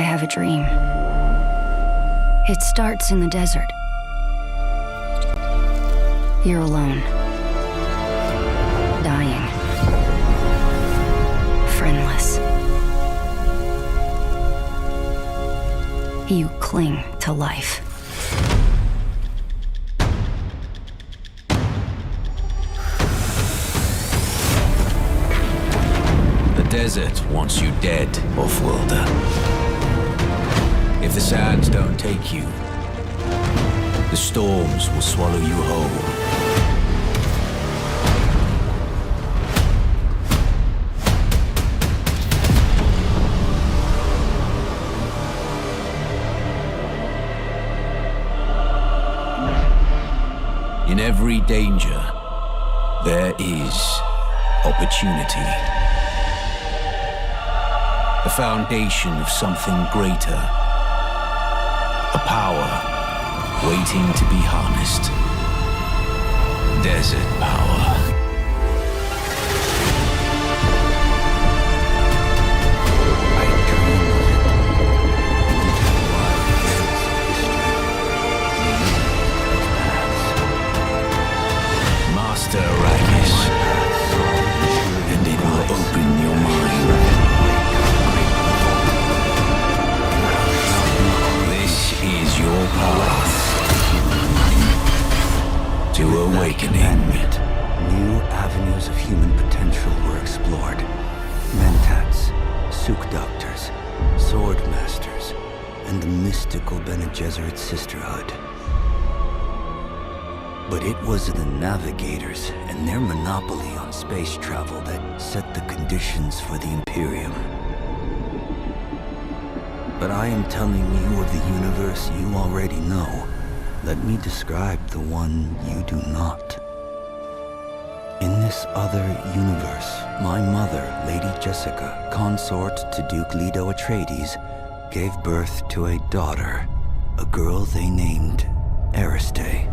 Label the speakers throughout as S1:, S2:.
S1: have a dream. It starts in the desert. You're alone. Dying. Friendless. You cling to life.
S2: The desert wants you dead, Off-worlder. If the sands don't take you, the storms will swallow you whole. In every danger, there is opportunity. The foundation of something greater. A power waiting to be harnessed. Desert power. I dream of it. Master Arrakis, and it will open your mind. This is your path to awakening.
S3: New avenues of human potential were explored. Mentats, Suk Doctors, Sword Masters, and the mystical Bene Gesserit Sisterhood. But it was the Navigators and their monopoly on space travel that set the conditions for the Imperium. But I am telling you of the universe you already know. Let me describe the one you do not. In this other universe, my mother, Lady Jessica, consort to Duke Leto Atreides, gave birth to a daughter, a girl they named Ariste.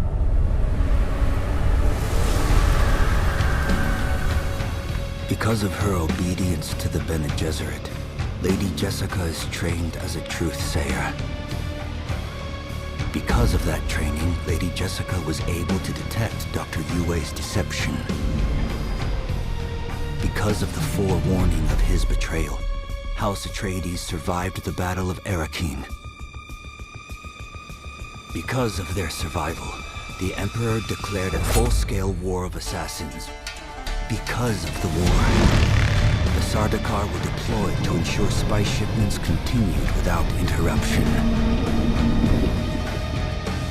S3: Because of her obedience to the Bene Gesserit, Lady Jessica is trained as a truth-sayer. Because of that training, Lady Jessica was able to detect Dr. Yue's deception. Because of the forewarning of his betrayal, House Atreides survived the Battle of Arrakeen. Because of their survival, the Emperor declared a full-scale war of assassins. Because of the war, the Sardaukar were deployed to ensure spice shipments continued without interruption.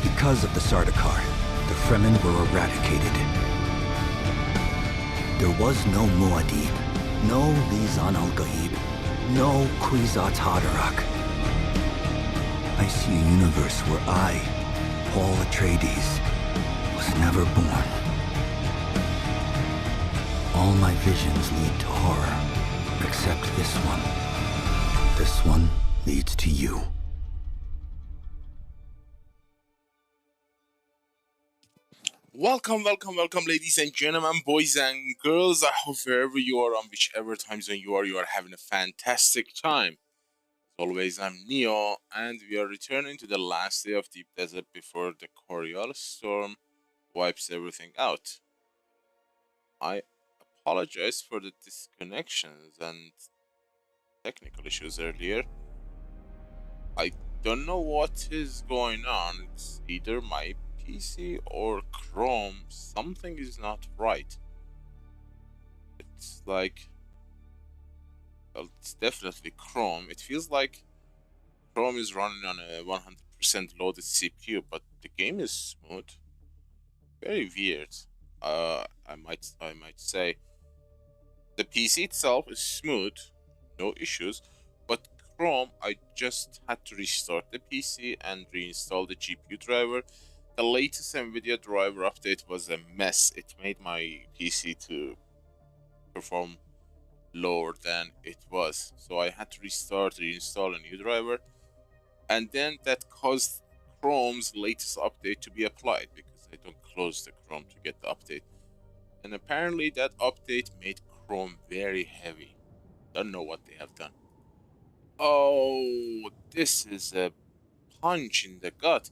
S3: Because of the Sardaukar, the Fremen were eradicated. There was no Muad'Dib, no Lisan al-Gaib, no Kwisatz Haderach. I see a universe where I, Paul Atreides, was never born. All my visions lead to horror, except this one. This one leads to you.
S4: Welcome, ladies and gentlemen, boys and girls. I hope wherever you are, on whichever time zone you are having a fantastic time. As always, I'm Neo, and we are returning to the last day of Deep Desert before the Coriolis storm wipes everything out. I apologize for the disconnections and technical issues earlier. I don't know what is going on. It's either my PC or Chrome. Something is not right. It's like, well, it's definitely Chrome. It feels like Chrome is running on a 100% loaded CPU, but the game is smooth. Very weird. I might say the PC itself is smooth, no issues, but Chrome, I just had to restart the PC and reinstall the GPU driver. The latest NVIDIA driver update was a mess. It made my PC to perform lower than it was. So I had to restart, reinstall a new driver. And then that caused Chrome's latest update to be applied because I don't close the Chrome to get the update. And apparently that update made Chrome very heavy. Don't know what they have done. Oh, this is a punch in the gut.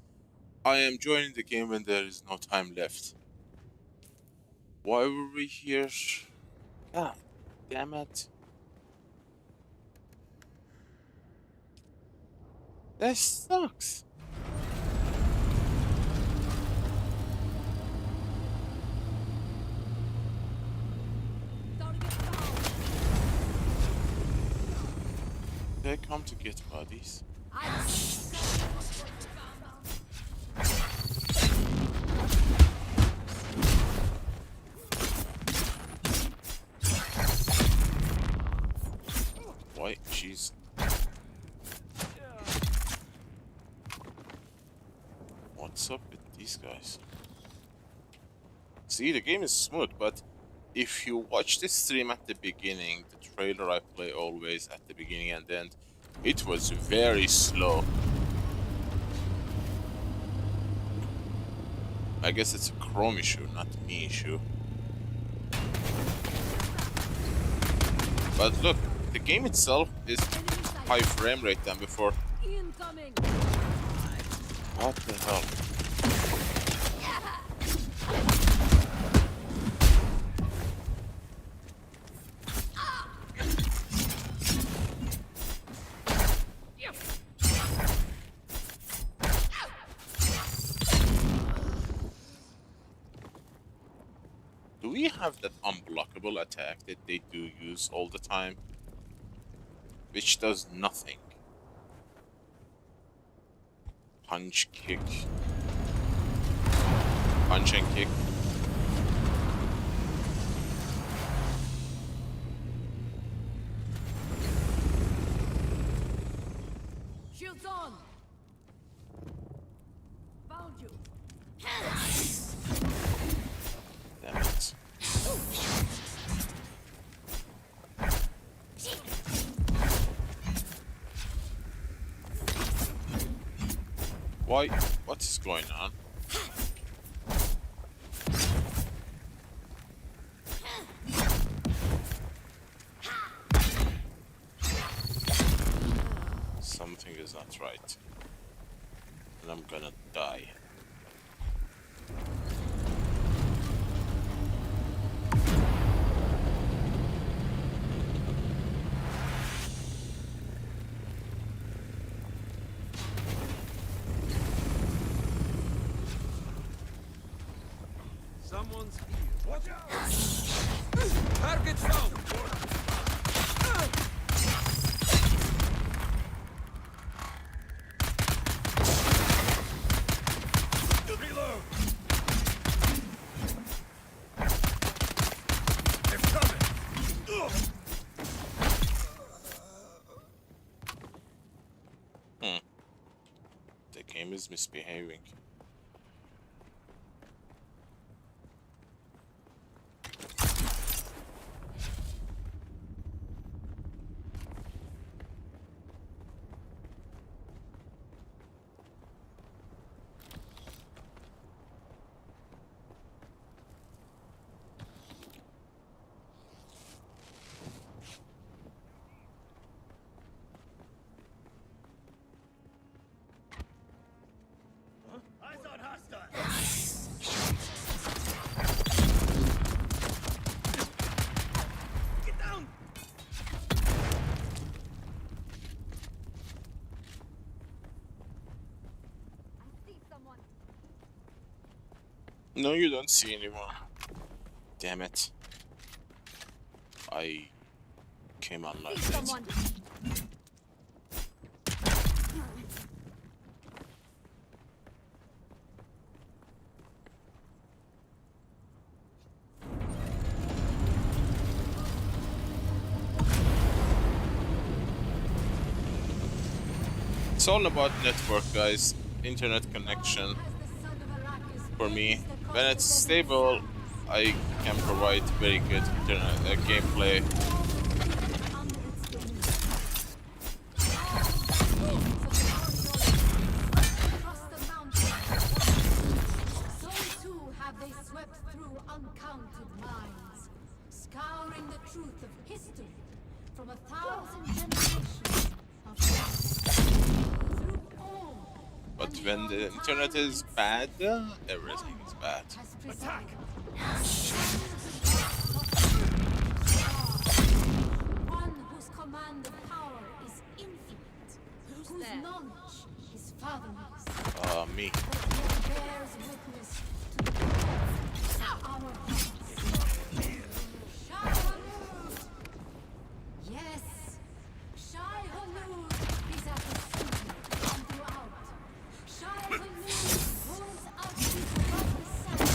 S4: I am joining the game when there is no time left. Why were we here? God damn it. That sucks. They come to get bodies. Why? Jeez. What's up with these guys? See, the game is smooth, but if you watch the stream at the beginning, the trailer I play always at the beginning and end, it was very slow. I guess it's a Chrome issue, not me issue. But look, the game itself is high frame rate than before.
S1: Incoming.
S4: What the hell? Do we have that unblockable attack that they do use all the time? Which does nothing. Punch, kick. Punch and kick.
S1: Shields on. Found you.
S4: Damn it. Why? What is going on? Something is not right. And I'm gonna die.
S5: Someone's here. Watch out! Target found! Reload! They're coming!
S4: The game is misbehaving.
S5: Eyes on hostile! Get down!
S1: I see someone.
S4: No, you don't see anyone. Damn it. I came on like
S1: See
S4: that.
S1: someone.
S4: It's all about network, guys. Internet connection for me. When it's stable, I can provide very good internet gameplay.
S1: Across the mountains, so too have they swept through uncounted minds, scouring the truth of history from 1,000 generations. of death. Through all,
S4: But
S1: and
S4: when the
S1: beyond
S4: internet
S1: time
S4: is
S1: and
S4: bad,
S1: space,
S4: everything is
S1: one
S4: bad.
S1: has
S5: Attack!
S1: one whose command of power is infinite, whose knowledge is fathomless,
S4: Me.
S1: but yet bears witness to the depths of our hearts. Shai-Hulud! Yes, Shai-Hulud is at the center and throughout. Shai-Hulud holds up his mighty sign.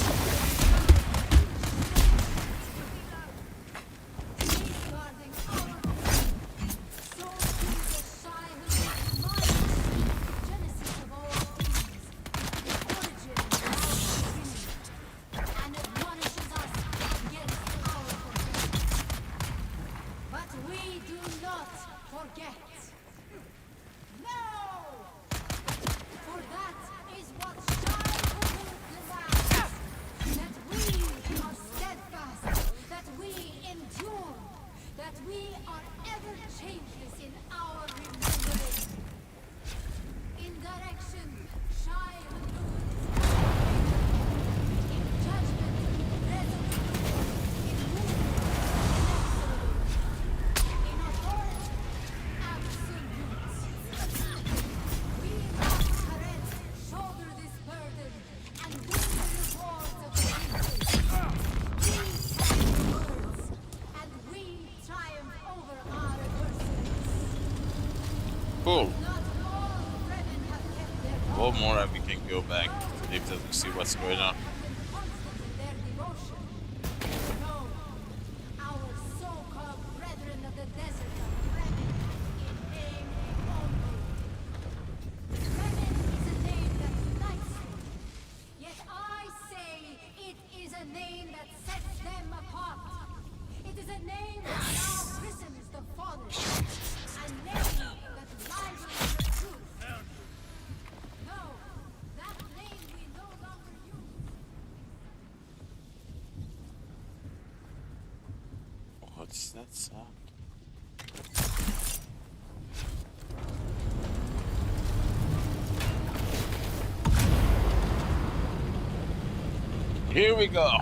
S1: Safeguarding our freedom. So too does Shai-Hulud mind the genesis of all things, the origin of our beginning, and admonishes us against our forgetting. But we do not forget. No! For that is what Shai-Hulud demands. That we are steadfast, that we endure, that we are ever changeless in our remembering. In direction, Shai-Hulud is guided. In judgment, resolute. In movement, inexorable. In authority, absolute. We must, Kharet, shoulder this burden and win the rewards of the victory. We carry the words, and we triumph over our adversaries.
S4: Cool.
S1: Not all Fremen have kept their
S4: One
S1: bond.
S4: more and we can go back to live to see what's going on.
S1: Have been constant in their devotion. No, our so-called brethren of the desert are Fremen in name only. Fremen is a name that unites them. Yet I say it is a name that sets them apart. It is a name that now christens the fallen. A name that rivals the truth. No, that name we no longer use.
S4: What's that sound? Here we go.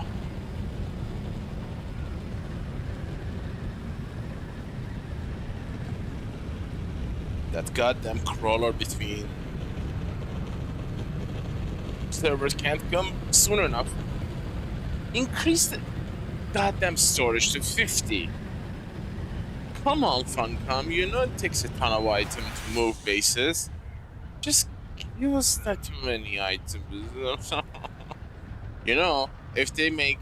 S4: That goddamn crawler between servers can't come soon enough. Increase the goddamn storage to 50. Come on, Funcom. You know it takes a ton of items to move bases. Just give us that many items. You know, if they make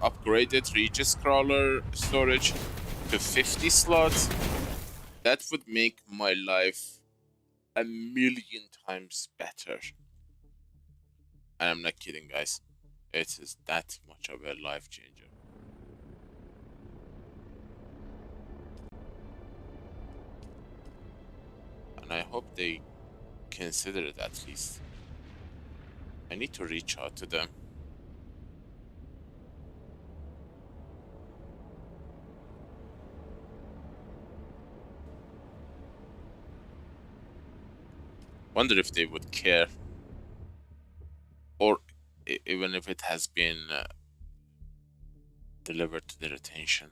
S4: upgraded Regis crawler storage to 50 slots, that would make my life a million times better. And I'm not kidding, guys. It is that much of a life changer. And I hope they consider it at least. I need to reach out to them. Wonder if they would care. Or even if it has been delivered to their attention.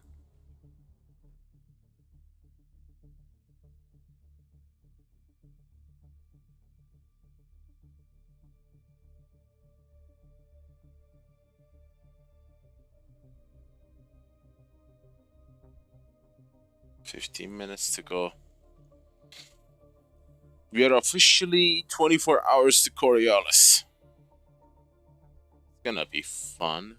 S4: $15 to go. We are officially 24 hours to Coriolis. It's gonna be fun.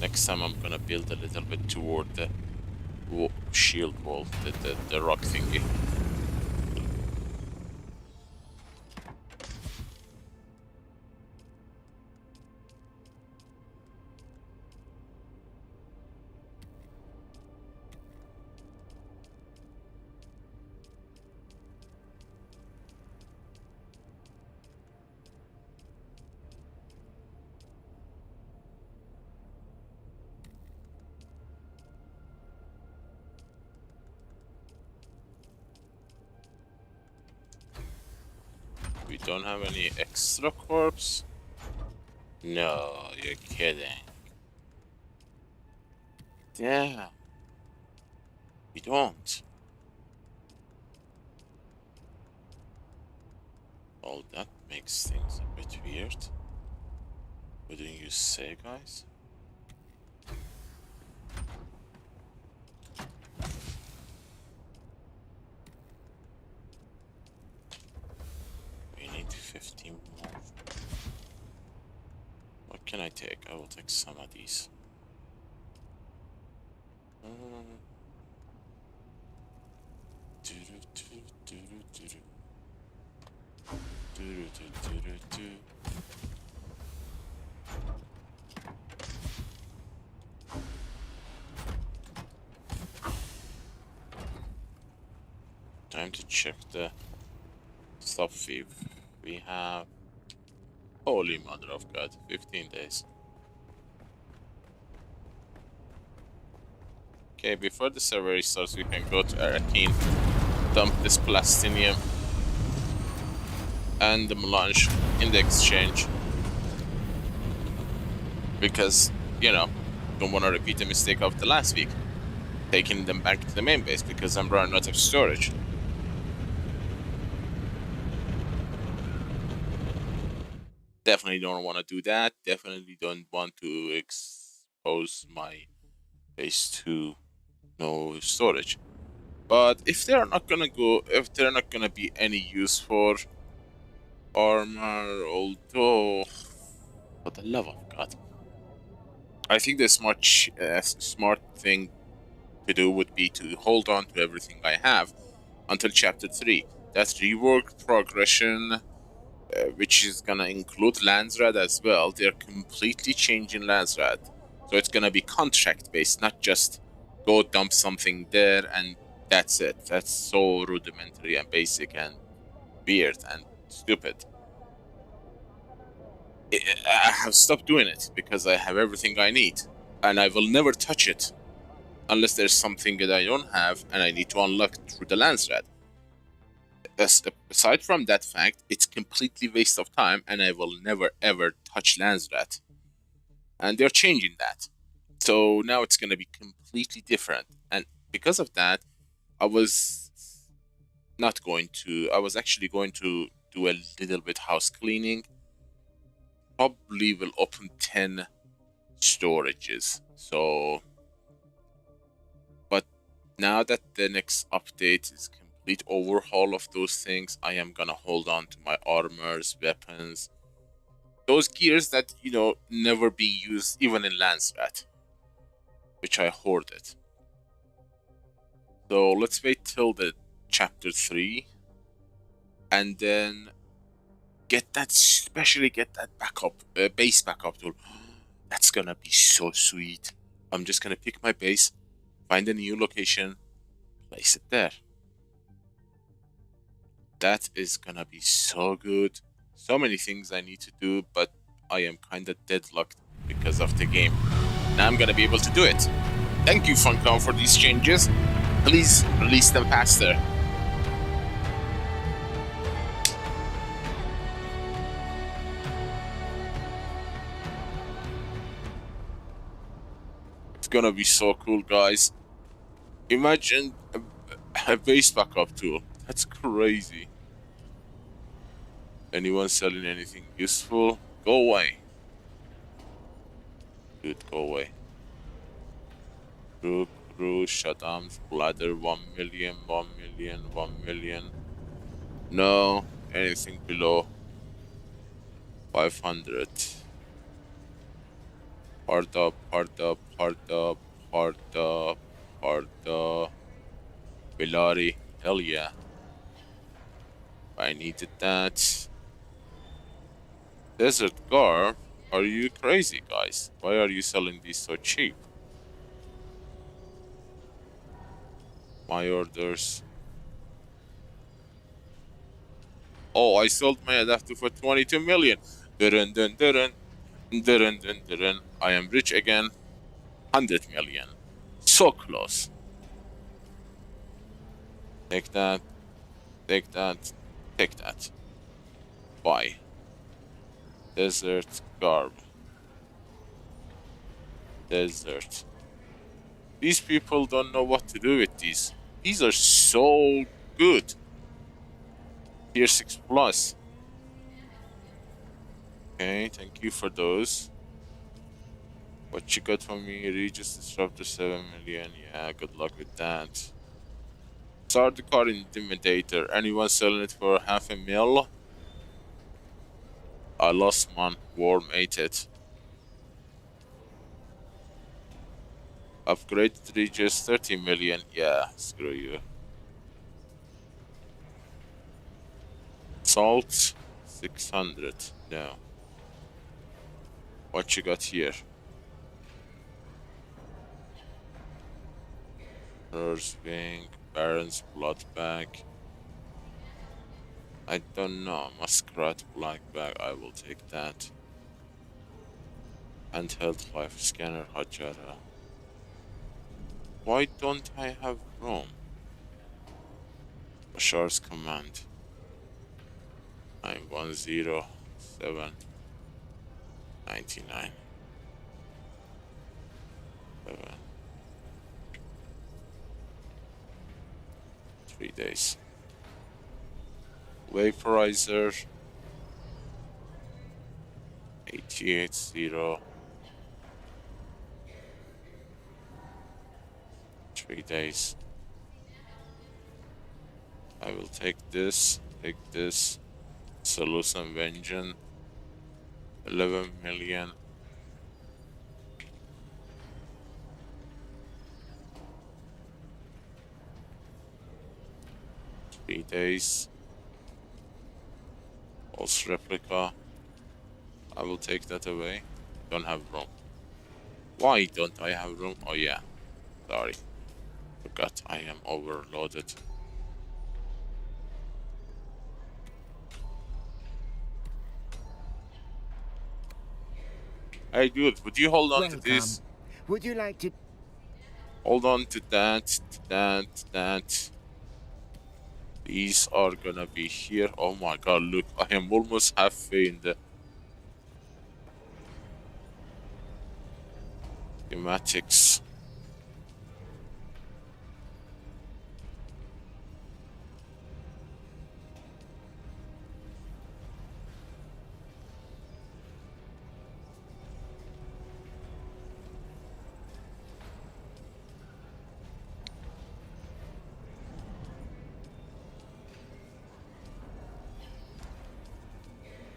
S4: Next time I'm gonna build a little bit toward the shield wall, the rock thingy. don't have any extra corpse? No, you're kidding. Damn. We don't. Oh, that makes things a bit weird. Wouldn't you say, guys? We need 15 more. What can I take? I will take some of these. Time to check the stop fee. We have, holy mother of God, 15 days. Okay, before the server restarts, we can go to Arakeen, dump this plastinium and the melange in the exchange. Because, you know, don't want to repeat the mistake of the last week, taking them back to the main base because I'm running out of storage. Definitely don't want to do that. Definitely don't want to expose my base to no storage. But if they're not gonna go, if they're not gonna be any use for armor, although, for the love of God, I think the smart thing to do would be to hold on to everything I have until chapter 3. That's rework progression, which is gonna include Landsrad as well. They're completely changing Landsrad, so it's gonna be contract based, not just go dump something there and that's it. That's so rudimentary and basic and weird and stupid. I have stopped doing it because I have everything I need, and I will never touch it unless there's something that I don't have and I need to unlock through the Landsrad. Aside from that fact, it's completely waste of time, and I will never ever touch Landsrat. And they're changing that, so now it's gonna be completely different. And because of that, I was not going to. I was actually going to do a little bit house cleaning. Probably will open 10 storages. So, but now that the next update is complete overhaul of those things, I am gonna hold on to my armors, weapons, those gears that, you know, never been used even in Landsrat, which I hoarded. So let's wait till the chapter 3 and then get that, especially get that backup, base backup tool. That's gonna be so sweet. I'm just gonna pick my base, find a new location, place it there. That is gonna be so good. So many things I need to do, but I am kinda deadlocked because of the game. Now I'm gonna be able to do it. Thank you, Funcom, for these changes. Please release them faster. It's gonna be so cool, guys. Imagine a base backup tool. That's crazy. Anyone selling anything useful? Go away. Dude, go away. Crew, shutdowns, bladder, 1 million, 1 million, 1 million. No, anything below 500. Hard up, hard up, hard up, hard up, hard up. Bellari, hell yeah. I needed that. Desert Gar, are you crazy, guys? Why are you selling these so cheap? My orders. Oh, I sold my adapter for 22 million. Dun dun dun dun dun dun. I am rich again. 100 million. So close. Take that. Take that. Take that. Buy. Desert garb. Desert. These people don't know what to do with these. These are so good. Tier 6 plus. Okay, thank you for those. What you got for me? Regis Disruptor 7 million. Yeah, good luck with that. Start the car Intimidator. Anyone selling it for $500,000? I lost man. Worm ate it. Upgraded Regis 30 million. Yeah, screw you. Salt 600. No. What you got here? Hers wing, Baron's blood bag. I don't know. Muskrat black bag. I will take that. Handheld 5 scanner Hajara. Why don't I have room? Bashar's command. 9107 99 7 3 days. Vaporizer 880 3 days. I will take this, Solution Vengeance 11 million. Three days. Pulse replica. I will take that away. Don't have room. Why don't I have room? Oh yeah. Sorry. Forgot I am overloaded. Hey dude, would you hold on to this?
S6: Would you like to?
S4: Hold on to that. These are gonna be here. Oh my god, look, I am almost halfway in the schematics.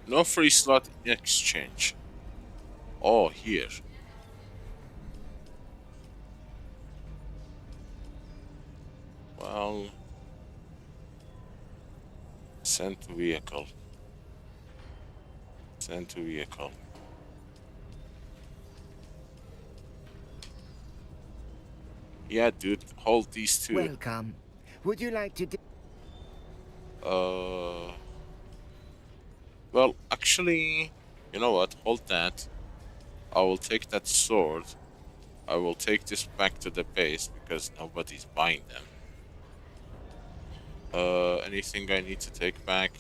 S4: No free slot in exchange. Oh, here. Well, send to vehicle. Send to vehicle. Yeah, dude, hold these two.
S6: Welcome. Would you like to?
S4: Well, actually, you know what? Hold that. I will take that sword. I will take this back to the base because nobody's buying them. Anything I need to take back?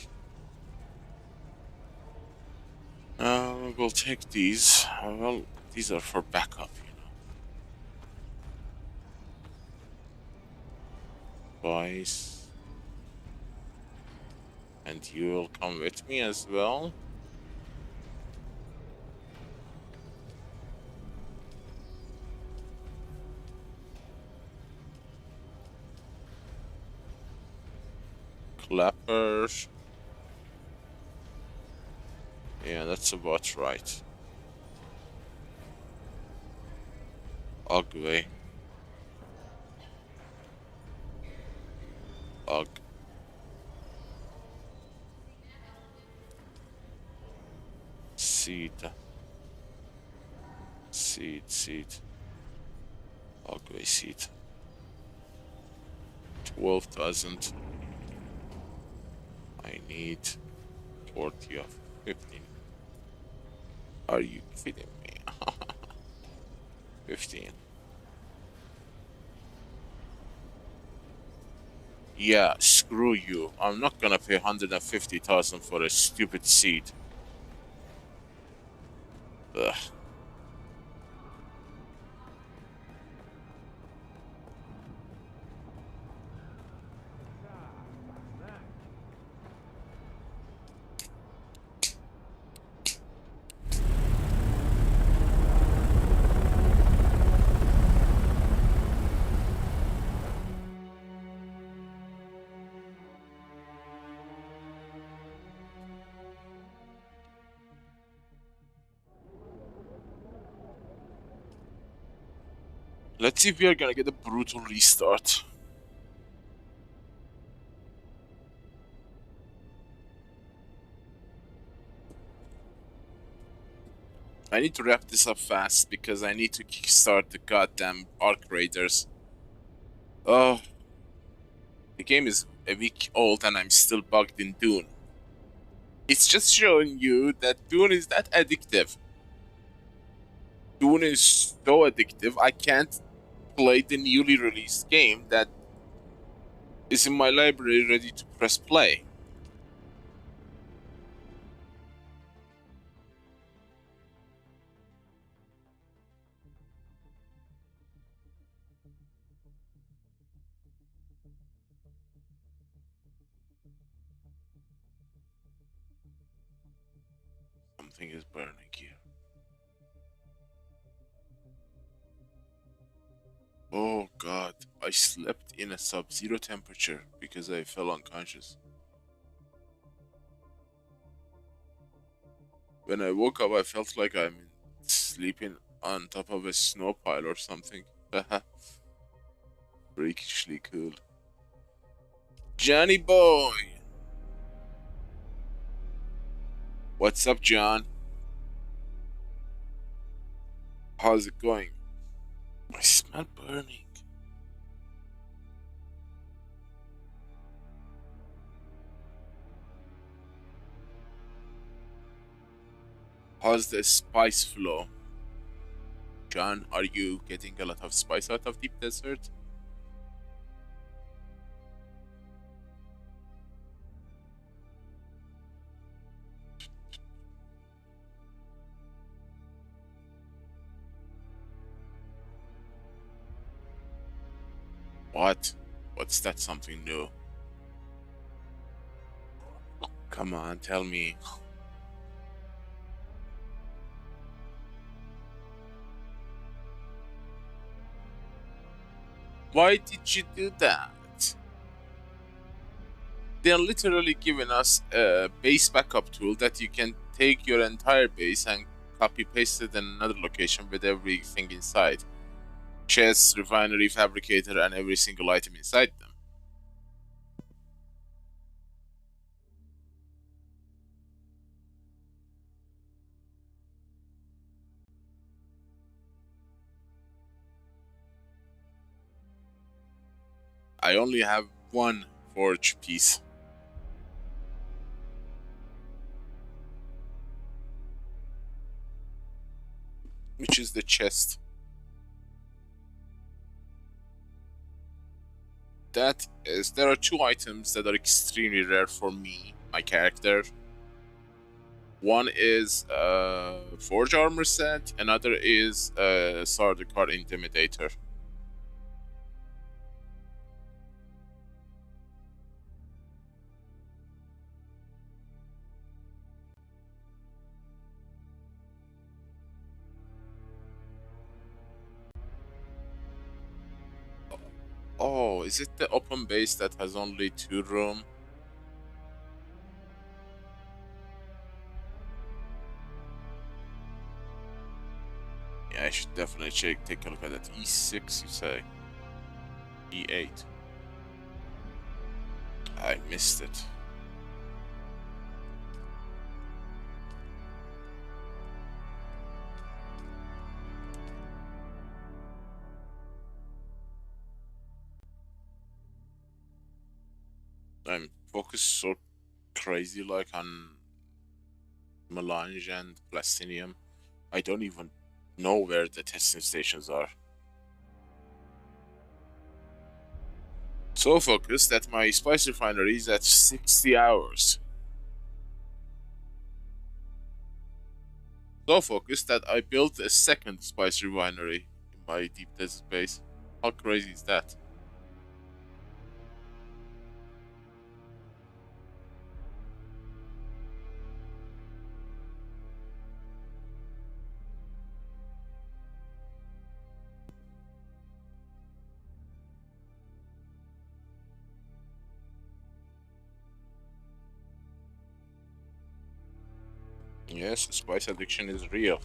S4: We'll take these. Well, these are for backup, you know. Twice. And you will come with me as well. Clapper. Yeah, that's about right. Ugly. Ugh. Seed. Ugly seed. 12,000. I need 40 of 15. Are you kidding me? 15. Yeah, Screw you. I'm not gonna pay 150,000 for a stupid seat. Ugh. Let's see if we are gonna get a brutal restart. I need to wrap this up fast because I need to kickstart the goddamn Arc Raiders. Oh, the game is a week old and I'm still bugged in Dune. It's just showing you that Dune is that addictive. Dune is so addictive, I can't play the newly released game that is in my library ready to press play. Something is burning here. Oh god, I slept in a sub-zero temperature because I fell unconscious. When I woke up, I felt like I'm sleeping on top of a snow pile or something. Freakishly cool. Johnny boy! What's up, John? How's it going? I smell burning. How's the spice flow? John, are you getting a lot of spice out of deep desert? What? What's that something new? Come on, tell me. Why did you do that? They're literally giving us a base backup tool that you can take your entire base and copy paste it in another location with everything inside. Chests, refinery, fabricator, and every single item inside them. I only have one forge piece. Which is the chest. That is, there are two items that are extremely rare for me, my character. One is a forge armor set, another is a Sardaukar intimidator. Oh, is it the open base that has only 2 room? Yeah, I should definitely take a look at that. E6, you say? E8. I missed it. I'm focused so crazy like on Melange and Plastinium. I don't even know where the testing stations are. So focused that my spice refinery is at 60 hours. So focused that I built a second spice refinery in my deep desert base. How crazy is that? Yes, spice addiction is real.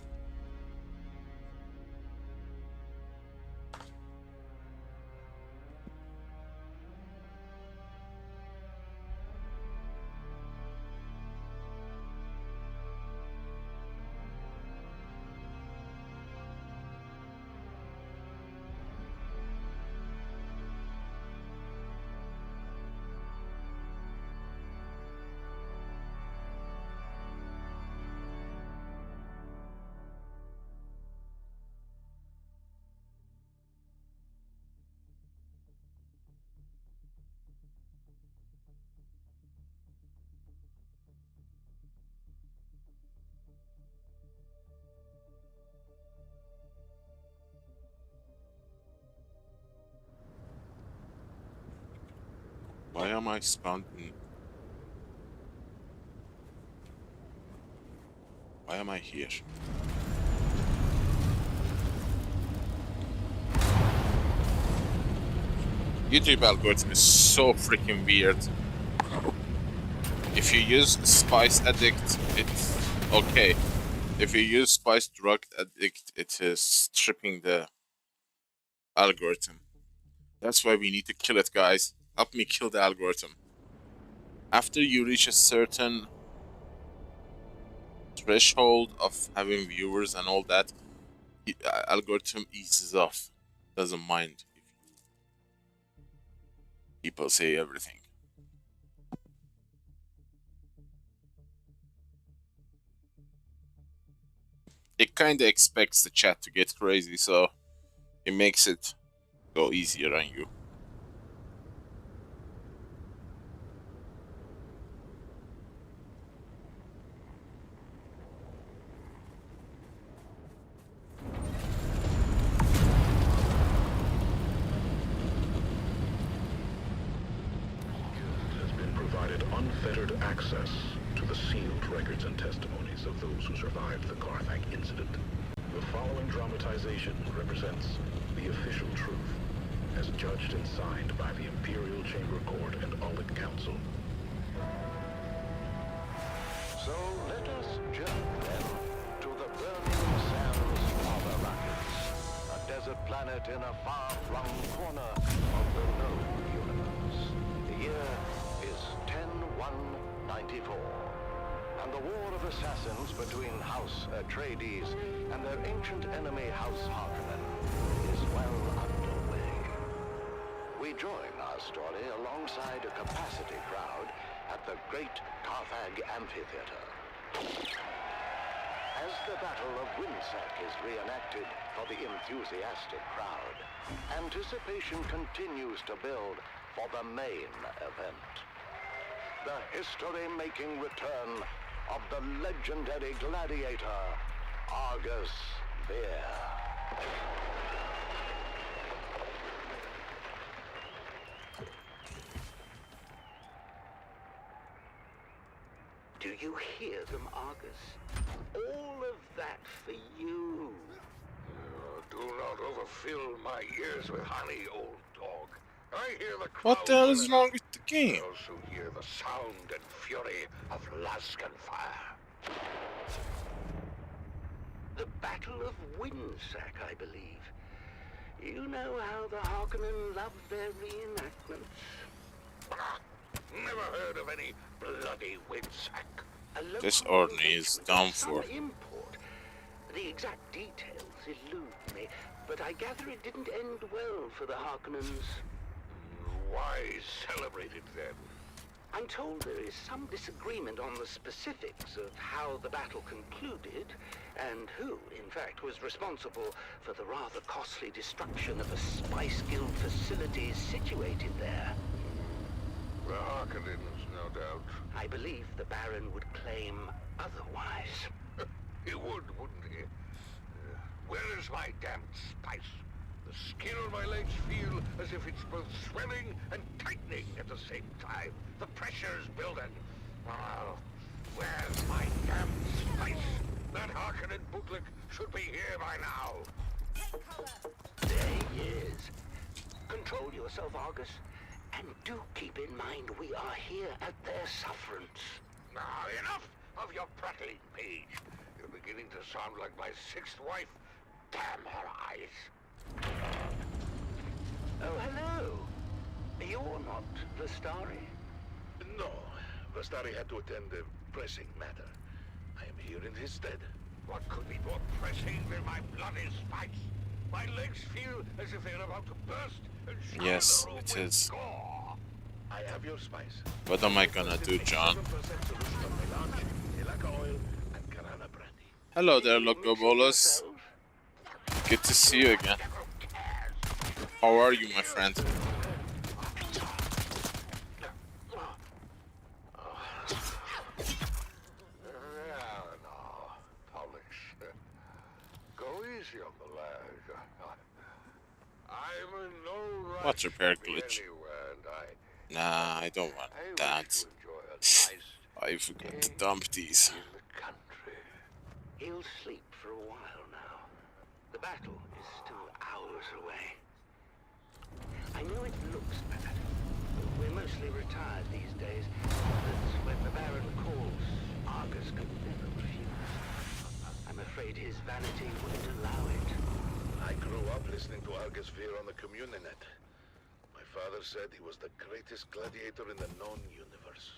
S4: Why am I spawned? Why am I here? YouTube algorithm is so freaking weird. If you use Spice Addict, it's okay. If you use Spice Drug Addict, it is stripping the algorithm. That's why we need to kill it, guys. Help me kill the algorithm. After you reach a certain threshold of having viewers and all that, the algorithm eases off. Doesn't mind if people say everything. It kinda expects the chat to get crazy, so it makes it go easier on you.
S7: Has been provided unfettered access to the sealed records and testimonies of those who survived the Carthag incident. The following dramatization represents the official truth, as judged and signed by the Imperial Chamber Court and Audit Council.
S8: So let us journey then to the burning sands of Arrakis, a desert planet in a far-flung corner of the known universe. The year is 10-1-94, and the war of assassins between House Atreides and their ancient enemy House Harkonnen is well underway. We join our story alongside a capacity crowd at the Great Carthag Amphitheater. As the Battle of Windsec is reenacted for the enthusiastic crowd, anticipation continues to build for the main event. The history-making return of the legendary gladiator, Argus Beer. Do you hear them, Argus? All of that for you.
S5: Do not overfill my ears with honey, old dog. I hear the
S4: What the hell is
S5: crowd
S4: wrong with the
S5: I
S4: game?
S5: also hear the sound and fury of Laskan fire.
S8: The Battle of Windsec, I believe. You know how the Harkonnen love their reenactments.
S5: Bah! Never heard of any bloody Winsack.
S8: A local
S4: This Ordney is
S8: arrangement
S4: done
S8: of some
S4: for.
S8: import. The exact details elude me, but I gather it didn't end well for the Harkonnens.
S5: Why celebrate it then?
S8: I'm told there is some disagreement on the specifics of how the battle concluded, and who, in fact, was responsible for the rather costly destruction of a Spice Guild facility situated there.
S5: The Harkonnens, no doubt.
S8: I believe the Baron would claim otherwise.
S5: He would, wouldn't he? Where is my damned spice? The skin on my legs feel as if it's both swelling and tightening at the same time. The pressure's building. Oh, where's my damned spice? That Harkonnen bootlick should be here by now.
S8: There he is. Control yourself, Argus. And do keep in mind we are here at their sufferance.
S5: Now, enough of your prattling, Page. You're beginning to sound like my sixth wife. Damn her eyes.
S8: Oh, hello. You're not Vestari?
S7: No, Vestari had to attend a pressing matter. I am here in his stead.
S5: What could be more pressing than my bloody spice? My legs feel as if they're about to burst and shower
S4: Yes,
S5: the room
S4: it
S5: with
S4: is.
S5: gore.
S7: I have your spice.
S4: What am I gonna do, John?
S7: 7% solution of melange, Elaka oil, and Carana brandy.
S4: Hello there, Loco Bolos. Good to see you again. How are you, my friend?
S5: No, Polish. Go easy on the lad. I'm in no rush
S4: What's repair
S5: to be
S4: glitch?
S5: anywhere, and
S4: Nah, I don't want
S5: I
S4: that.
S5: wish to enjoy a nice
S4: I forgot to dump these.
S5: in the country.
S8: He'll sleep for a while now. The battle is still hours away. I know it looks bad, but we're mostly retired these days. That's when the Baron calls, Argus could never refuse. I'm afraid his vanity wouldn't allow it.
S7: I grew up listening to Argus Veer on the Communinet. My father said he was the greatest gladiator in the known universe.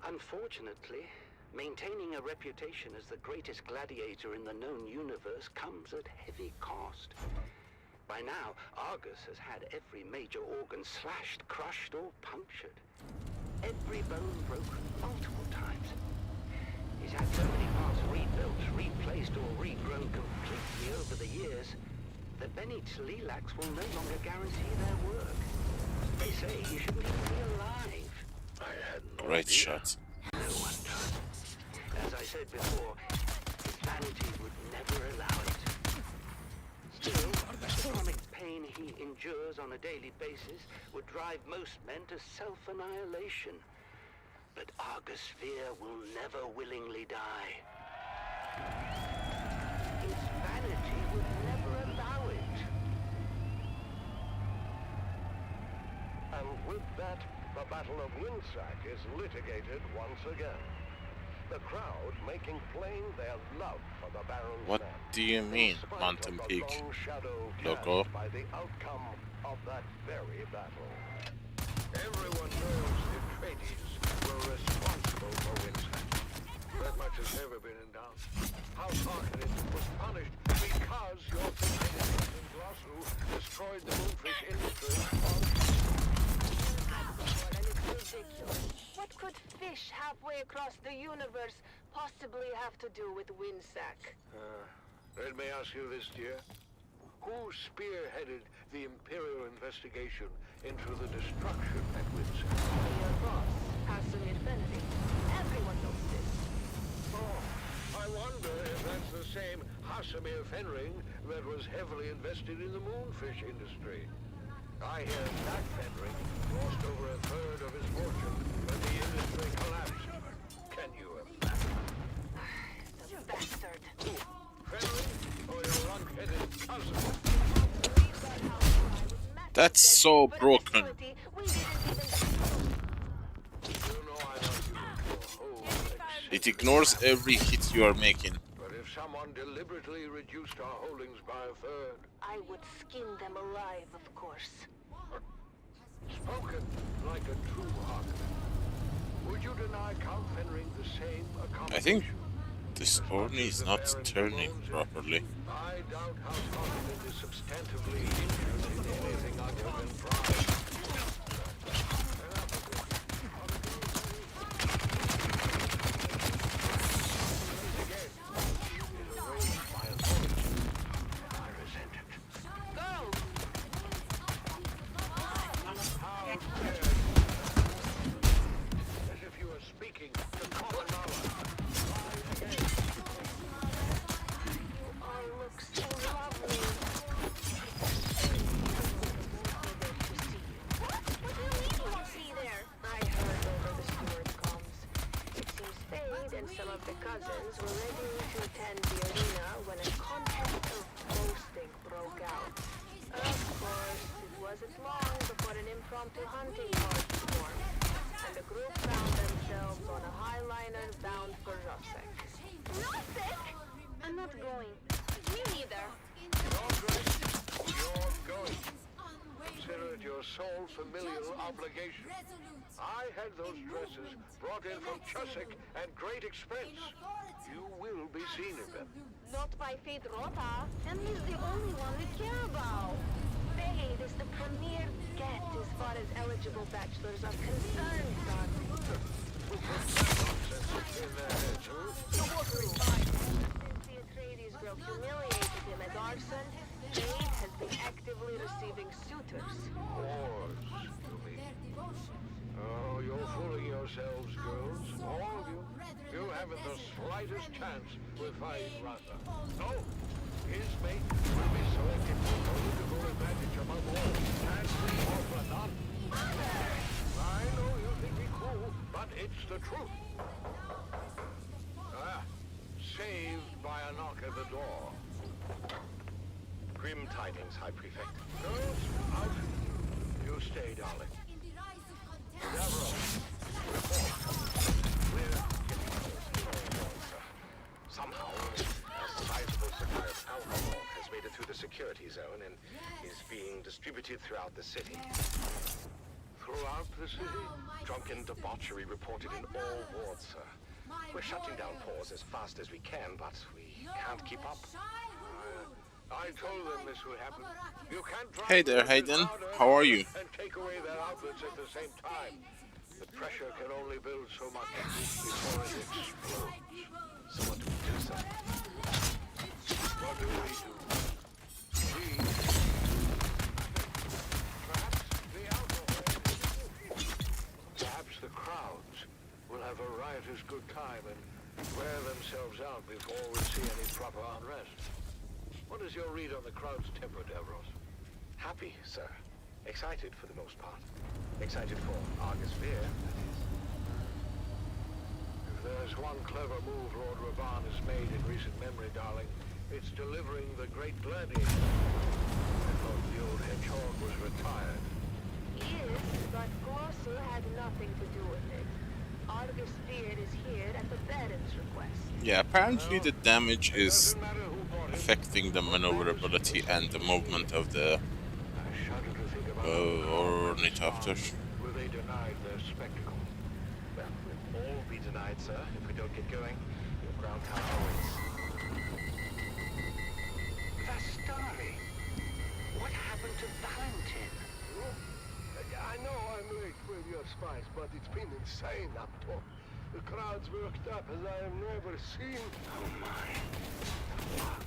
S8: Unfortunately, maintaining a reputation as the greatest gladiator in the known universe comes at heavy cost. By now, Argus has had every major organ slashed, crushed, or punctured. Every bone broken multiple times. He's had so many parts rebuilt, replaced, or regrown completely over the years that Benny Tlilax will no longer guarantee their work. They say he shouldn't even be alive.
S7: I had no
S4: Great
S7: idea.
S4: shot.
S8: No one does. As I said before, his vanity would never allow it. Still, the chronic pain he endures on a daily basis would drive most men to self-annihilation. But Argus Veer will never willingly die. His vanity would never allow it.
S5: And with that, the Battle of Windsack is litigated once again. The crowd making plain their love for the Baron's
S4: What
S5: men,
S4: do you mean,
S5: in spite
S4: Mountain
S5: of the
S4: Peak?
S5: long shadow
S4: Loco?
S5: cast by the outcome of that very battle. Everyone knows the Atreides were responsible for Windsack. That much has never been in doubt. House Harkonnen was punished because your competitors in Glossu destroyed the moonfish industry on
S1: And it's ridiculous. What could fish halfway across the universe possibly have to do with Windsack?
S5: Let me ask you this, dear. Who spearheaded the Imperial investigation into the destruction at Windsack?
S1: Your boss, Casimir Fenry. Everyone knows this.
S5: Oh, I wonder if that's the same Hasamir Fenring that was heavily invested in the moonfish industry. I hear that Fenring lost over a third of his fortune when the industry collapsed. Can you imagine?
S1: The bastard.
S5: Fenring or your wrong-headed cousin?
S4: That's so
S1: But
S4: broken.
S1: in actuality, we didn't even...
S5: You know I love you with your whole existence.
S4: It ignores every hit you are making.
S5: But if someone deliberately reduced our holdings by a third,
S1: I would skin them alive, of course.
S5: spoken like a true Harkonnen, would you deny Count Fenring the same
S4: I think
S5: accommodation?
S4: this pony is not turning properly.
S5: I doubt House Harkonnen is substantively injured in anything other than pride.
S9: cousins were ready to attend the arena when a contest of boasting broke out. Of course, it wasn't long before an impromptu hunting party formed, and the group found themselves on a highliner bound for Rosek.
S10: Rosek? I'm not going. Me neither.
S5: You're going. Consider it your sole familial obligation. I had those dresses brought in from Chusek at great expense. You will be seen in them.
S10: Not by Fate Rota. Emily's the only one we care about. Fate is the premier get as far as eligible bachelors are concerned, darling.
S9: Since the Atreides group humiliated him at Arson, Fate has been actively receiving suitors.
S5: Wars, you mean? Oh, you're fooling yourselves, girls. All of you. You haven't the slightest chance with Faiz Rasa. No! His mate will be selected for political advantage above all. And we offer none. I know you think me cool, but it's the truth. Saved by a knock at the door.
S7: Grim tidings, High Prefect.
S5: Girls, out. You stay, darling.
S7: Somehow, a sizable supply of alcohol has made it through the security zone and is being distributed throughout the city.
S5: Throughout the city?
S7: Drunken debauchery reported in all wards, sir. We're shutting down pores as fast as we can, but we can't keep up.
S5: I told them this would happen. You can't drive
S4: Hey there, Hayden. How are you?
S5: and take away their outlets at the same time. The pressure can only build so much before it explodes.
S7: So what do we do, sir?
S5: What do? We... Perhaps the alcohol... Perhaps the crowds will have a riotous good time and wear themselves out before we see any proper unrest. What is your read on the crowd's temper, Davros?
S7: Happy, sir. Excited for the most part. Excited for Argus Veer, that is.
S5: If there's one clever move Lord Ravan has made in recent memory, darling, it's delivering the great gladiator. I thought the old hedgehog was retired.
S9: Yes, but Corso had nothing to do with it. Argus Veer is here at the Baron's request.
S4: Yeah, apparently the damage is
S5: Doesn't matter who bought it.
S4: affecting the maneuverability and the movement of the
S5: I shudder to think about
S4: ornithopter.
S5: were they denied their spectacle.
S7: Well, we'll all be denied, sir, if we don't get going. Your ground tower awaits.
S8: Vastari! What happened to Valentin?
S5: I know I'm late with your spies, but it's been insane up top. The crowd's worked up as I have never seen.
S8: Oh my. Fuck.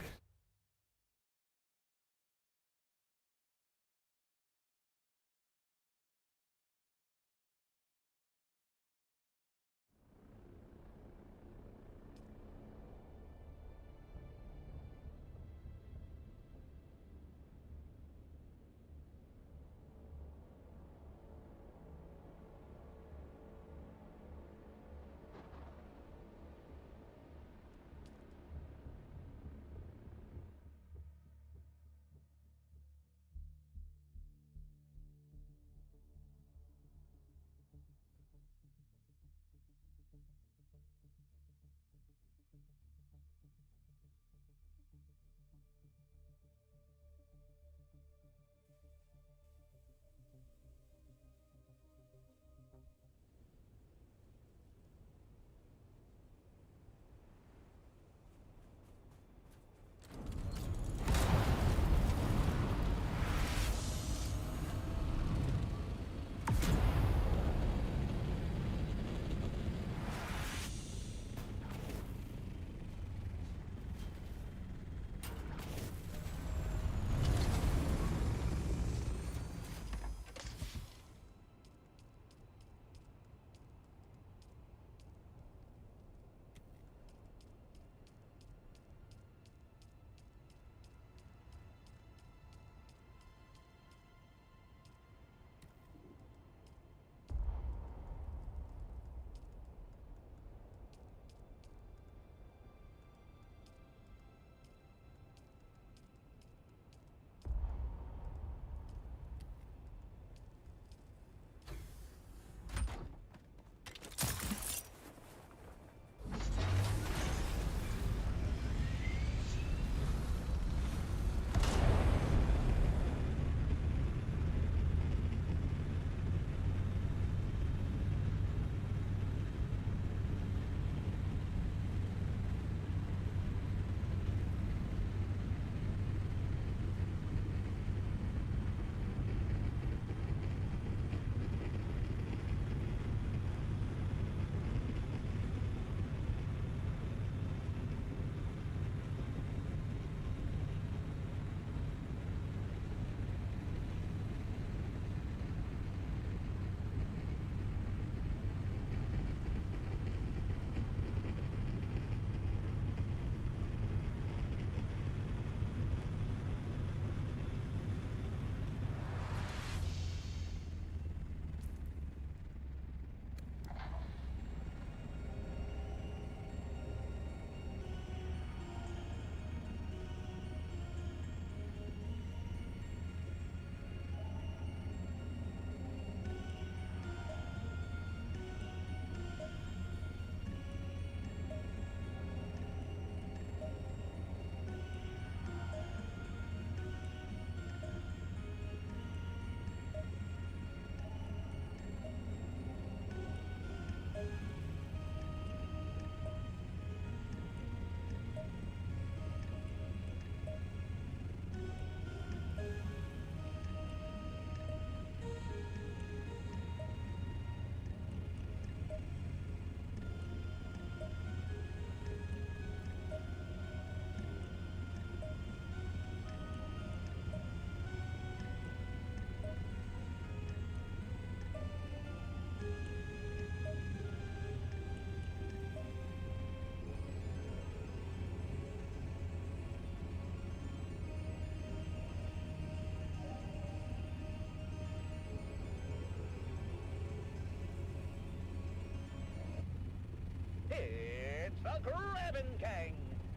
S8: Graben Gang,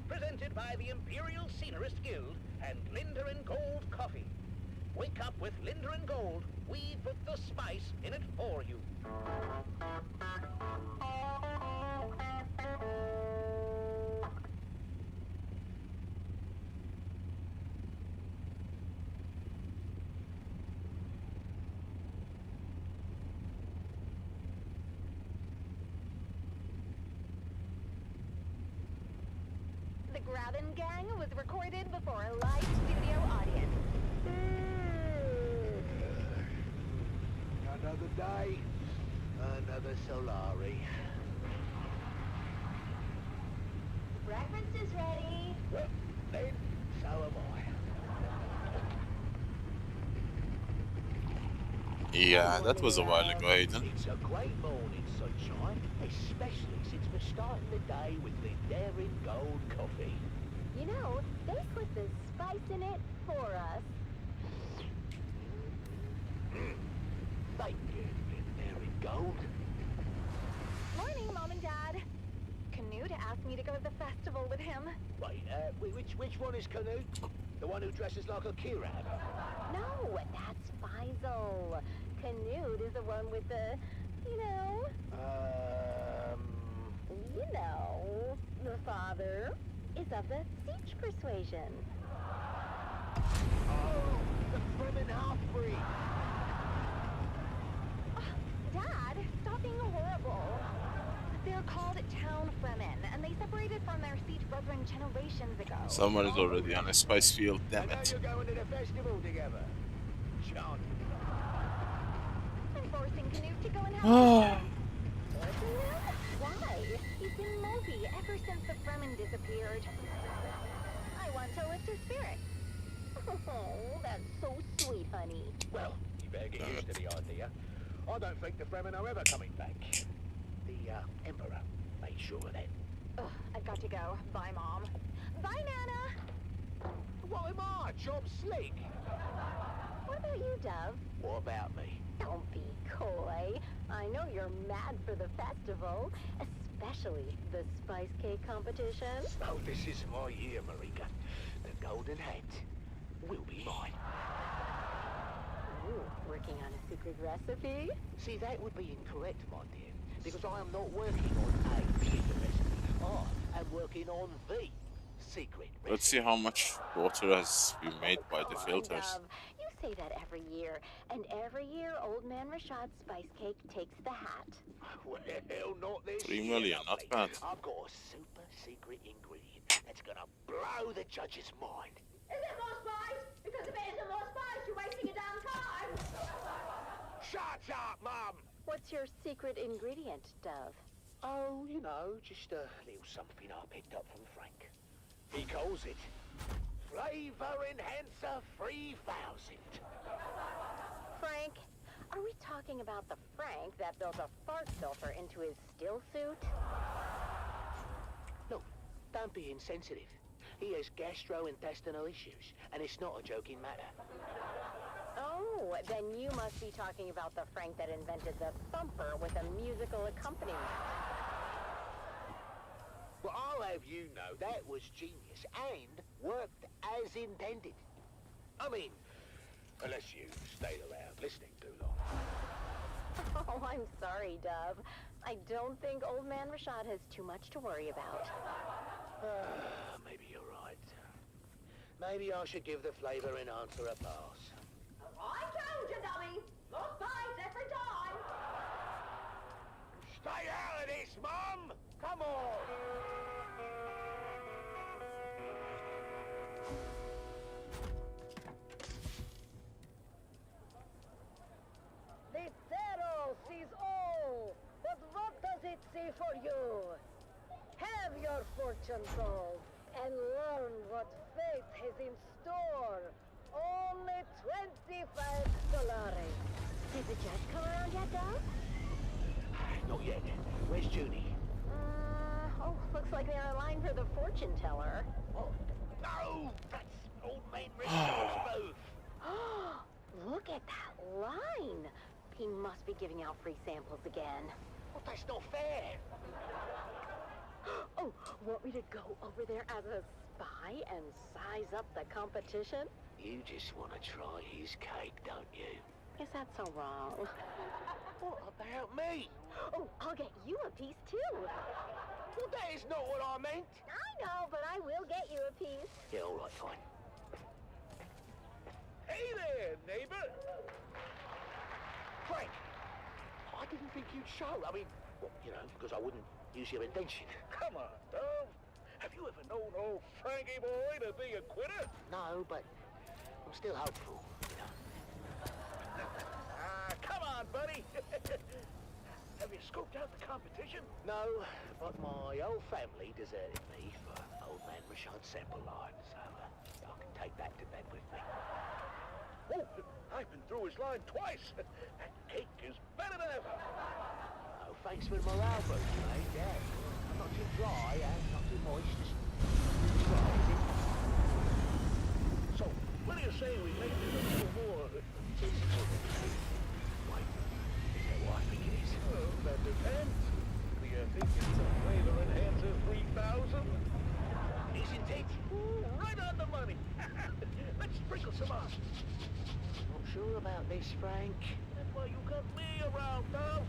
S8: presented by the Imperial Scenarist Guild and Linder and Gold Coffee. Wake up with Linder and Gold. We put the spice in it for you.
S10: The Graben Gang was recorded before a live studio audience.
S8: Another day, another Solari.
S10: Breakfast is ready.
S8: Well, then, so am I.
S4: Yeah, that was a while ago, Aiden.
S8: It's a great morning, sunshine, especially since we're starting the day with the daring gold coffee.
S10: You know, they put the spice in it for us.
S8: Thank you, daring gold.
S10: Morning, Mom and Dad. Canute asked me to go to the festival with him.
S8: Wait, which one is Canute? The one who dresses like a Kirab?
S10: No, that's Faisal. Canute is the one with the, you know, the father is of the siege persuasion.
S8: Oh, the Fremen half-breed.
S10: Dad, stop being horrible. They're called Town Fremen, and they separated from their siege brethren generations ago.
S4: Someone is already on a spice field, damn
S8: I know
S4: it.
S8: you're going to the festival together. John.
S10: I'm forcing Canute to go and help him. Forcing him? Why? He's been mopey ever since the Fremen disappeared. I want to lift his spirits. Oh, that's so sweet, honey.
S8: Well, you better get used to the idea. I don't think the Fremen are ever coming back. The Emperor made sure of that.
S10: Ugh, I've got to go. Bye, Mom. Bye, Nana.
S8: What am I? Job slick?
S10: What about you, Dove?
S8: What about me?
S10: Don't be coy. I know you're mad for the festival, especially the spice cake competition.
S8: Oh, this is my year, Marika. The golden hat will be mine.
S10: Ooh, working on a secret recipe?
S8: See, that would be incorrect, my dear, because I am not working on a secret recipe. I am working on the secret recipe.
S4: Let's see how much water has been made by the
S10: Come on,
S4: filters.
S10: Dove. You say that every year, and every year Old Man Rashad's spice cake takes the hat.
S8: Well, not this
S4: 3
S8: year,
S4: million, not
S8: lovely.
S4: bad.
S8: I've got a super secret ingredient that's gonna blow the judge's mind.
S10: Is it more spice? Because if it isn't more spice, you're wasting your damn time.
S8: Shut up, Mum!
S10: What's your secret ingredient, Dove?
S8: Oh, you know, just a little something I picked up from Frank. He calls it Flavor Enhancer 3000.
S10: Frank, are we talking about the Frank that built a fart filter into his still suit?
S8: No, don't be insensitive. He has gastrointestinal issues, and it's not a joking matter.
S10: Oh, then you must be talking about the Frank that invented the thumper with a musical accompaniment.
S8: Well, I'll have you know that was genius and worked as intended. I mean, unless you stayed around listening too long.
S10: Oh, I'm sorry, Dove. I don't think Old Man Rashad has too much to worry about.
S8: Maybe you're right. Maybe I should give the flavor enhancer a pass.
S10: I told you, dummy! More spice every time!
S8: Stay out of this, Mum! Come on!
S9: The Pharaoh sees all, but what does it say for you? Have your fortune told and learn what fate has in store. Only 25 Solari.
S10: Did the judge come around yet, Dove?
S8: Not yet. Where's Junie?
S10: Looks like they're in line for the fortune teller.
S8: Oh, no! That's Old Man Rashad's move!
S10: Look at that line. He must be giving out free samples again.
S8: Well, that's not fair.
S11: Oh, want me to go over there as a spy and size up the competition?
S8: You just want to try his cake, don't you?
S11: Is that so wrong?
S8: What about me?
S11: Oh, I'll get you a piece too.
S8: Well, that is not what I meant.
S11: I know, but I will get you a piece.
S8: Yeah, all right, fine. Hey there, neighbor. Frank, I didn't think you'd show. I mean, well, you know, because I wouldn't use your indention.
S7: Come on, Dove. Have you ever known old Frankie boy to be a quitter?
S8: No, but I'm still hopeful, you know.
S7: Come on, buddy. Have you scoped out the competition?
S8: No, but my old family deserted me for old man Rashad's sample line, so I can take that to bed with me.
S7: Oh, I've been through his line twice. That cake is better than ever.
S8: Oh, thanks for the morale boost, mate. Yeah, I'm not too dry and not too moist. Just right, is it?
S7: So, what do you say we make it a little more?
S8: Wait, is that what I think it is?
S7: Well, that depends. Do you think it's a flavor enhancer 3000?
S8: Isn't it?
S7: Ooh, right on the money. Let's sprinkle some on.
S8: Not sure about this, Frank.
S7: That's why you got me around, Dove.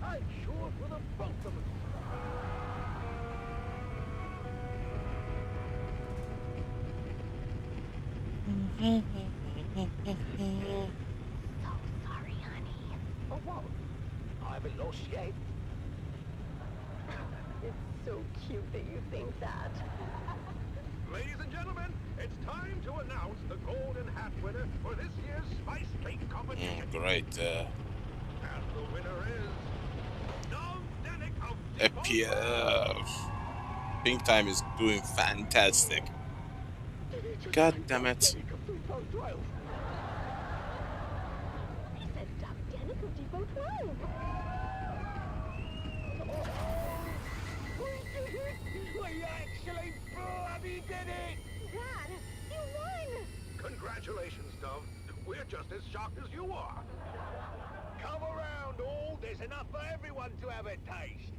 S7: I'm sure for the both of us.
S11: So sorry, honey.
S8: Oh, what? I haven't lost yet.
S11: It's so cute that you think that.
S5: Ladies and gentlemen, it's time to announce the golden hat winner for this year's Spice Cake competition.
S4: Great.
S5: And the winner is Dove Denick of
S4: FPF. Pink Time is doing fantastic. God damn it.
S11: He said Dove Denick of Depot 12.
S8: We actually bloody did it!
S11: Dad, you won!
S5: Congratulations, Dove. We're just as shocked as you are.
S8: Come around, all. There's enough for everyone to have a taste.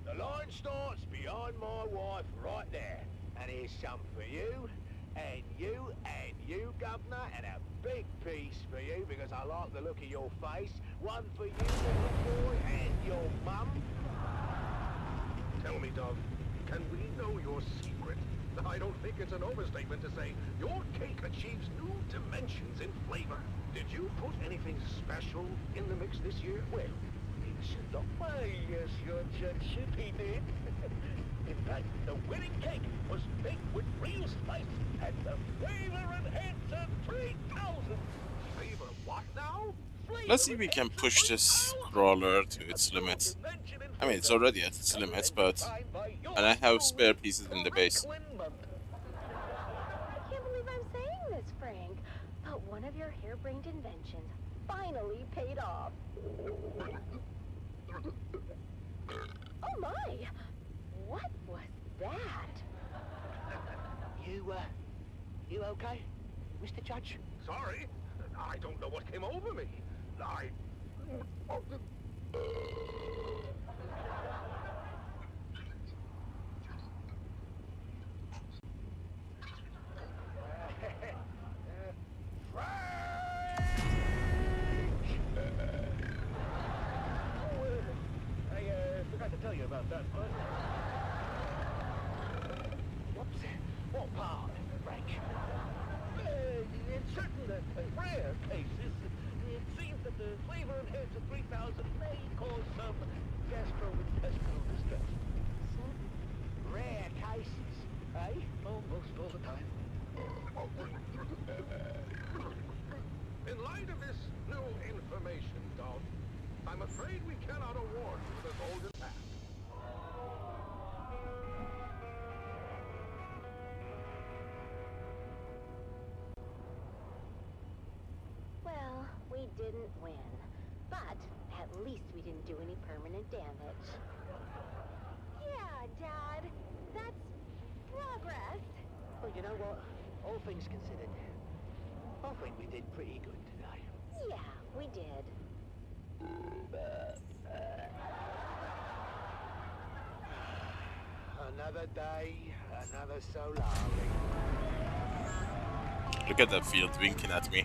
S8: The line starts behind my wife right there. And here's some for you, and you, Governor, and a big piece for you because I like the look of your face. One for you, little boy, and your mum.
S5: Tell me, Dove, can we know your secret? I don't think it's an overstatement to say your cake achieves new dimensions in flavor. Did you put anything special in the mix this year?
S8: Well, it's a lot.
S7: Why, yes, your judgeship, he did. In fact, the winning cake was baked with real spice and the flavor enhancer 3000.
S5: Flavor what now?
S4: Let's see if we can push this crawler to its limits. I mean, it's already at its limits, but... And I have spare pieces in the base.
S11: I can't believe I'm saying this, Frank, but one of your harebrained inventions finally paid off. Oh my! What was that?
S8: You okay, Mr. Judge?
S5: Sorry, I don't know what came over me.
S7: I forgot to tell you about that, bud.
S8: Whoops. What part, Frank?
S7: In certain rare cases, it seems that the flavor enhancer 3000 may cause some gastrointestinal distress.
S8: Rare cases, eh?
S7: Almost all the time.
S5: In light of this new information, Dove, I'm afraid we cannot award you the golden hat.
S11: Well, we didn't win, but at least we didn't do any permanent damage. Yeah, Dad, that's progress.
S8: Well, you know what? All things considered, I think we did pretty good today.
S11: Yeah, we did.
S6: Another day, another Solari.
S4: Look at that field winking at me.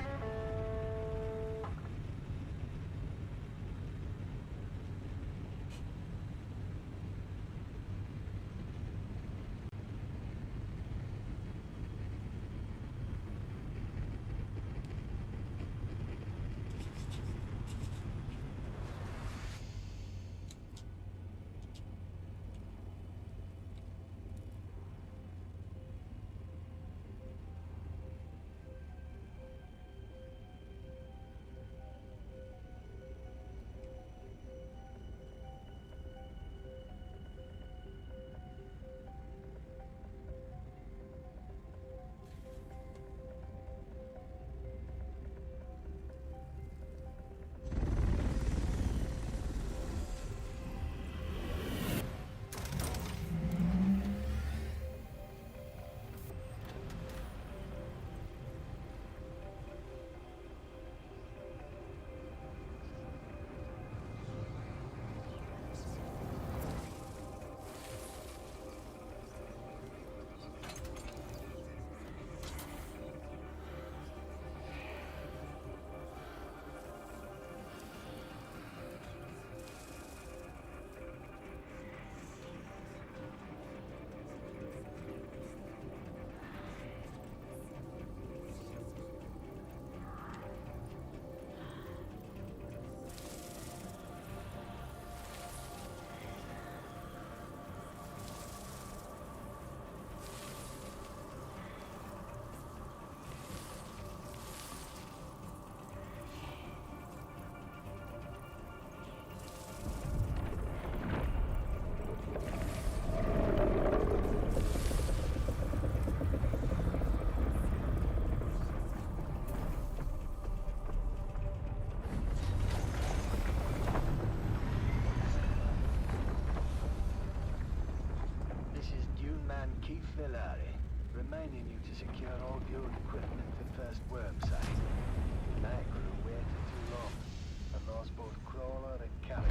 S6: Keith Villari, reminding you to secure all your equipment to first worm site. Night crew waited too long and lost both crawler and carrier.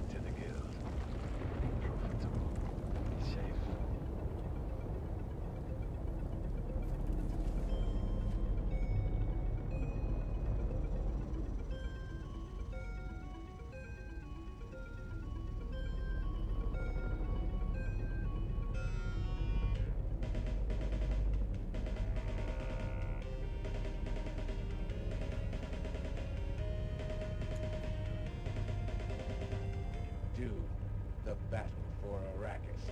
S6: To the guild. Profitable. Safe.
S12: Dune, the battle for Arrakis.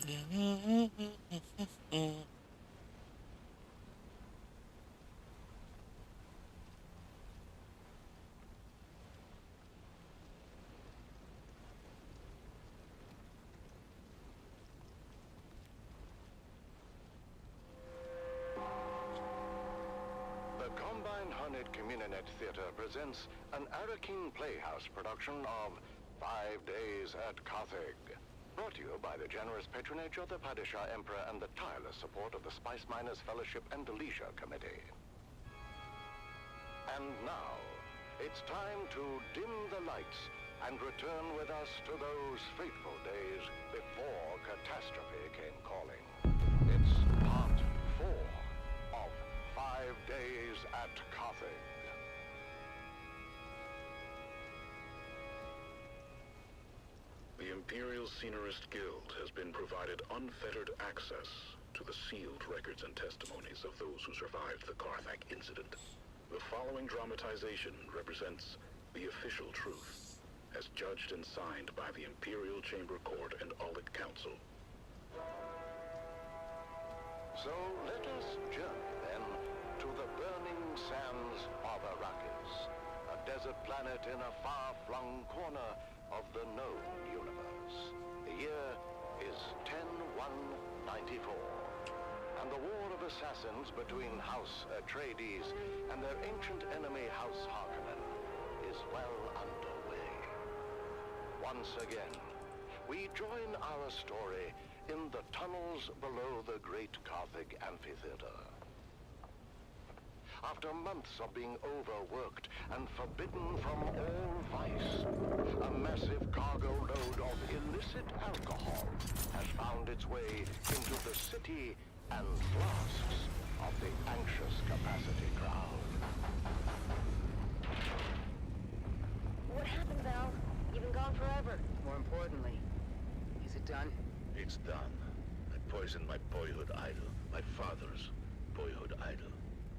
S8: The Combine Harnett Communinet Theater presents an Arakeen Playhouse production of 5 Days at Carthage. Brought to you by the generous patronage of the Padishah Emperor and the tireless support of the Spice Miners Fellowship and the Leisure Committee. And now, it's time to dim the lights and return with us to those fateful days before catastrophe came calling. It's part 4 of 5 5 days at Carthage.
S7: The Imperial Scenarist Guild has been provided unfettered access to the sealed records and testimonies of those who survived the Carthage incident. The following dramatization represents the official truth, as judged and signed by the Imperial Chamber Court and Audit Council.
S8: So let us journey then to the burning sands of Arrakis, a desert planet in a far-flung corner of the known universe. The year is 10194, and the war of assassins between House Atreides and their ancient enemy House Harkonnen is well underway. Once again, we join our story in the tunnels below the Great Carthage Amphitheater. After months of being overworked and forbidden from all vice, a massive cargo load of illicit alcohol has found its way into the city and flasks of the anxious capacity crowd.
S11: What happened, Val? You've been gone forever.
S13: More importantly, is it done?
S5: It's done. I poisoned my boyhood idol, my father's boyhood idol.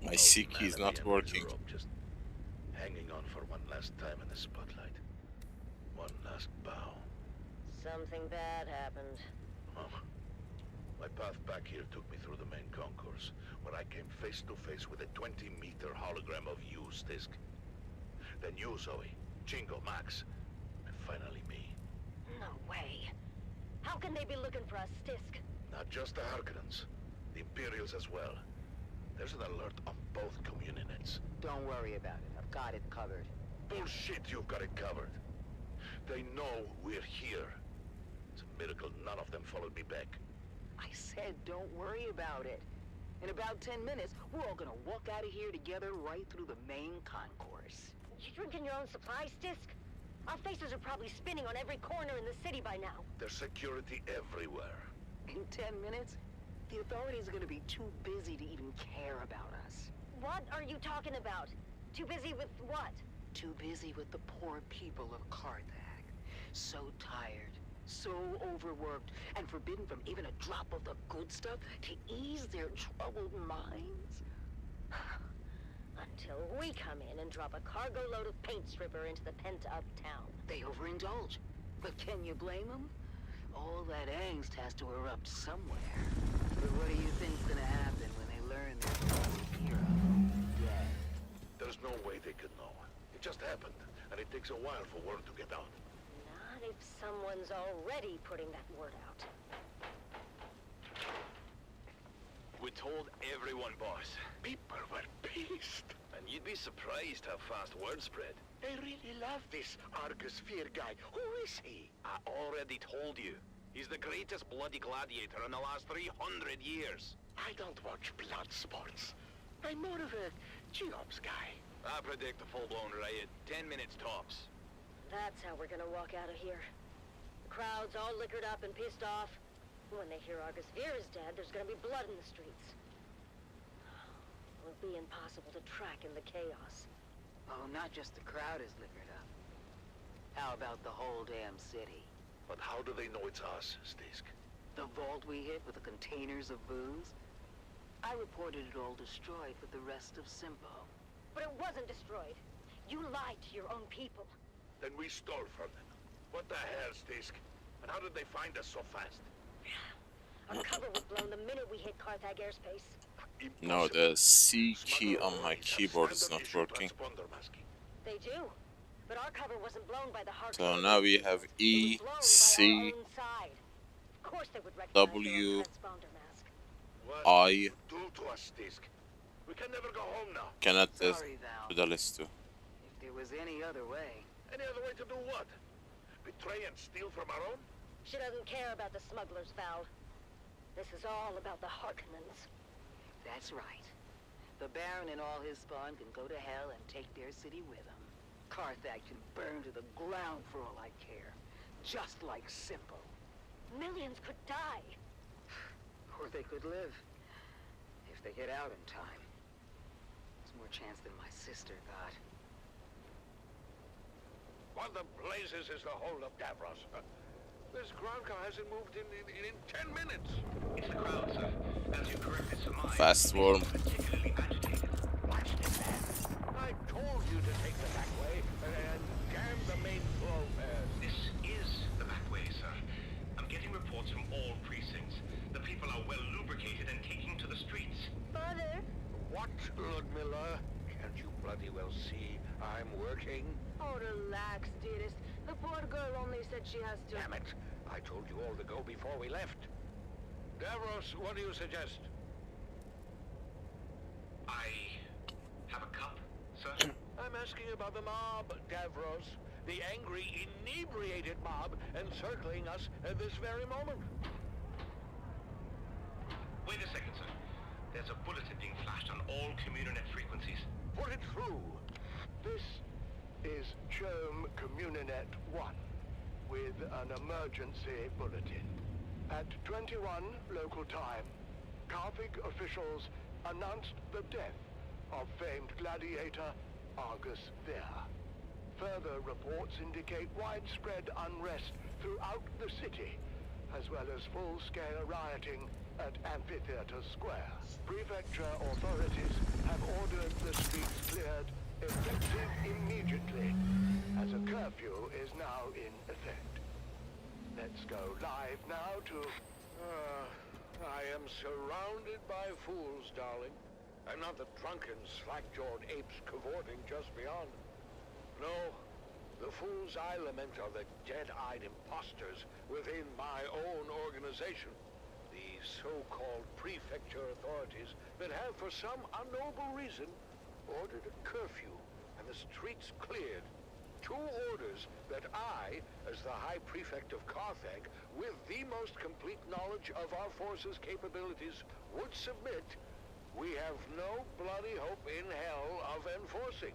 S4: My C key is not working.
S5: Just hanging on for one last time in the spotlight. One last bow.
S11: Something bad happened.
S5: Oh. My path back here took me through the main concourse, where I came face to face with a 20-meter hologram of you, Stisk. Then you, Zoe, Jingo, Max, and finally me.
S11: No way. How can they be looking for us, Stisk?
S5: Not just the Harkonnens, the Imperials as well. There's an alert on both communionets.
S13: Don't worry about it. I've got it covered.
S5: Bullshit, you've got it covered. They know we're here. It's a miracle none of them followed me back.
S13: I said don't worry about it. In about 10 minutes, we're all gonna walk out of here together right through the main concourse.
S11: You drinking your own supplies, Stisk? Our faces are probably spinning on every corner in the city by now.
S5: There's security everywhere.
S13: In 10 minutes, the authorities are gonna be too busy to even care about us.
S11: What are you talking about? Too busy with what?
S13: Too busy with the poor people of Carthage. So tired, so overworked, and forbidden from even a drop of the good stuff to ease their troubled minds.
S11: Until we come in and drop a cargo load of paint stripper into the pent-up town.
S13: They overindulge. But can you blame them? All that angst has to erupt somewhere. But what do you think's gonna happen when they learn their hero dead?
S5: There's no way they could know. It just happened, and it takes a while for word to get out.
S11: Not if someone's already putting that word out.
S14: We told everyone, boss.
S5: People were pissed.
S14: And you'd be surprised how fast word spread.
S5: I really love this Argus Fear guy. Who is he?
S14: I already told you. He's the greatest bloody gladiator in the last 300 years.
S5: I don't watch blood sports. I'm more of a Geops guy.
S14: I predict a full-blown riot. 10 minutes tops.
S11: That's how we're gonna walk out of here. The crowd's all liquored up and pissed off. When they hear Argus Veer is dead, there's gonna be blood in the streets. It'll be impossible to track in the chaos.
S13: Oh, not just the crowd is liquored up. How about the whole damn city?
S5: But how do they know it's us, Stisk?
S13: The vault we hit with the containers of booze? I reported it all destroyed with the rest of Simpo.
S11: But it wasn't destroyed. You lied to your own people.
S5: Then we stole from them. What the hell, Stisk? And how did they find us so fast?
S11: Our cover was blown the minute we hit Carthage airspace.
S4: No, the C key on my keyboard is not working.
S11: They do. But our cover wasn't blown by the hard.
S4: So now we have E, C,
S11: Of course they would recognize
S4: W,
S11: transponder mask.
S4: I.
S5: Do to us, Stisk. We can never go home now.
S4: Cannot add
S13: Sorry, Val.
S4: to the list too.
S13: If there was any other way.
S5: Any other way to do what? Betray and steal from our own?
S11: She doesn't care about the smugglers, Val. This is all about the Harkonnens.
S13: That's right. The Baron and all his spawn can go to hell and take their city with them. Carthage can burn to the ground for all I care. Just like Simpo.
S11: Millions could die.
S13: Or they could live. If they get out in time. more chance than my sister got.
S5: What the blazes is the hold of Davros? This ground car hasn't moved in 10 minutes.
S14: It's the crowd, sir. As you correctly surmised.
S4: Fast worm.
S14: Particularly agitated.
S5: Watch this, man. I told you to take the back way and damn the main thoroughfares.
S14: This is the back way, sir. I'm getting reports from all precincts. The people are well lubricated and taking to the streets.
S10: Father?
S5: What, Ludmilla? Can't you bloody well see I'm working?
S9: Oh, relax, dearest. The poor girl only said she has to...
S5: Damn it. I told you all to go before we left. Davros, what do you suggest?
S14: I have a cup, sir.
S5: I'm asking about the mob, Davros. The angry, inebriated mob encircling us at this very moment.
S14: Wait a second, sir. There's a bulletin being flashed on all Communinet frequencies.
S5: Put it through.
S8: This is Chome Communinet 1 with an emergency bulletin. At 21 local time, Carthage officials announced the death of famed gladiator Argus Vir. Further reports indicate widespread unrest throughout the city, as well as full-scale rioting at Amphitheater Square. Prefecture authorities have ordered the streets cleared effective immediately, as a curfew is now in effect. Let's go live now to...
S5: I am surrounded by fools, darling. I'm not the drunken, slack-jawed apes cavorting just beyond. No, the fools I lament are the dead-eyed imposters within my own organization. The so-called prefecture authorities that have, for some unknowable reason, ordered a curfew and the streets cleared. Two orders that I, as the High Prefect of Carthage, with the most complete knowledge of our forces' capabilities, would submit. We have no bloody hope in hell of enforcing.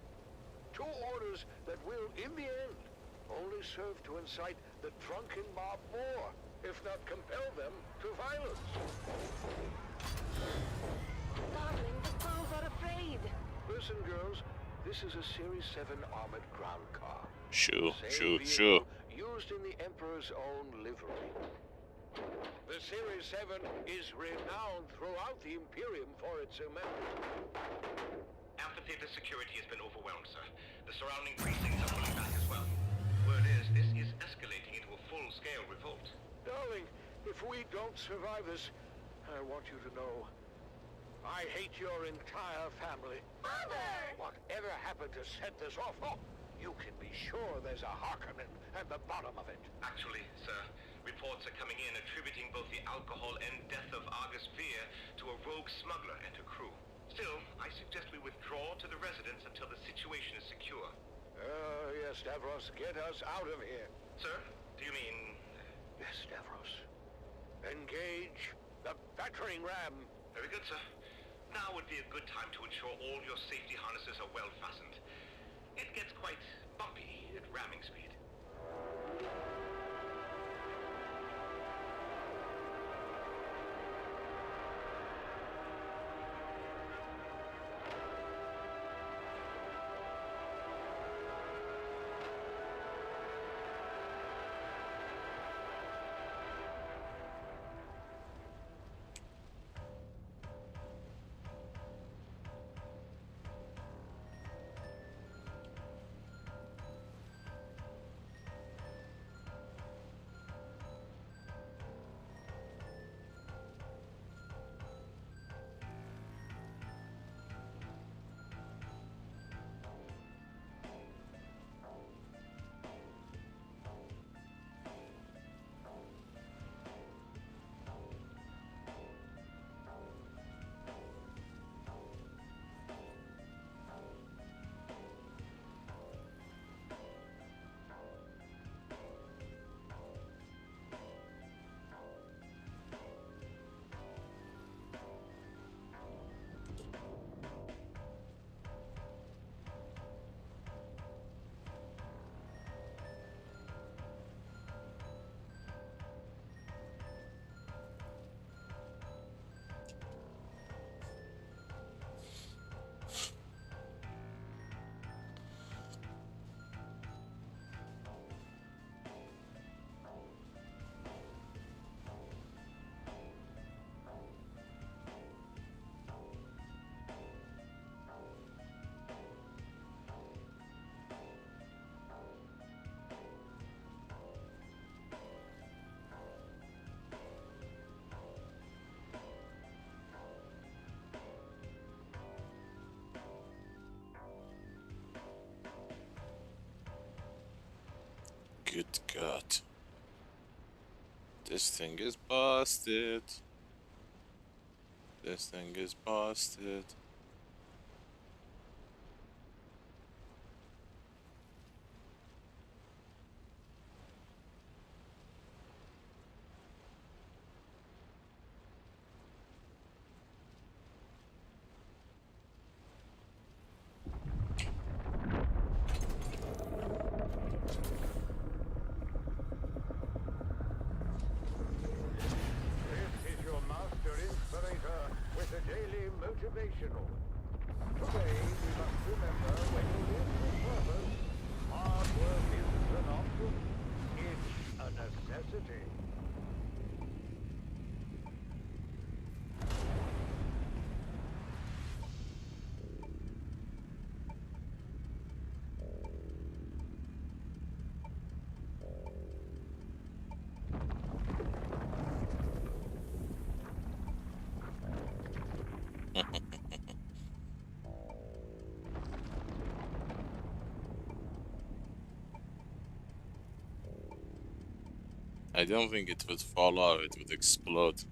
S5: Two orders that will, in the end, only serve to incite the drunken mob more, if not compel them to violence.
S9: Darling, the fools are afraid.
S5: Listen, girls, this is a Series 7 armored ground car.
S4: Sure.
S5: Used in the Emperor's own livery. The Series 7 is renowned throughout the Imperium for its immense...
S14: Amphitheater security has been overwhelmed, sir. The surrounding precincts are pulling back as well. Word is, this is escalating into a full-scale revolt.
S5: Darling, if we don't survive this, I want you to know I hate your entire family.
S10: Father!
S5: Whatever happened to set this off? Oh, you can be sure there's a Harkonnen at the bottom of it.
S14: Actually, sir, reports are coming in attributing both the alcohol and death of Argus Vir to a rogue smuggler and her crew. Still, I suggest we withdraw to the residence until the situation is secure.
S5: Yes, Davros, get us out of here.
S14: Sir, do you mean...
S5: Yes, Davros. Engage the battering ram.
S14: Very good, sir. Now would be a good time to ensure all your safety harnesses are well fastened. It gets quite bumpy at ramming speed.
S4: Good God. This thing is busted. This thing is busted.
S5: This is your master inspirator with a daily motivational. Today we must remember when you live for purpose, hard work isn't an option, it's a necessity.
S4: I don't think it would fall out, it would explode.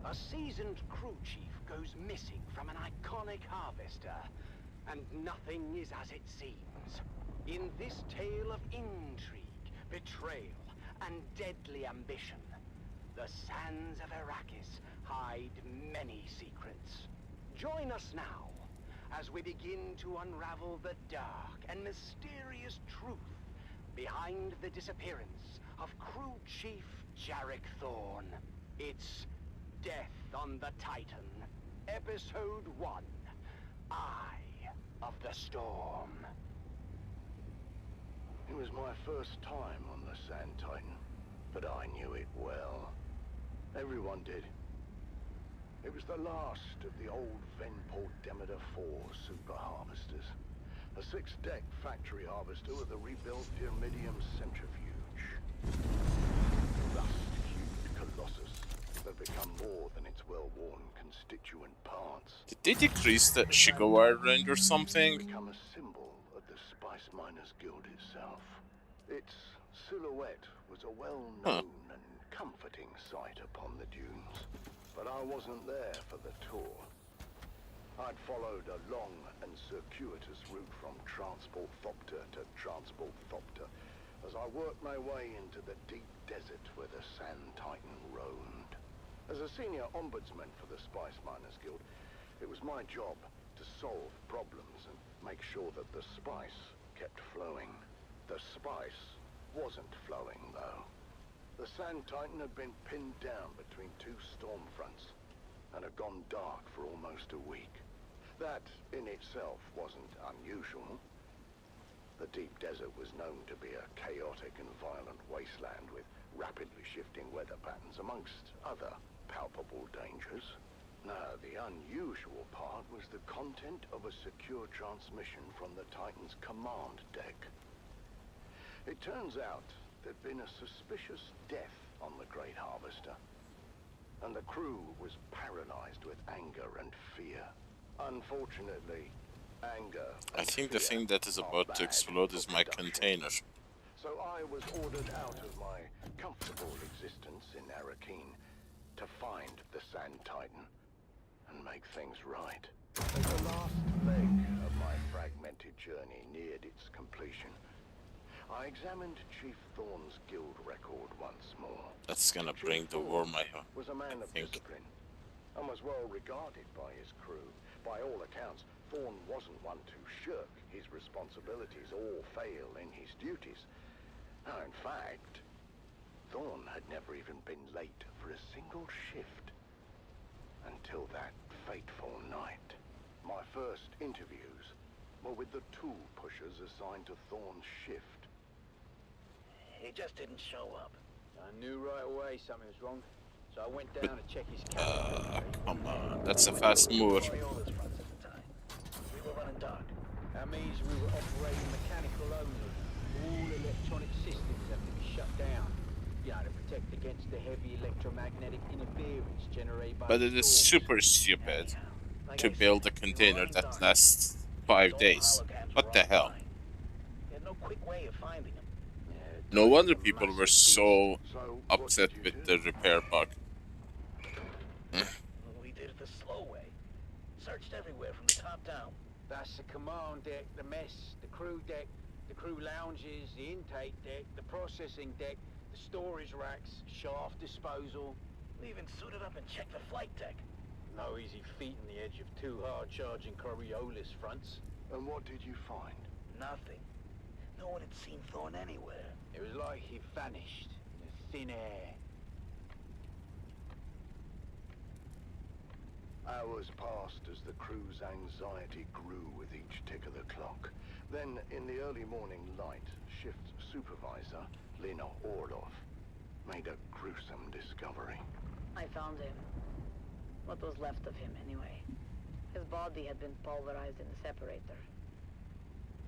S6: A seasoned crew chief goes missing from an iconic harvester, and nothing is as it seems. In this tale of intrigue, betrayal, and deadly ambition, the sands of Arrakis hide many secrets. Join us now as we begin to unravel the dark and mysterious truth behind the disappearance of crew chief Jarek Thorne. It's Death on the Titan, Episode 1, Eye of the Storm.
S8: It was my first time on the Sand Titan, but I knew it well. Everyone did. It was the last of the old Venport Demeter 4 super harvesters. A 6-deck factory harvester with a rebuilt Pyramidium centrifuge. Rust-hued colossus that become more than its well-worn constituent parts.
S4: Did they decrease the Shigawa range or something?
S8: Become a symbol of the Spice Miners Guild itself. Its silhouette was a well-known and comforting sight upon the dunes. But I wasn't there for the tour. I'd followed a long and circuitous route from Transport Thopter to Transport Thopter as I worked my way into the deep desert where the Sand Titan roamed. As a senior ombudsman for the Spice Miners Guild, it was my job to solve problems and make sure that the spice kept flowing. The spice wasn't flowing, though. The Sand Titan had been pinned down between two storm fronts and had gone dark for almost a week. That, in itself, wasn't unusual. The deep desert was known to be a chaotic and violent wasteland with rapidly shifting weather patterns, amongst other palpable dangers. Now, the unusual part was the content of a secure transmission from the Titan's command deck. It turns out there'd been a suspicious death on the Great Harvester, and the crew was paralyzed with anger and fear. Unfortunately, anger
S4: I think the thing that is about to explode is my container.
S8: So I was ordered out of my comfortable existence in Arrakeen to find the Sand Titan and make things right. As the last leg of my fragmented journey neared its completion, I examined Chief Thorne's guild record once more.
S4: That's gonna
S8: Chief
S4: bring the
S8: Thorne
S4: war, my
S8: was a man of discipline and was well regarded by his crew. By all accounts, Thorne wasn't one to shirk his responsibilities or fail in his duties. Now, in fact, Thorne had never even been late for a single shift until that fateful night. My first interviews were with the tool pushers assigned to Thorne's shift.
S6: He just didn't show up. I knew right away something was wrong, so I went down to check his cabin.
S4: come on, that's a fast mover.
S6: We were running dark. That means we were operating mechanical only. All electronic systems have to be shut down, you know, to protect against the heavy electromagnetic interference generated by
S4: But it is super stupid to build a container that lasts 5 days. What the hell?
S6: There's no quick way of finding them.
S4: No wonder people were so upset with the repair bug.
S6: We did it the slow way. Searched everywhere from the top down. That's the command deck, the mess, the crew deck, the crew lounges, the intake deck, the processing deck, the storage racks, shaft disposal. We even suited up and checked the flight deck. No easy feat in the edge of two hard-charging Coriolis fronts.
S8: And what did you find?
S6: Nothing. No one had seen Thorne anywhere. It was like he vanished in the thin air.
S8: Hours passed as the crew's anxiety grew with each tick of the clock. Then, in the early morning light, shift supervisor Lena Orlov made a gruesome discovery.
S11: I found him. What was left of him, anyway. His body had been pulverized in the separator.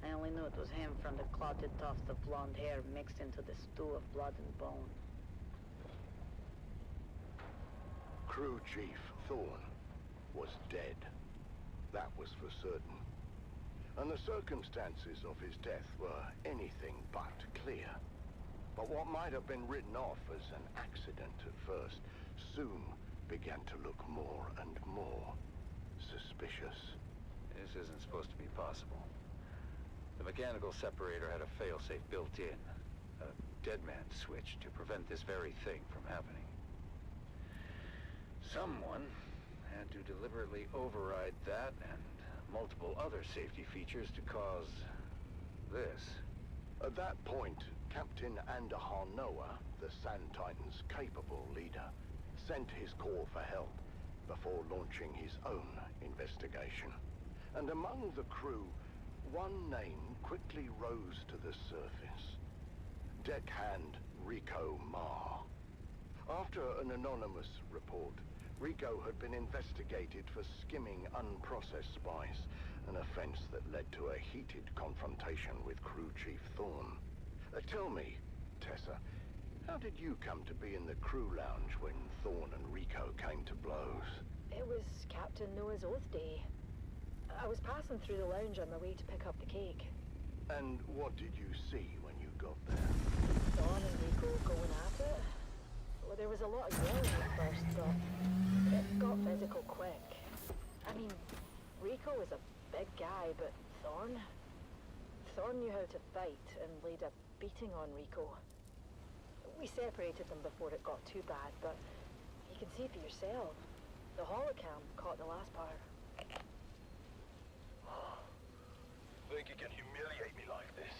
S11: I only knew it was him from the clotted tufts of blonde hair mixed into the stew of blood and bone.
S8: Crew Chief Thorne was dead. That was for certain. And the circumstances of his death were anything but clear. But what might have been written off as an accident at first soon began to look more and more suspicious.
S6: This isn't supposed to be possible. The mechanical separator had a failsafe built in, a dead man switch to prevent this very thing from happening. Someone had to deliberately override that and multiple other safety features to cause this.
S8: At that point, Captain Andahar Noah, the Sand Titan's capable leader, sent his call for help before launching his own investigation. And among the crew, one name quickly rose to the surface. Deckhand Rico Marr. After an anonymous report, Rico had been investigated for skimming unprocessed spice, an offense that led to a heated confrontation with Crew Chief Thorne. Tell me, Tessa, how did you come to be in the crew lounge when Thorne and Rico came to blows?
S15: It was Captain Noah's Oath Day. I was passing through the lounge on my way to pick up the cake.
S8: And what did you see when you got there?
S15: Thorne and Rico going at it. Well, there was a lot of yelling at first, but it got physical quick. I mean, Rico was a big guy, but Thorne knew how to fight and laid a beating on Rico. We separated them before it got too bad, but you can see for yourself. The holocam caught the last part.
S6: Think you can humiliate me like this?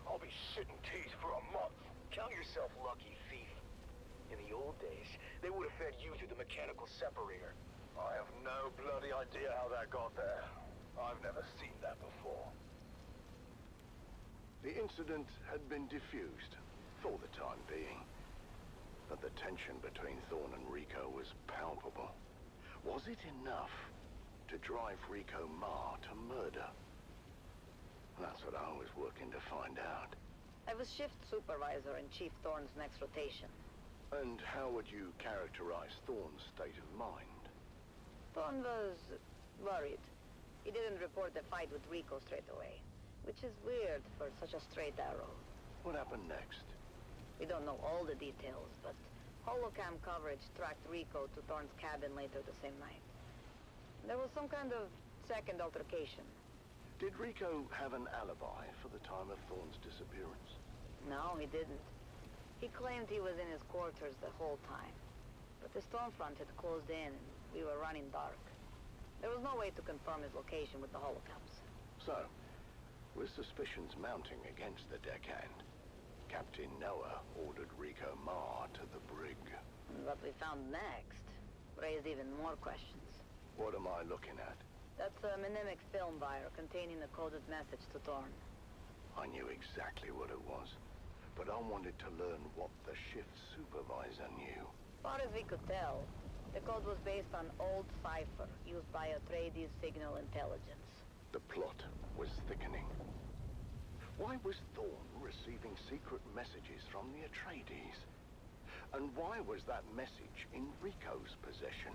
S6: I'll be shitting teeth for a month. Count yourself lucky, thief. In the old days, they would have fed you through the mechanical separator. I have no bloody idea how that got there. I've never seen that before.
S8: The incident had been diffused, for the time being. But the tension between Thorne and Rico was palpable. Was it enough to drive Rico Marr to murder? That's what I was working to find out.
S11: I was shift supervisor in Chief Thorne's next rotation.
S8: And how would you characterize Thorne's state of mind?
S11: Thorne was worried. He didn't report the fight with Rico straight away, which is weird for such a straight arrow.
S8: What happened next?
S11: We don't know all the details, but holocam coverage tracked Rico to Thorne's cabin later the same night. There was some kind of second altercation.
S6: Did Rico have an alibi for the time of Thorne's disappearance?
S11: No, he didn't. He claimed he was in his quarters the whole time. But the stormfront had closed in and we were running dark. There was no way to confirm his location with the holocaps.
S6: So, with suspicions mounting against the deckhand, Captain Noah ordered Rico Ma to the brig.
S11: And what we found next raised even more questions.
S6: What am I looking at?
S11: That's a mnemonic film wire containing a coded message to Thorne.
S6: I knew exactly what it was, but I wanted to learn what the shift supervisor knew.
S11: As far as we could tell, the code was based on old cipher used by Atreides signal intelligence.
S6: The plot was thickening. Why was Thorne receiving secret messages from the Atreides? And why was that message in Rico's possession?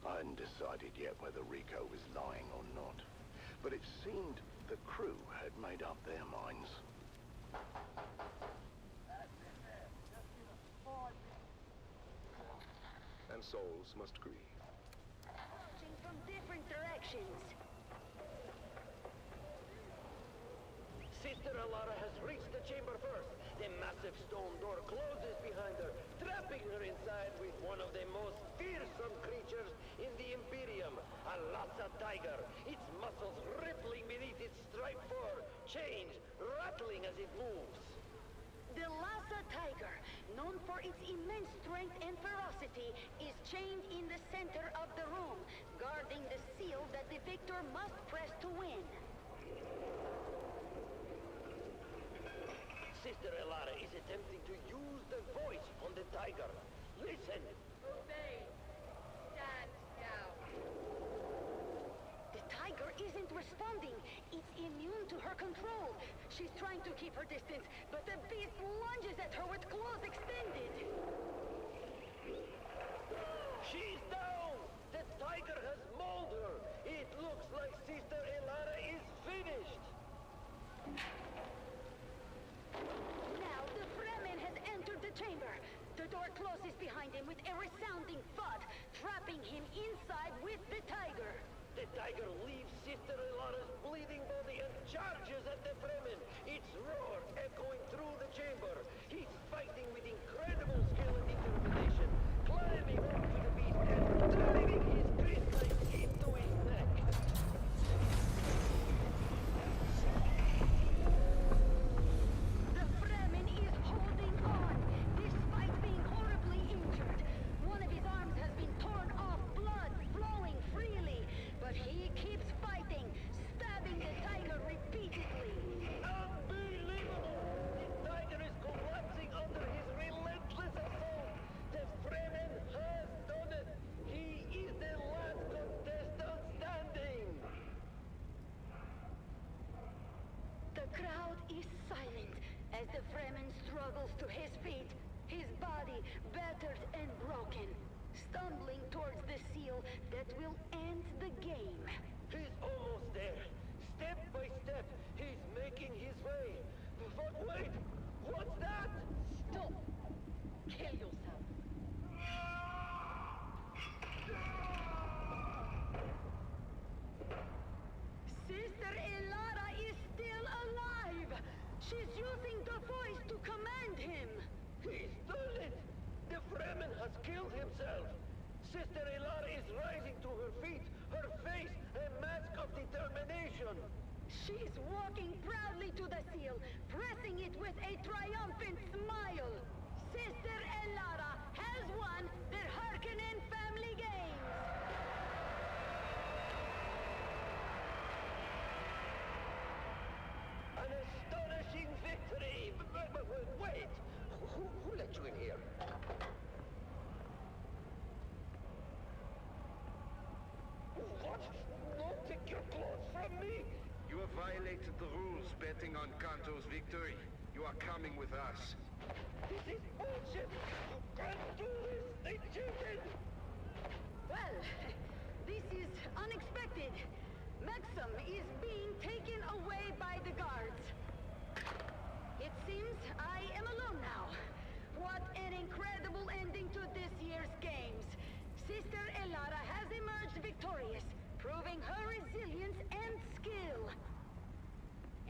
S6: I hadn't decided yet whether Rico was lying or not, but it seemed the crew had made up their minds.
S8: And souls must grieve.
S10: Approaching from different directions.
S16: Sister Alara has reached the chamber first. The massive stone door closes behind her, trapping her inside with one of the most fearsome creatures in the Imperium, a Lhasa tiger, its muscles rippling beneath its striped fur, chains rattling as it moves.
S10: The Lhasa tiger, known for its immense strength and ferocity, is chained in the center of the room, guarding the seal that the victor must press to win.
S16: Sister Alara is attempting to use the voice on the tiger. Listen!
S10: Obey. Stand down. The tiger isn't responding. It's immune to her control. She's trying to keep her distance, but the beast lunges at her with claws extended.
S16: She's down! The tiger has mauled her. It looks like Sister Alara is finished.
S10: Now the Fremen has entered the chamber. The door closes behind him with a resounding thud, trapping him inside with the tiger.
S16: The tiger leaves Sister Alara's bleeding body and charges at the Fremen, its roar echoing through the chamber. He's fighting with incredible skill and determination, climbing onto the beast and driving his great knife into his neck.
S10: The Fremen is holding on, despite being horribly injured. One of his arms has been torn off, blood flowing freely, but he keeps fighting, stabbing the tiger repeatedly.
S16: Unbelievable! The tiger is collapsing under his relentless assault. The Fremen has done it. He is the last contestant standing.
S10: The crowd is silent as the Fremen struggles to his feet, his body battered and broken, stumbling towards the seal that will end the game.
S16: He's almost there. Step by step, he's making his way. But wait! What's that?
S10: Stop! Kill yourself. Sister Elara is still alive! She's using the voice to command him!
S16: He's done it! The Fremen has killed himself! Sister Alara is rising to her feet, her face a mask of determination!
S10: She's walking proudly to the seal, pressing it with a triumphant smile. Sister Elara has won the Harkonnen Family Games!
S16: An astonishing victory! But wait! Who let you in here? What? No, take your clothes from me!
S5: You have violated the rules betting on Kanto's victory. You are coming with us.
S16: This is bullshit! You can't do this! They cheated!
S10: Well, this is unexpected. Maxim is being taken away by the guards. It
S9: seems I am alone now. What an incredible ending to this year's games. Sister Elara has emerged victorious, proving her resilience and skill.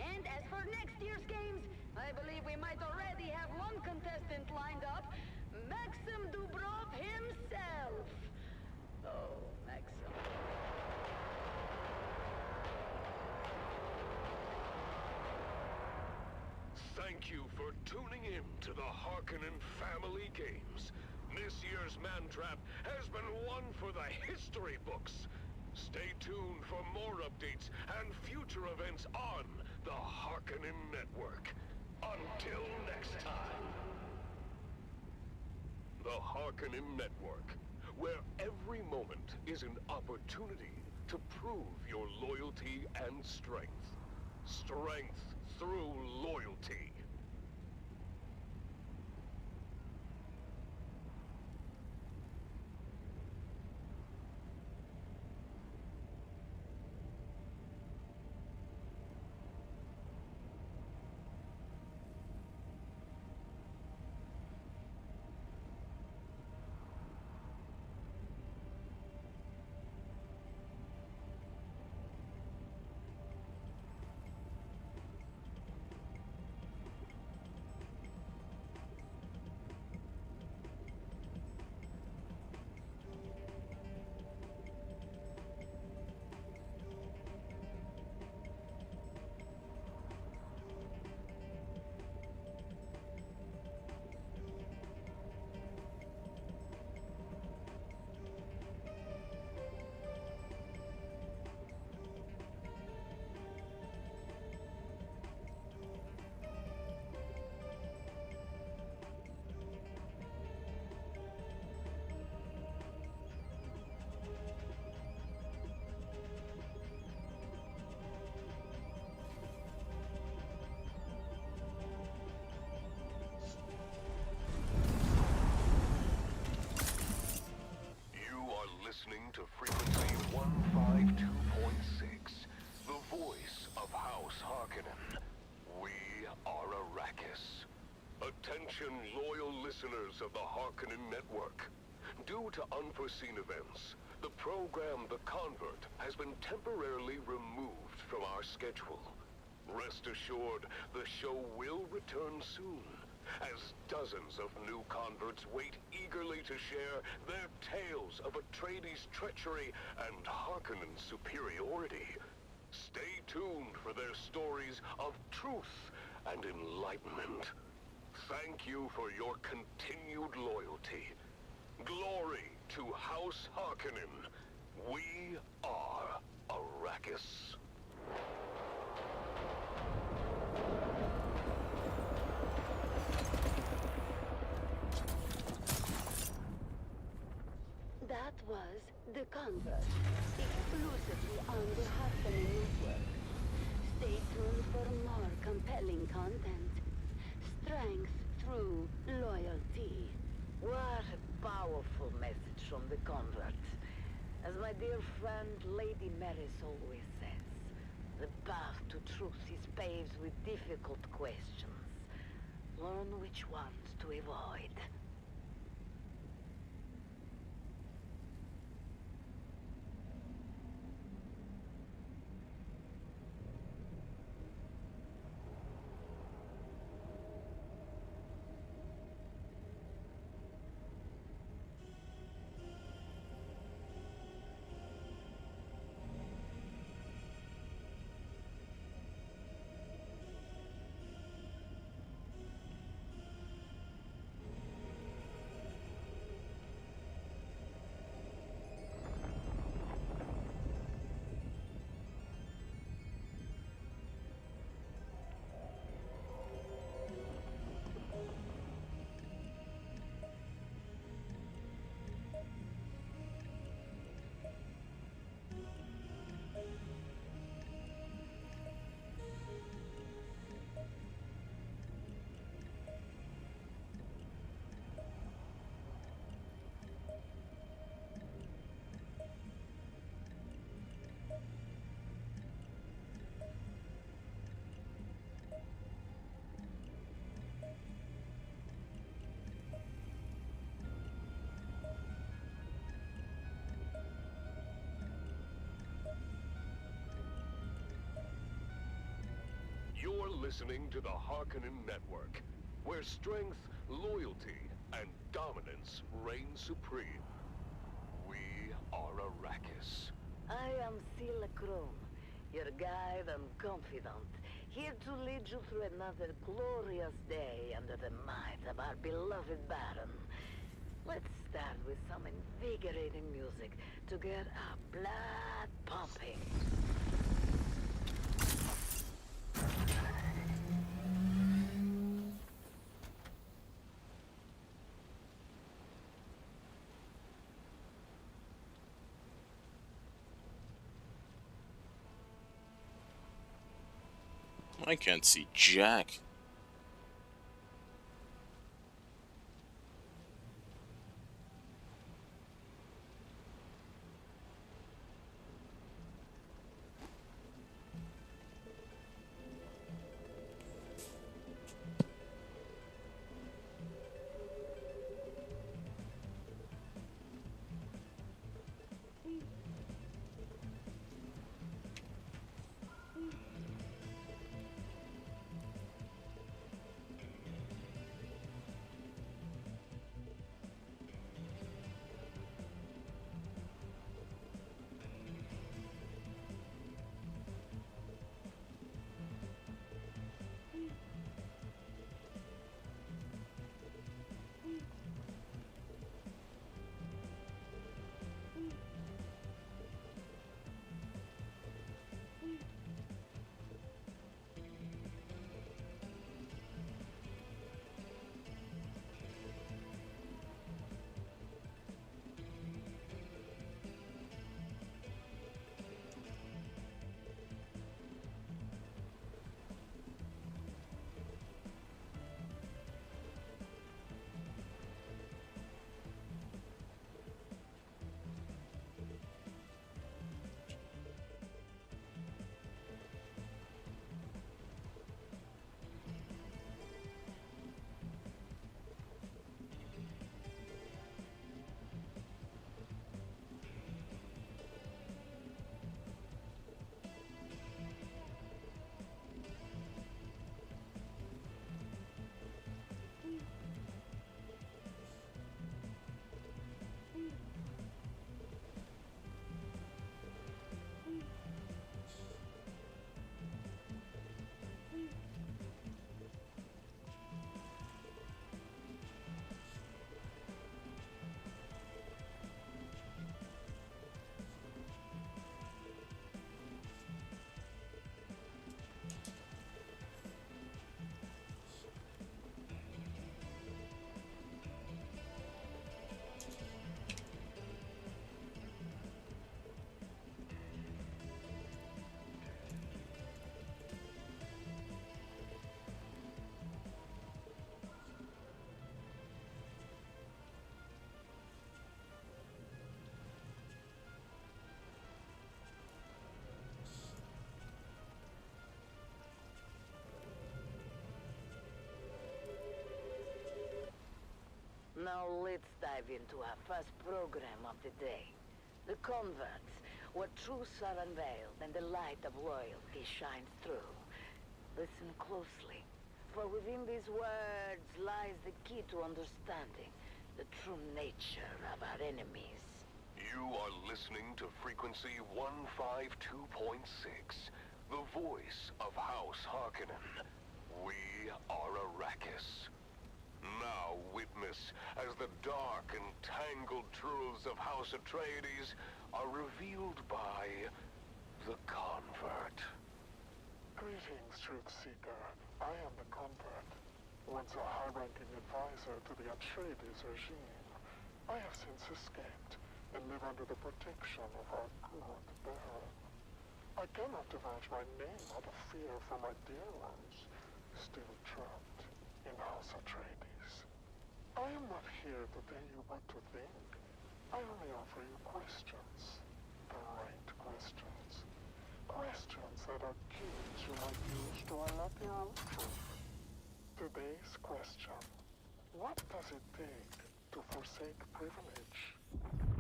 S9: And as for next year's games, I believe we might already have one contestant lined up, Maxim Dubrov himself. Oh, Maxim.
S5: Thank you for tuning in to the Harkonnen Family Games. This year's Mantrap has been one for the history books. Stay tuned for more updates and future events on the Harkonnen Network. Until next time. The Harkonnen Network, where every moment is an opportunity to prove your loyalty and strength. Strength through loyalty. Listening to frequency 152.6, the voice of House Harkonnen. We are Arrakis. Attention loyal listeners of the Harkonnen Network. Due to unforeseen events, the program The Convert has been temporarily removed from our schedule. Rest assured, the show will return soon, as dozens of new converts wait eagerly to share their tales of Atreides' treachery and Harkonnen superiority. Stay tuned for their stories of truth and enlightenment. Thank you for your continued loyalty. Glory to House Harkonnen. We are Arrakis.
S9: That was The Convert, exclusively on the Harkonnen Network. Stay tuned for more compelling content. Strength through loyalty.
S11: What a powerful message from the convert. As my dear friend Lady Maris always says, the path to truth is paved with difficult questions. Learn which ones to avoid.
S8: listening to the Harkonnen Network, where strength, loyalty, and dominance reign supreme. We are Arrakis.
S13: I am Sila Krum, your guide and confidant, here to lead you through another glorious day under the might of our beloved Baron. Let's start with some invigorating music to get our blood pumping.
S4: I can't see Jack.
S13: Now let's dive into our first program of the day. The converts, where truths are unveiled and the light of loyalty shines through. Listen closely, for within these words lies the key to understanding the true nature of our enemies.
S8: You are listening to frequency 152.6, the voice of House Harkonnen. We are Arrakis. Now witness as the dark and tangled truths of House Atreides are revealed by the Convert.
S17: Greetings, Truth Seeker. I am the Convert, once a high-ranking advisor to the Atreides regime. I have since escaped and live under the protection of our good Baron. I cannot divulge my name out of fear for my dear ones, still trapped in House Atreides. I am not here to tell you what to think. I only offer you questions. The right questions. Questions that are keys you might use to unlock your own truth. Today's question: what does it take to forsake privilege?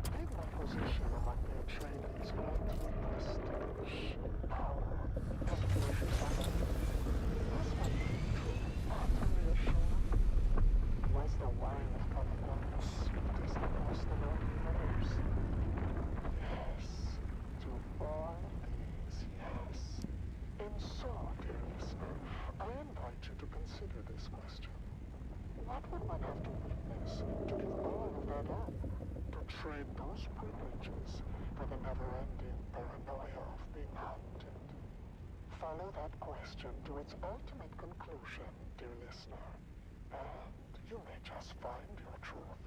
S17: Did my position among the Atreides grant me prestige, power, and glorious honor? Has the never-ending paranoia of being hunted. Follow that question to its ultimate conclusion, dear listener, and you may just find your truth.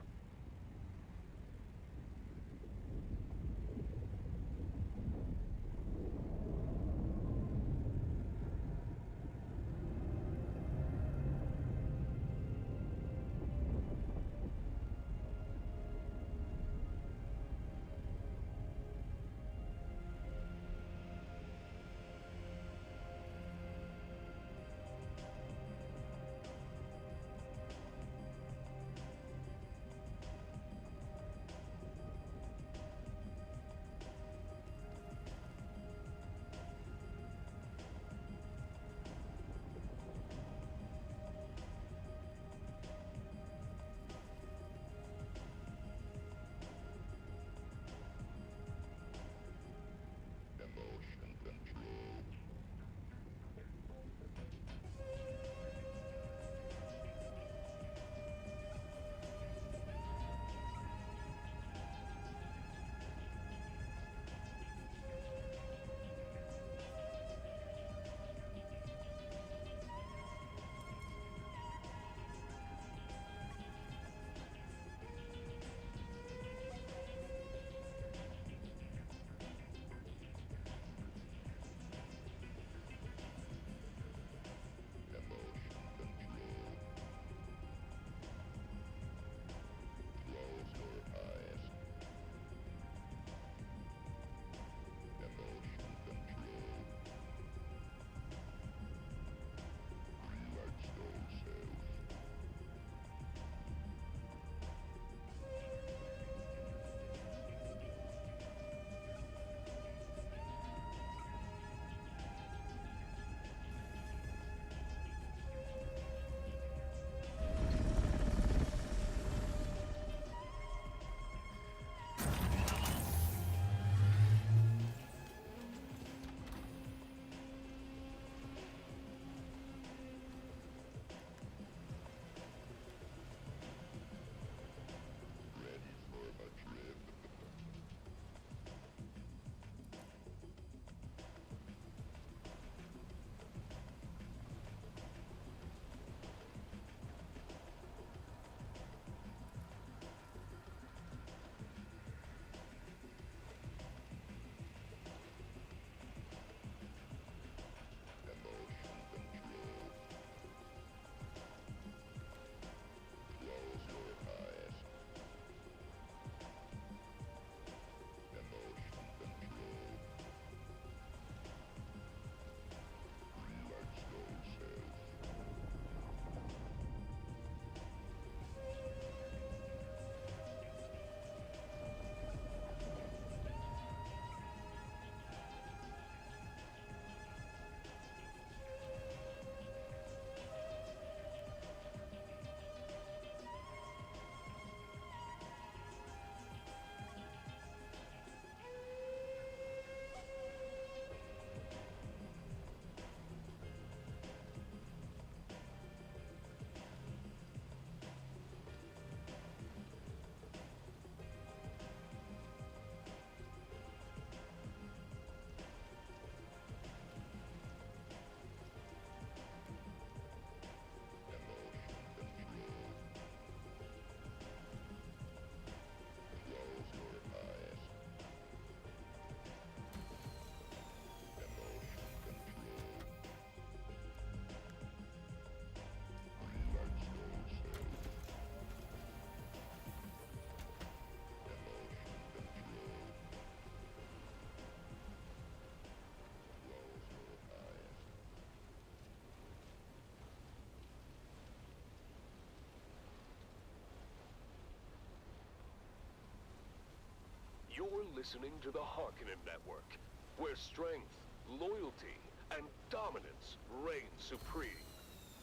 S18: You're listening to the Harkonnen Network, where strength, loyalty, and dominance reign supreme.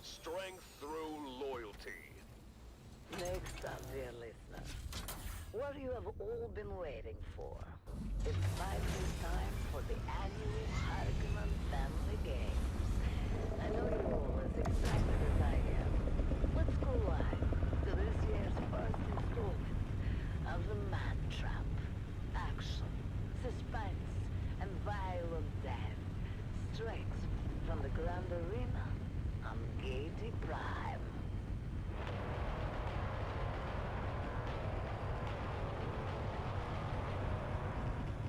S18: Strength through loyalty.
S11: Next up, dear listener, what you have all been waiting for. It's finally time for the annual Harkonnen Family Games. I know you're all as excited as I am. Let's go live to this year's first installment of the Man Trap. Action, straight from the Grand Arena on Gaiety Prime.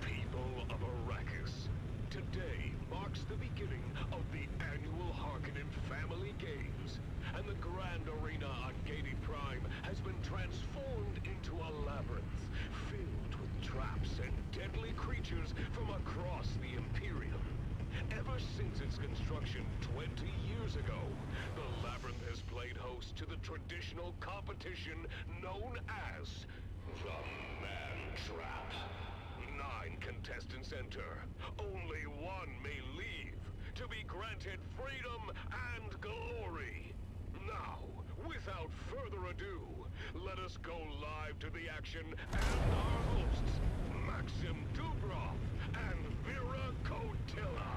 S18: People of Arrakis, today marks the beginning of the annual Harkonnen Family Games, and the Grand Arena on Gaiety Prime has been transformed into a labyrinth filled with traps and deadly creatures from across the Imperium. Ever since its construction 20 years ago, the labyrinth has played host to the traditional competition known as the Man Trap. 9 contestants enter. Only one may leave, to be granted freedom and glory. Now, without further ado, let us go live to the action and our hosts, Maxim Dubrov and Vera Kotila.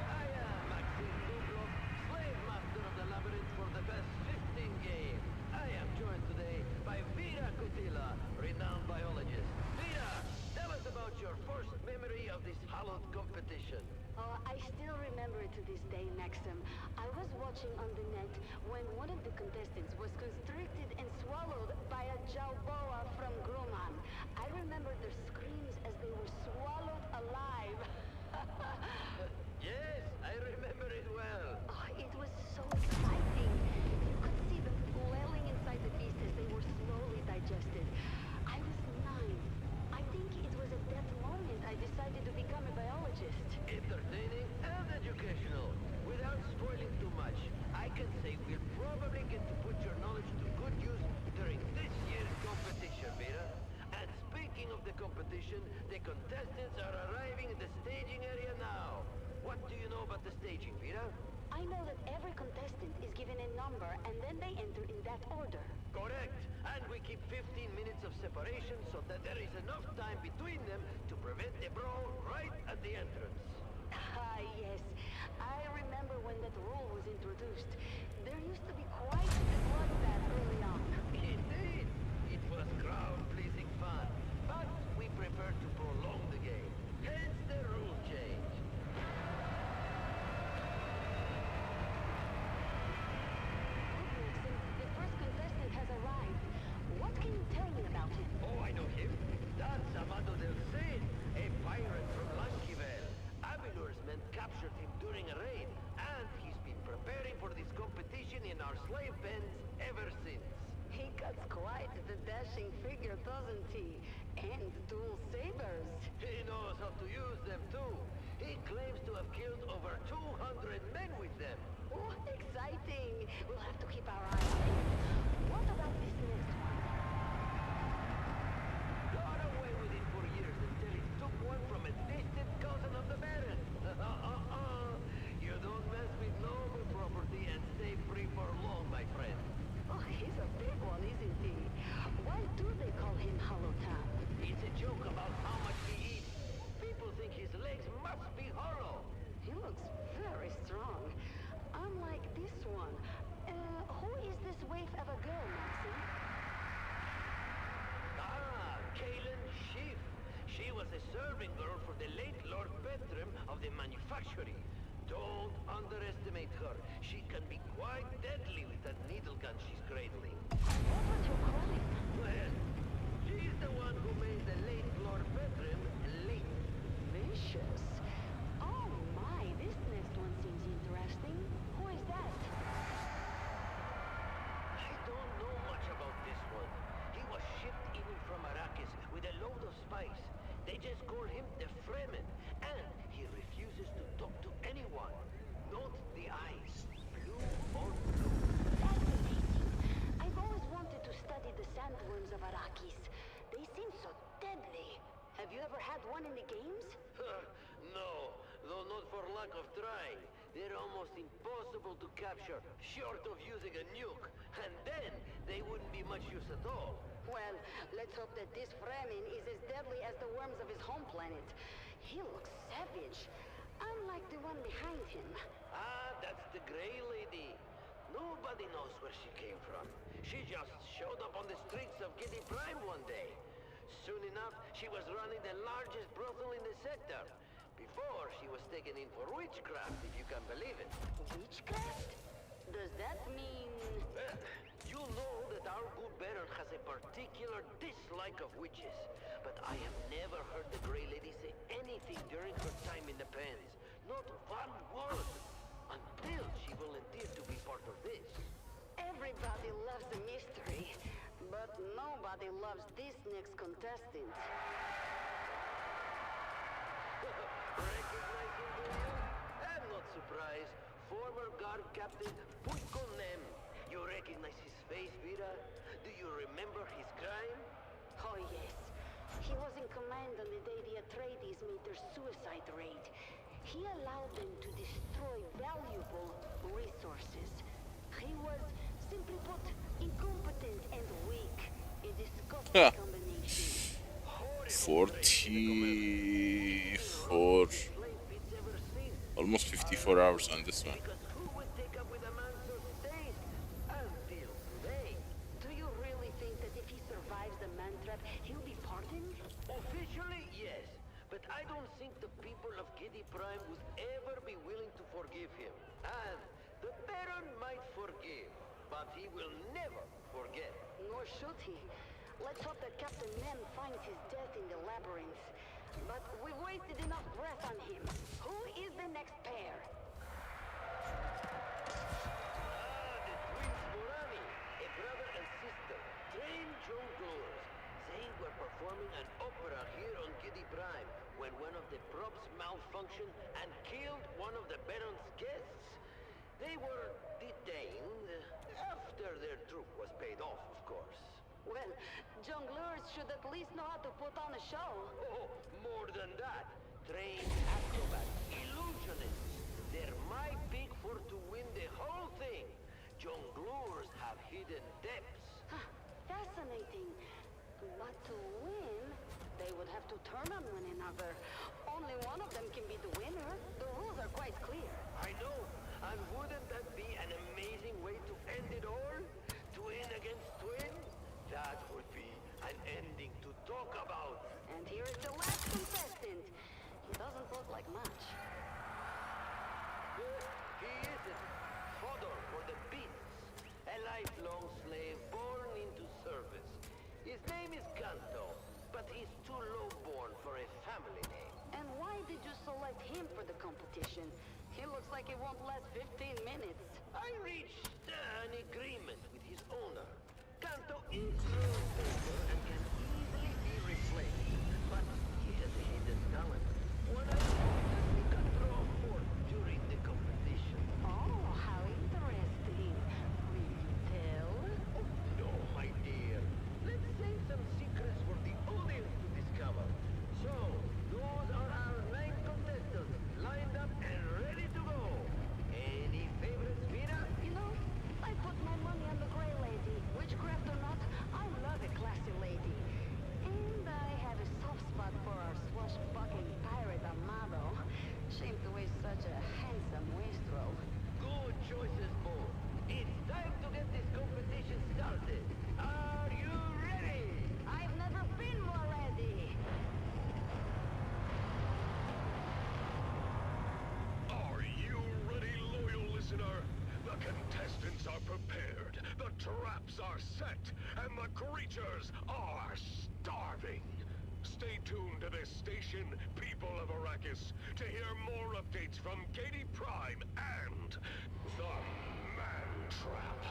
S16: I am Maxim Dubrov, slave master of the labyrinth for the past 15 games. I am joined today by Vera Kotila, renowned biologist. Vera, tell us about your first memory of this hallowed competition.
S9: Oh, I still remember it to this day, Maxim. I was watching on the net when one of the contestants was constricted and swallowed by a Jalboa from Grumman. I remember their screams as they were swallowed alive.
S16: Yes, I remember it well.
S9: Oh, it was so exciting. You could see them flailing inside the beast as they were slowly digested. I was 9. I think it was at that moment I decided to become a biologist.
S16: Entertaining and educational. Without spoiling too much, I can say we'll probably get to put your knowledge to good use during this year's competition, Vera. And speaking of the competition, the contestants are arriving in the staging area now. What do you know about the staging, Vera?
S9: I know that every contestant is given a number and then they enter in that order.
S16: Correct. And we keep 15 minutes of separation so that there is enough time between them to prevent a brawl right at the entrance.
S9: Ah, yes. I remember when that rule was introduced. There used to be quite a bloodbath early on.
S16: Indeed. It was crowd-pleasing fun. But we prefer to prolong the game. Hence the rule change.
S9: The first contestant has arrived. What can you tell me about him?
S16: Oh, I know him. That's Amado del Cid, a pirate from Lankivel. Abilur's men captured him during a raid, and he's been preparing for this competition in our slave pens ever since.
S9: He cuts quite the dashing figure, doesn't he? And dual sabers.
S16: He knows how to use them, too. He claims to have killed over 200 men with them.
S9: Oh, exciting! We'll have to keep our eyes on him. What about this next one?
S16: Got away with it for years until he took one from a distant cousin of the Baron. You don't mess with noble property and stay free for long, my friend.
S9: Oh, he's a big one, isn't he? Why do they call him Hollow-Top?
S16: It's a joke about how much he eats. People think his legs must be hollow.
S9: He looks very strong. Unlike this one. Who is this waif of a girl, Maxim?
S16: Ah, Kaylin Schiff. She was a serving girl for the late Lord Bertram of the manufactory. Don't underestimate her. She can be quite deadly with that needle gun she's cradling.
S9: What was her crime?
S16: Well, she's the one who made the late Lord Bertram late.
S9: Vicious. Oh my, this next one seems interesting. Who is that?
S16: I don't know much about this one. He was shipped in from Arrakis with a load of spice. They just call him the Fremen, and he refuses to talk to anyone. Note the eyes, blue or blue.
S9: Fascinating. I've always wanted to study the sandworms of Arrakis. They seem so deadly. Have you ever had one in the games?
S16: No, though not for lack of trying. They're almost impossible to capture, short of using a nuke. And then, they wouldn't be much use at all.
S9: Well, let's hope that this Fremen is as deadly as the worms of his home planet. He looks savage, unlike the one behind him.
S16: Ah, that's the Grey Lady. Nobody knows where she came from. She just showed up on the streets of Giddy Prime one day. Soon enough, she was running the largest brothel in the sector. Before, she was taken in for witchcraft, if you can believe it.
S11: Witchcraft? Does that mean...
S16: Well, you know that our good Baron has a particular dislike of witches. But I have never heard the Grey Lady say anything during her time in the pens. Not one word. Until she volunteered to be part of this.
S11: Everybody loves a mystery, but nobody loves this next contestant.
S16: Recognize him, do you? I'm not surprised. Former guard captain Funcom. You recognize his face, Vera? Do you remember his crime?
S11: Oh, yes. He was in command on the day the Atreides made their suicide raid. He allowed them to destroy valuable resources. He was, simply put, incompetent and weak. A disgusting combination.
S4: 44, almost 54 hours on this one.
S11: Do you really think that if he survives the man trap, he'll be pardoned?
S16: Officially, yes. But I don't think the people of Giddy Prime would ever be willing to forgive him. And the Baron might forgive, but he will never forget.
S11: Nor should he. Let's hope that Captain Mem finds his death in the labyrinth. But we've wasted enough breath on him. Who is the next pair?
S16: The twins Morani, a brother and sister, trained jongleurs. They were performing an opera here on Giddy Prime when one of the props malfunctioned and killed one of the Baron's guests. They were detained after their troupe was paid off, of course.
S11: Well, jongleurs should at least know how to put on a show.
S16: Oh, more than that. Trained acrobats, illusionists. They're my pick for to win the whole thing. Jongleurs have hidden depths.
S11: Fascinating. But to win, they would have to turn on one another. Only one of them can be the winner. The rules are quite clear.
S16: I know. And wouldn't that be an amazing way to end it all? Twin against twin? That would be an ending to talk about.
S11: And here's the last contestant. He doesn't look like much.
S16: He isn't. Fodder for the beasts. A lifelong slave born into service. His name is Kanto, but he's too low-born for a family name.
S11: And why did you select him for the competition? He looks like it won't last 15 minutes.
S16: I reached an agreement with his owner. Kanto is rule-taker and can easily be replaced, but he has a hidden talent. One I hope that we can draw forth during the competition.
S11: Oh, how interesting. Will you tell?
S16: No, my dear. Let's save some secrets for the audience to discover. So, those are our 9 contestants, lined up and ready to go. Any favorites, Vera?
S11: You know, I put my money on the Grey Lady. Witchcraft or not, I love a classy lady. And I have a soft spot for our swashbuckling pirate Amado. Shame to waste such a handsome wastrel.
S16: Good choices, both. It's time to get this competition started. Are you ready?
S11: I've never been more ready.
S18: Are you ready, loyal listener? The contestants are prepared, the traps are set, and the creatures are starving. Stay tuned to this station, people of Arrakis, to hear more updates from Giddy Prime and the Man Trap.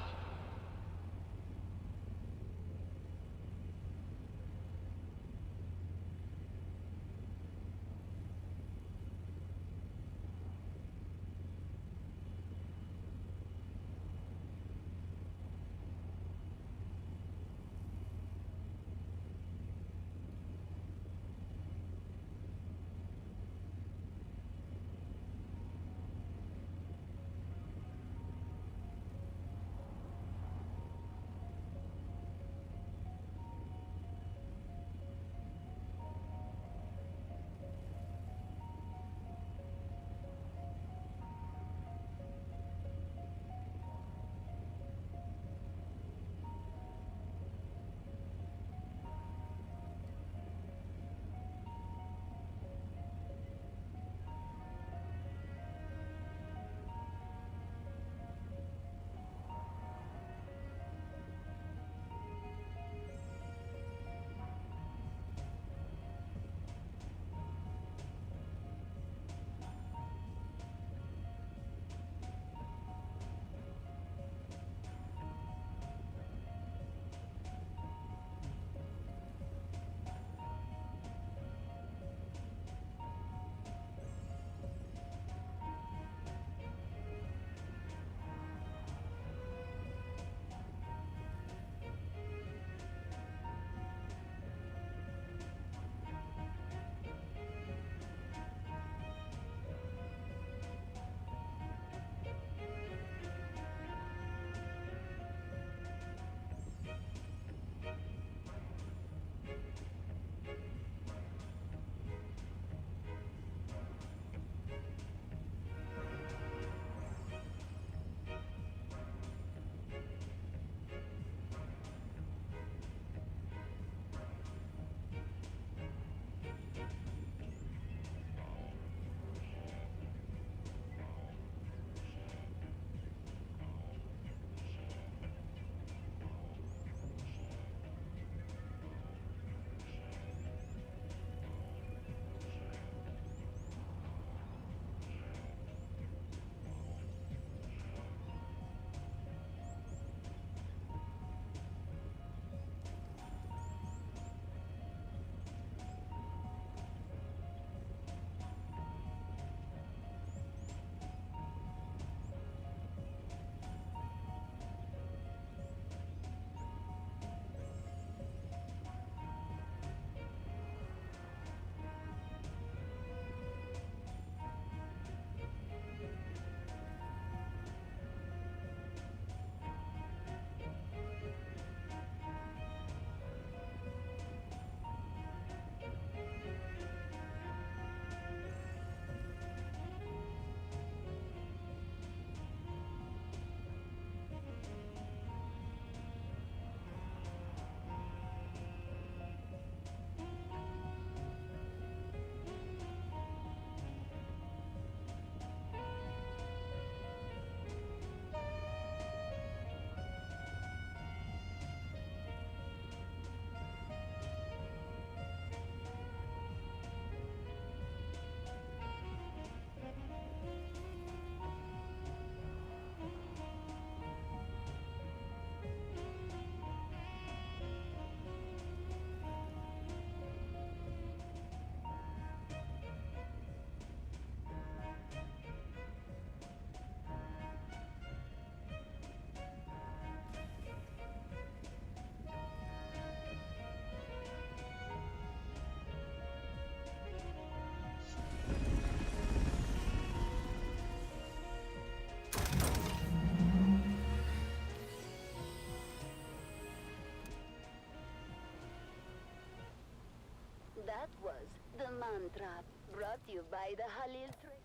S10: That was the mantra brought to you by the Halil trade.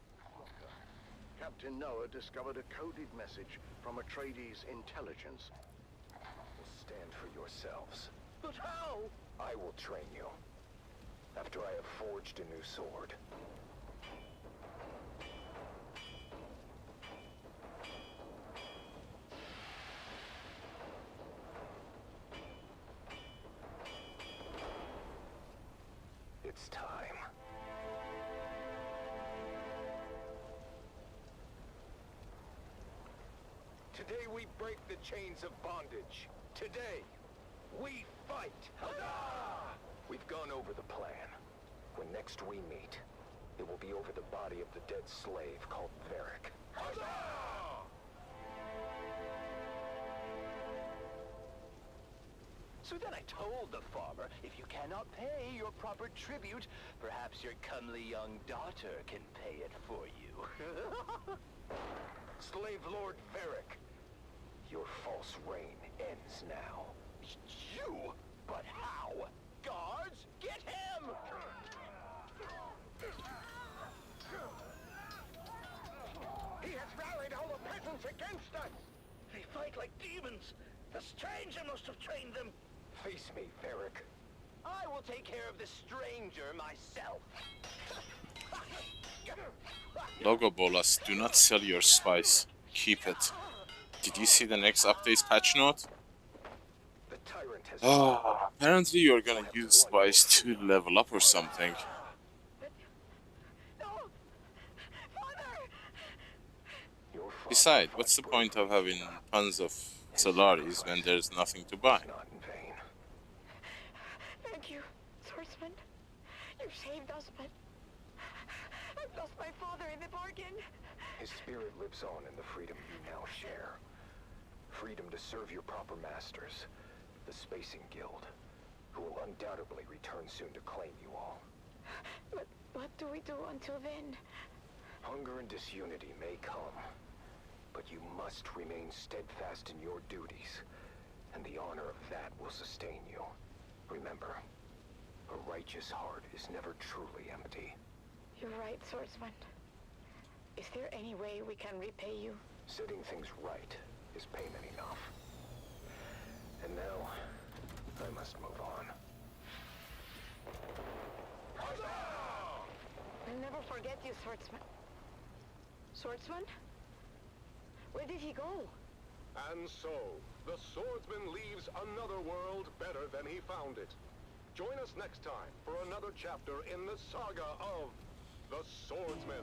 S8: Captain Noah discovered a coded message from Atreides' intelligence.
S19: Stand for yourselves.
S16: But how?
S19: I will train you. After I have forged a new sword. It's time. Today we break the chains of bondage. Today, we fight. Huzzah! We've gone over the plan. When next we meet, it will be over the body of the dead slave called Varric. Huzzah!
S16: So then I told the farmer, if you cannot pay your proper tribute, perhaps your comely young daughter can pay it for you.
S19: Slave Lord Varric, your false reign ends now.
S16: You? But how? Guards, get him!
S5: He has rallied all the peasants against us!
S16: They fight like demons. The stranger must have trained them.
S19: Face me, Varric.
S16: I will take care of the stranger myself.
S4: Logo Bolas, do not sell your spice. Keep it. Did you see the next update's patch note?
S19: The tyrant has
S4: Apparently you're gonna use spice to level up or something. Besides, what's the point of having tons of Solaris when there's nothing to buy?
S15: Thank you, swordsman. You saved us, but I've lost my father in the bargain.
S19: His spirit lives on in the freedom you now share. Freedom to serve your proper masters, the Spacing Guild, who will undoubtedly return soon to claim you all.
S15: But what do we do until then?
S19: Hunger and disunity may come, but you must remain steadfast in your duties, and the honor of that will sustain you. Remember, a righteous heart is never truly empty.
S15: You're right, swordsman. Is there any way we can repay you?
S19: Setting things right is payment enough. And now, I must move on.
S15: I'll never forget you, swordsman. Swordsman? Where did he go?
S18: And so, the swordsman leaves another world better than he found it. Join us next time for another chapter in the saga of the Swordsman.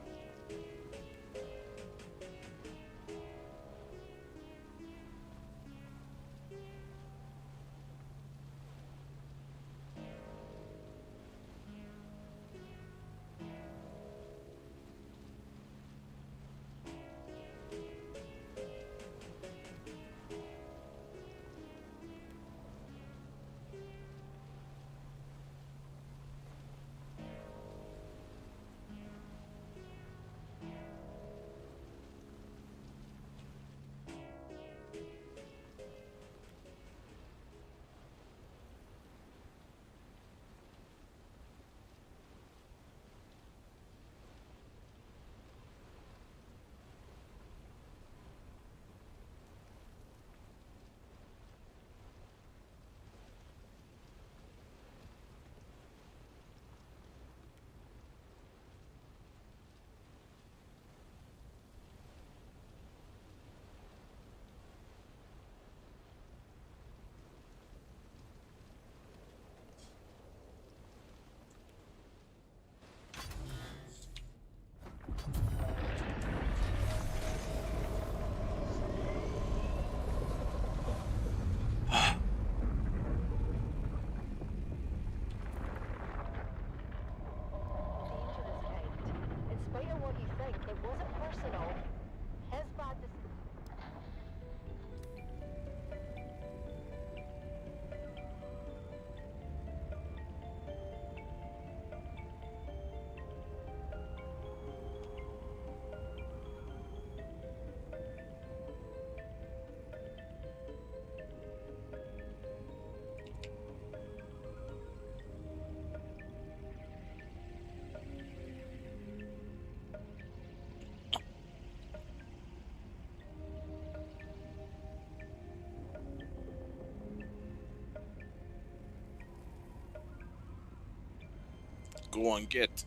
S4: Go and get.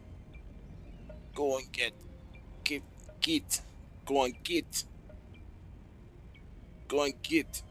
S4: Go and get. Get. Go and get. Go and get.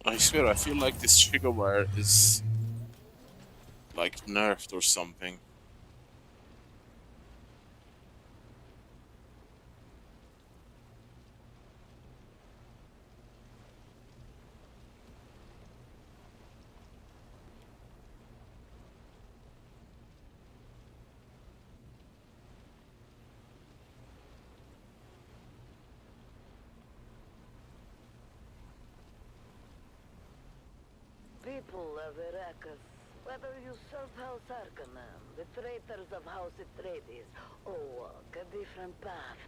S4: I swear, I feel like this trigger wire is like nerfed or something.
S11: People of Arrakis, whether you serve House Arcanum, the traitors of House Atreides, or walk a different path,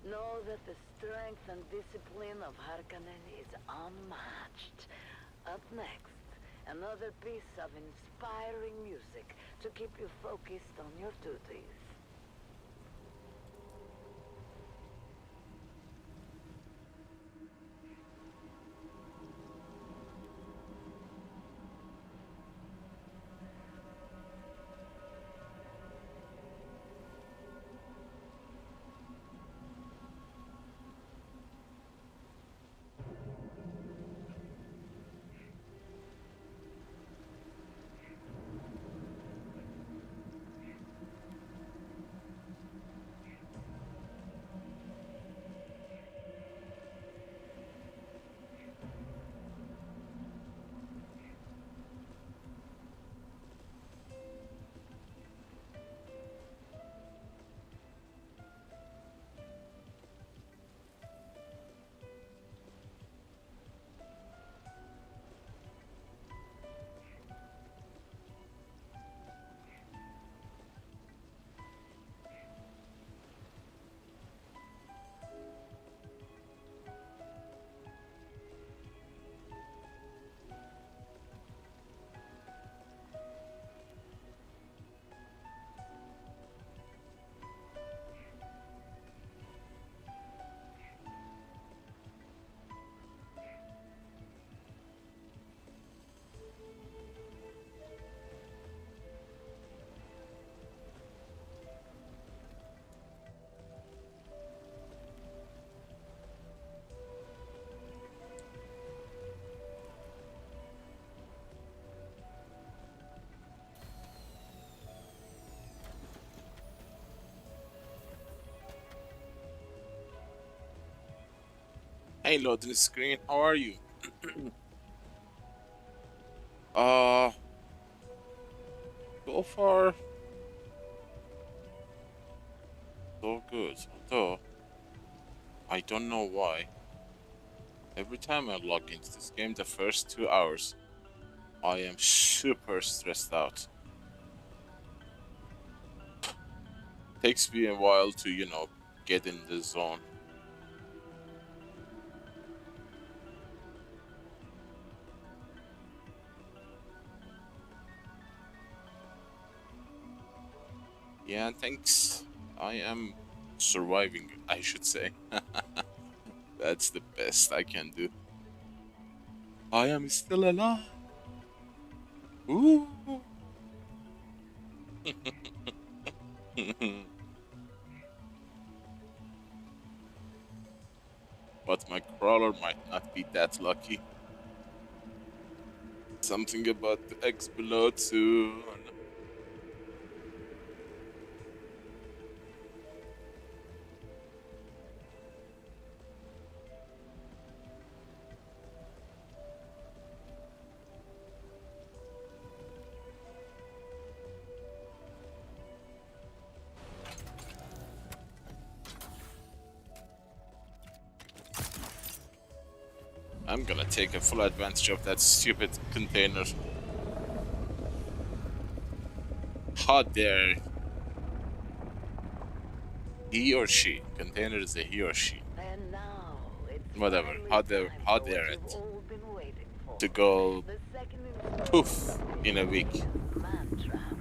S11: know that the strength and discipline of Harkonnen is unmatched. Up next, another piece of inspiring music to keep you focused on your duties.
S4: Hey, loading screen, how are you? uh, so far, so good. Although, I don't know why. Every time I log into this game, the first 2 hours, I am super stressed out. Takes me a while to, get in the zone. Yeah, thanks. I am surviving, I should say. That's the best I can do. I am still alive. Ooh. But my crawler might not be that lucky. Something about to explode soon. I'm gonna take a full advantage of that stupid container. How dare he or she? Container is a he or she.
S13: And now it's
S4: Whatever. How dare it to go poof in a week.
S13: Man-trap,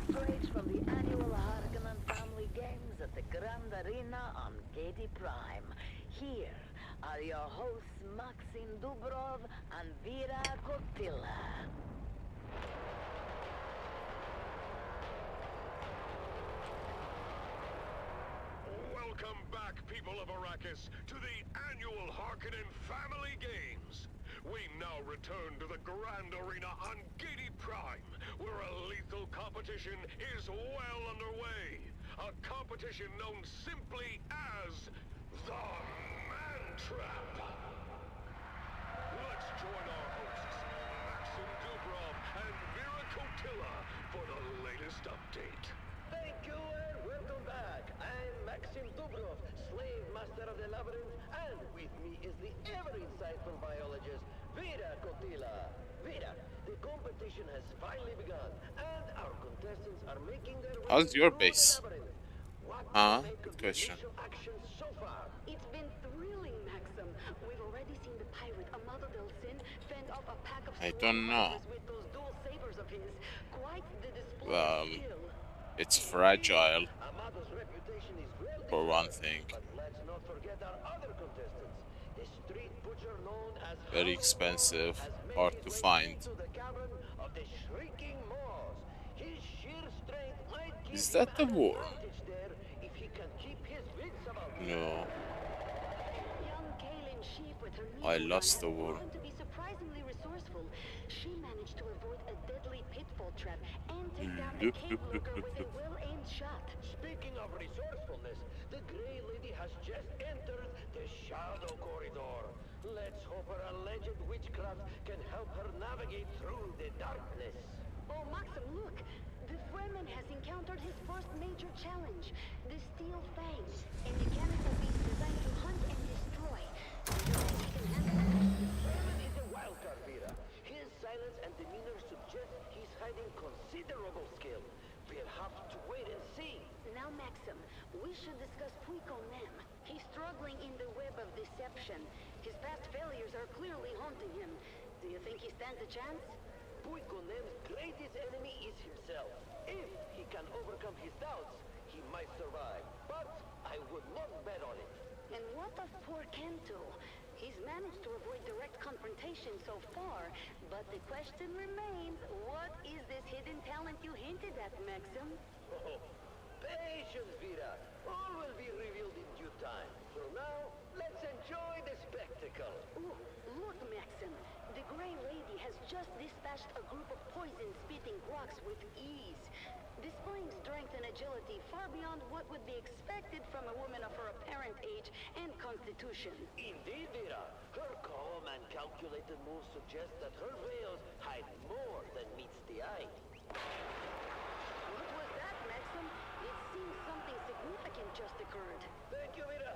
S13: straight from the annual Harkonnen Family Games at the Grand Arena on Gedi Prime. Here are your hosts Maxim Dubrov and Vera Kotila.
S18: Welcome back, people of Arrakis, to the annual Harkonnen Family Games. We now return to the Grand Arena on Gedi Prime, where a lethal competition is well underway. A competition known simply as the Man Trap. Let's join our hosts, Maxim Dubrov and Vera Kotila, for the latest update.
S16: Thank you and welcome back. I'm Maxim Dubrov, slave master of the labyrinth, and with me is the ever-insightful biologist, Vera Kotila. Vera, the competition has finally begun, and our contestants are making their way
S4: How's your
S16: through
S4: base?
S16: the labyrinth. What do you
S4: Huh?
S16: make
S4: Good
S16: of the
S4: question.
S16: initial action so far?
S15: It's been thrilling, Maxim. We've already seen the pirate Amado Del Sin fend off a pack of
S4: I
S15: slave
S4: don't know.
S15: fighters with those dual sabers of his. Quite the display
S4: Well,
S15: of skill.
S4: it's fragile
S16: Amado's reputation is well
S4: for one
S16: deserved,
S4: thing.
S16: but let's not forget our other contestants. The street butcher known as
S4: Very
S16: Hallow
S4: expensive,
S16: has made
S4: hard
S16: his
S4: to
S16: way
S4: find.
S16: into the cavern of the shrieking maws. His sheer strength might give
S4: Is
S16: him
S4: that the
S16: an
S4: war?
S16: advantage there if he can keep his wits about him.
S4: No,
S15: Young Kaylin Sheep with her
S4: I
S15: needle
S4: lost the
S15: gun has
S4: war.
S15: proven to be surprisingly resourceful. She managed to avoid a deadly pitfall trap and take down a cave lurker with a well-aimed shot.
S16: Speaking of resourcefulness, the Grey Lady has just entered the Shadow Corridor. Let's hope her alleged witchcraft can help her navigate through the darkness.
S15: Oh, Maxim, look! The Fremen has encountered his first major challenge, the Steel Fang, a mechanical beast designed to hunt and destroy. Do you think he can handle it?
S16: Fremen is a wild card, Vera. His silence and demeanor suggest he's hiding considerable skill. We'll have to wait and see.
S15: Now, Maxim, we should discuss Funcom. He's struggling in the web of deception. His past failures are clearly haunting him. Do you think he stands a chance?
S16: Funcom's greatest enemy is himself. If he can overcome his doubts, he might survive. But I would not bet on it.
S15: And what of poor Kento? He's managed to avoid direct confrontation so far, but the question remains, what is this hidden talent you hinted at, Maxim?
S16: Oh, patience, Vera. All will be revealed in due time. For now, let's enjoy the spectacle.
S15: Ooh, look, Maxim. The Grey Lady has just dispatched a group of poison-spitting rocks with ease, displaying strength and agility far beyond what would be expected from a woman of her apparent age and constitution.
S16: Indeed, Vera. Her calm and calculated moves suggest that her veils hide more than meets the eye.
S15: What was that, Maxim? It seems something significant just occurred.
S16: Thank you, Vera.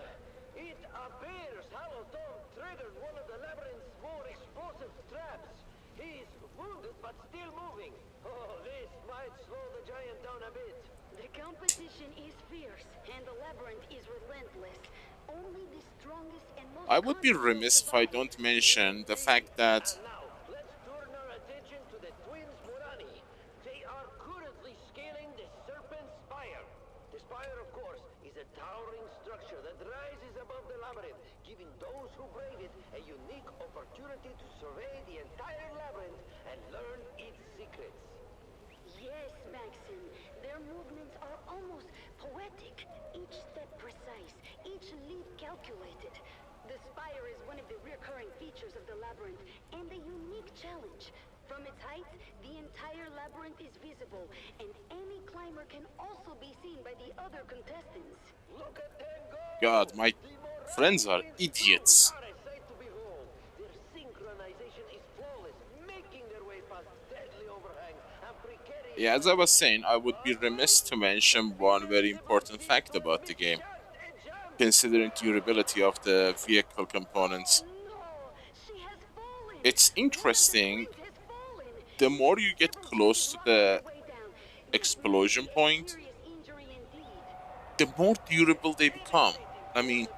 S16: It appears Hollow Tom triggered one of the labyrinth's more explosive traps. He's wounded but still moving. Oh, this might slow the giant down a bit.
S15: The competition is fierce, and the labyrinth is relentless. Only the strongest and most
S4: I would be remiss if I don't mention the fact that
S16: And now, let's turn our attention to the twins Morani. They are currently scaling the Serpent Spire. The spire, of course, is a towering structure that rises above the labyrinth, giving those who brave it a unique opportunity to survey the and learn its secrets.
S10: Yes, Maxim. Their movements are almost poetic. Each step precise, each leap calculated. The spire is one of the recurring features of the labyrinth, and a unique challenge. From its height, the entire labyrinth is visible, and any climber can also be seen by the other contestants.
S16: Look at them go!
S4: God, my friends are idiots.
S16: Are a sight to behold. Their synchronization is flawless, making their way past deadly overhangs and precarious...
S4: Yeah, as I was saying, I would be remiss to mention one very important fact about the game, considering durability of the vehicle components. It's interesting, the more you get close to the explosion point, the more durable they become. I mean,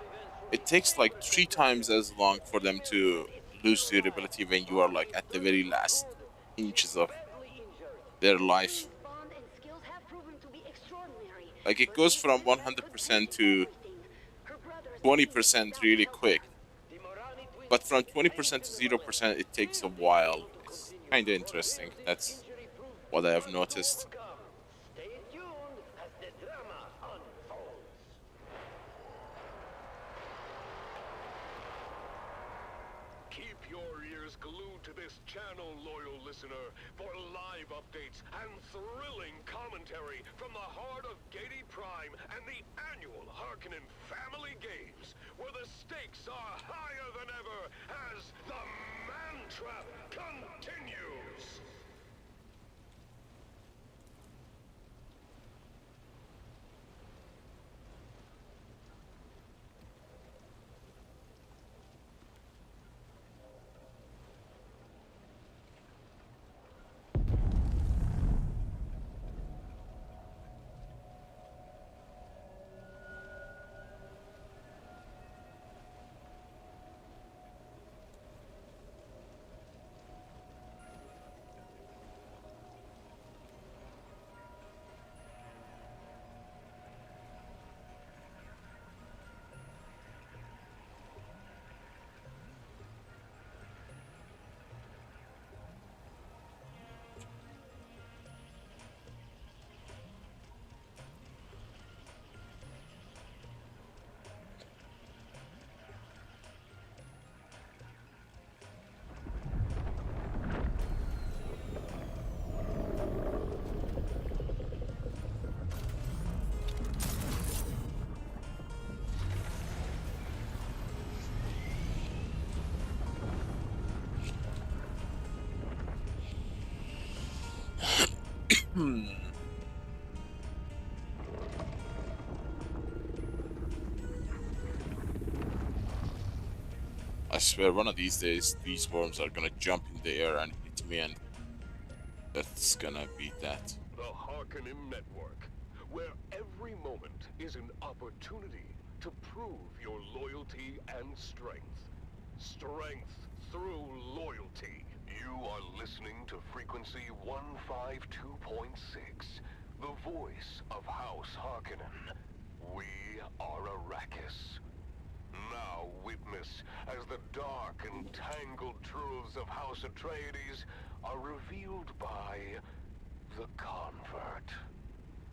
S4: it takes like 3 times as long for them to lose durability when you are like at the very last inches of their life. Like it goes from 100% to 20% really quick. But from 20% to 0%, it takes a while. It's kind of interesting. That's what I have noticed.
S16: Stay tuned as the drama unfolds.
S18: Keep your ears glued to this channel, loyal listener, for live updates and thrilling commentary from the heart of Gaiety Prime and the annual Harkonnen Family Games, where the stakes are higher than ever as the Man Trap continues.
S4: I swear one of these days these worms are gonna jump in the air and hit me, and that's gonna be that.
S18: The Harkonnen Network, where every moment is an opportunity to prove your loyalty and strength. Strength through loyalty.
S8: You are listening to frequency 152.6, the voice of House Harkonnen. We are Arrakis. Now witness as the dark and tangled truths of House Atreides are revealed by the Convert.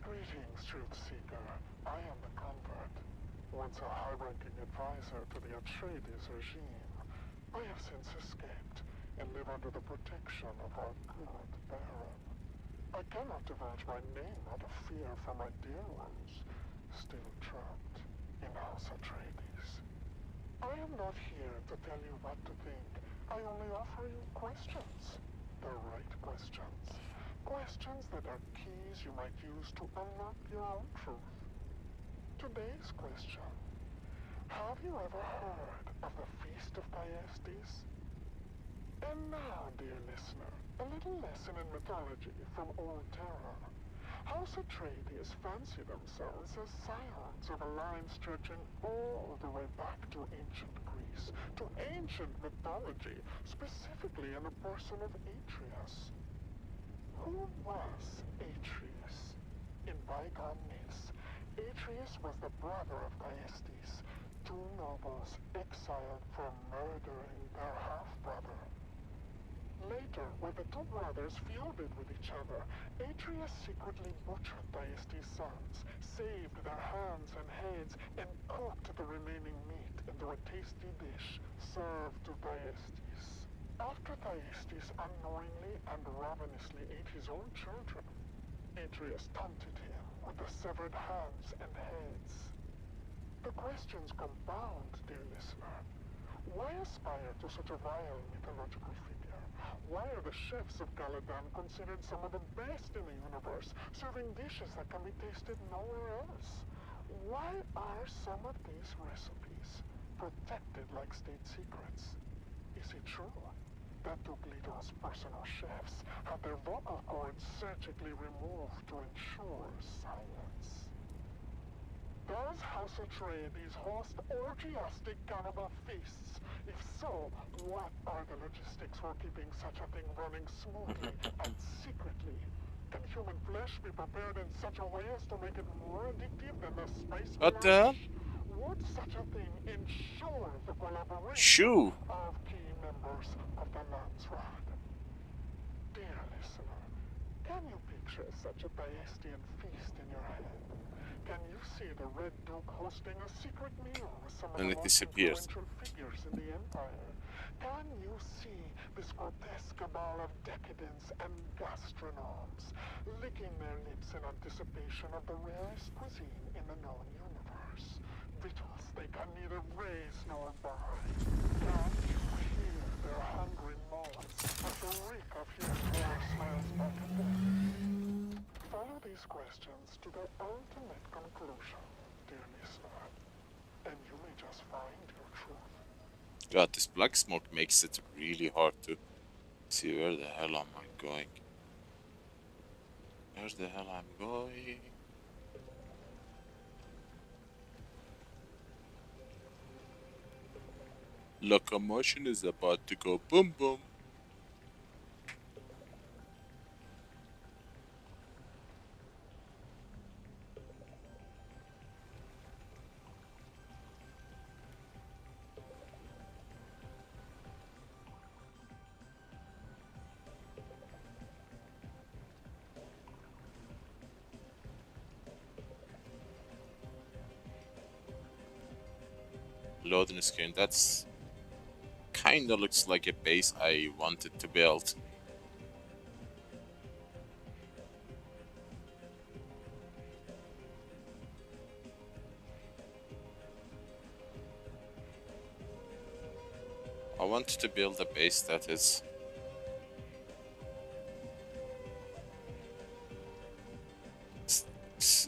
S17: Greetings, Truth Seeker. I am the Convert. Once a high-ranking advisor to the Atreides regime, I have since escaped and live under the protection of our good Baron. I cannot divulge my name out of fear for my dear ones, still trapped in House Atreides. I am not here to tell you what to think. I only offer you questions. The right questions. Questions that are keys you might use to unlock your own truth. Today's question. Have you ever heard of the Feast of Thyestes? And now, dear listener, a little lesson in mythology from old terror. House Atreides fancy themselves as scions of a line stretching all the way back to ancient Greece, to ancient mythology, specifically in the person of Atreus. Who was Atreus? In bygone myths, Atreus was the brother of Thyestes, two nobles exiled for murdering their half-brother. Late theater where the two brothers feuded with each other, Atreus secretly butchered Thyestes' sons, saved their hands and heads, and cooked the remaining meat into a tasty dish served to Thyestes. After Thyestes unknowingly and ravenously ate his own children, Atreus taunted him with the severed hands and heads. The questions compound, dear listener. Why aspire to such a vile mythological figure? Why are the chefs of Caladan considered some of the best in the universe, serving dishes that can be tasted nowhere else? Why are some of these recipes protected like state secrets? Is it true that Tuglito's personal chefs had their vocal cords surgically removed to ensure silence? Does House Atreides host orgiastic cannibal feasts? If so, what are the logistics for keeping such a thing running smoothly and secretly? Can human flesh be prepared in such a way as to make it more addictive than the spice
S4: What the hell?
S17: Would such a thing ensure the collaboration
S4: Shoo.
S17: of key members of the Landsraad? Dear listener, can you picture such a Thyestian feast in your head? Can you see the Red Duke hosting a secret meal with some of
S4: And
S17: the
S4: it
S17: most
S4: disappears.
S17: influential figures in the Empire? Can you see this grotesque cabal of decadents and gastronomes licking their lips in anticipation of the rarest cuisine in the known universe? Victuals they can neither raise nor buy. Can you hear their hungry moans as the reek of human gore smiles back at them? Follow these questions to their ultimate conclusion, dear listener, and you may just find your truth.
S4: God, this black smoke makes it really hard to see where the hell am I going. Where the hell I'm going? Locomotion is about to go boom boom. Loading screen. That's kinda looks like a base I wanted to build. I wanted to build a base that is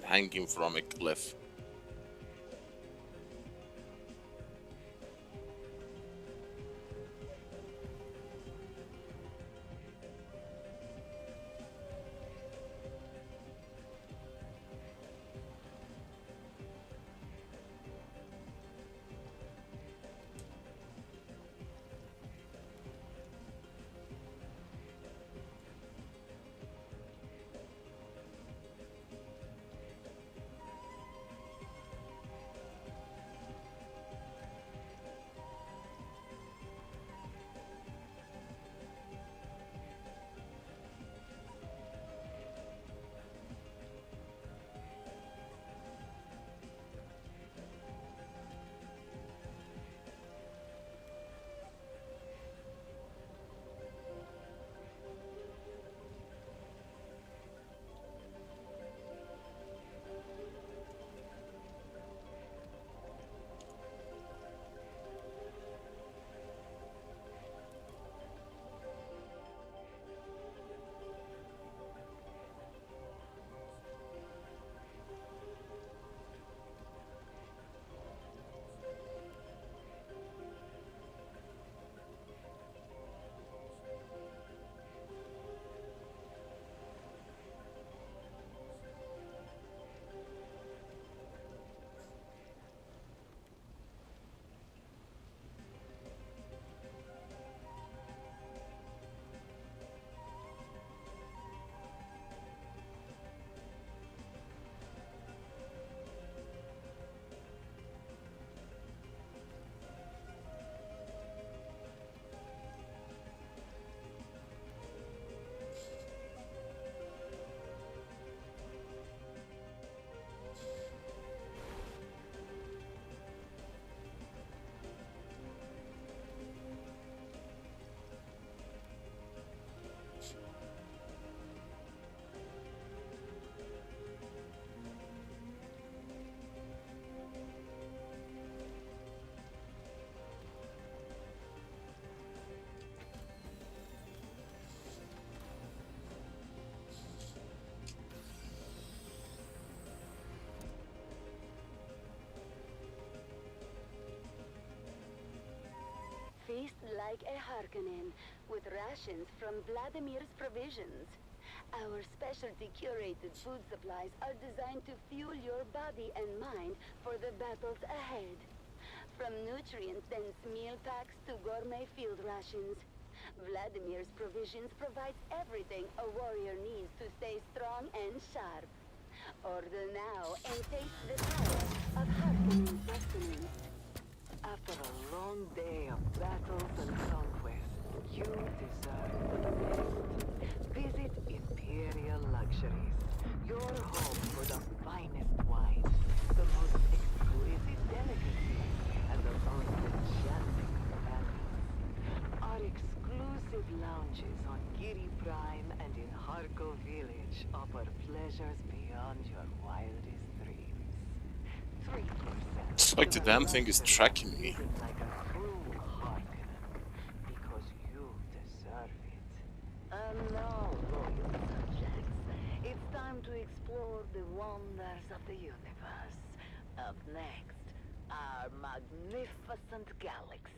S4: hanging from a cliff.
S20: like a Harkonnen, with rations from Vladimir's provisions. Our specialty curated food supplies are designed to fuel your body and mind for the battles ahead. From nutrient-dense meal packs to gourmet field rations, Vladimir's provisions provides everything a warrior needs to stay strong and sharp. Order now and taste the power of Harkonnen's sustenance.
S13: After a long day of battles and conquest, you deserve the best. Visit Imperial Luxuries, your home for the finest wines, the most exquisite delicacies, and the most enchanting companions. Our exclusive lounges on Giri Prime and in Harko Village offer pleasures beyond your wildest dreams. 3%.
S4: It's like the damn thing is tracking me.
S13: Like a true Harkonnen, because you deserve it. And now, loyal subjects, it's time to explore the wonders of the universe. Up next, our magnificent galaxy.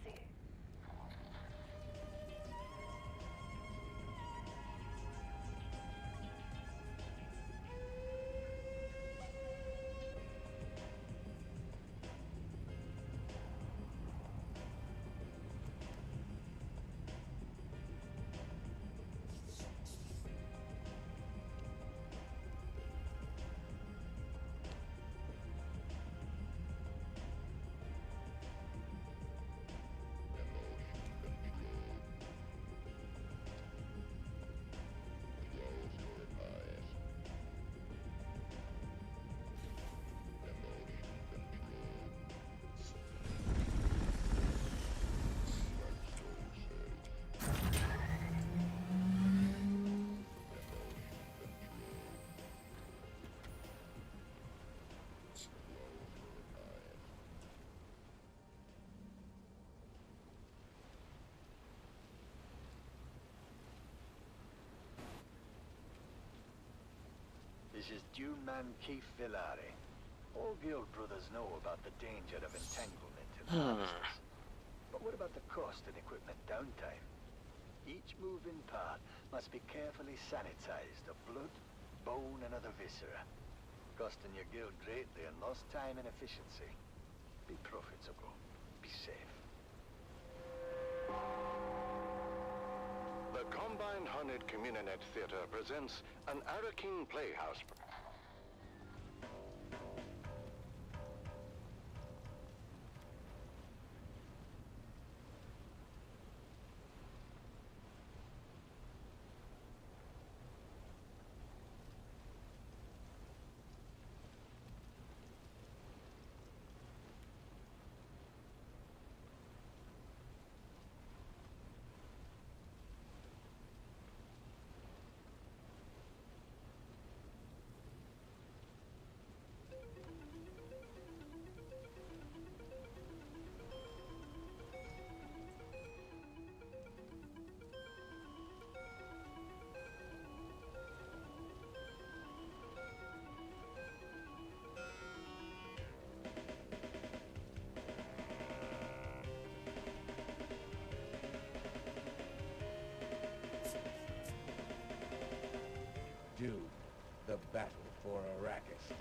S6: This is Dune man Keith Villari. All guild brothers know about the danger of entanglement in harvests. But what about the cost and equipment downtime? Each moving part must be carefully sanitized of blood, bone, and other viscera, costing your guild greatly in lost time and efficiency. Be profitable. Be safe.
S8: The Combined Hornet Communinet Theater presents an Arakin Playhouse.
S12: Dune, the battle for Arrakis.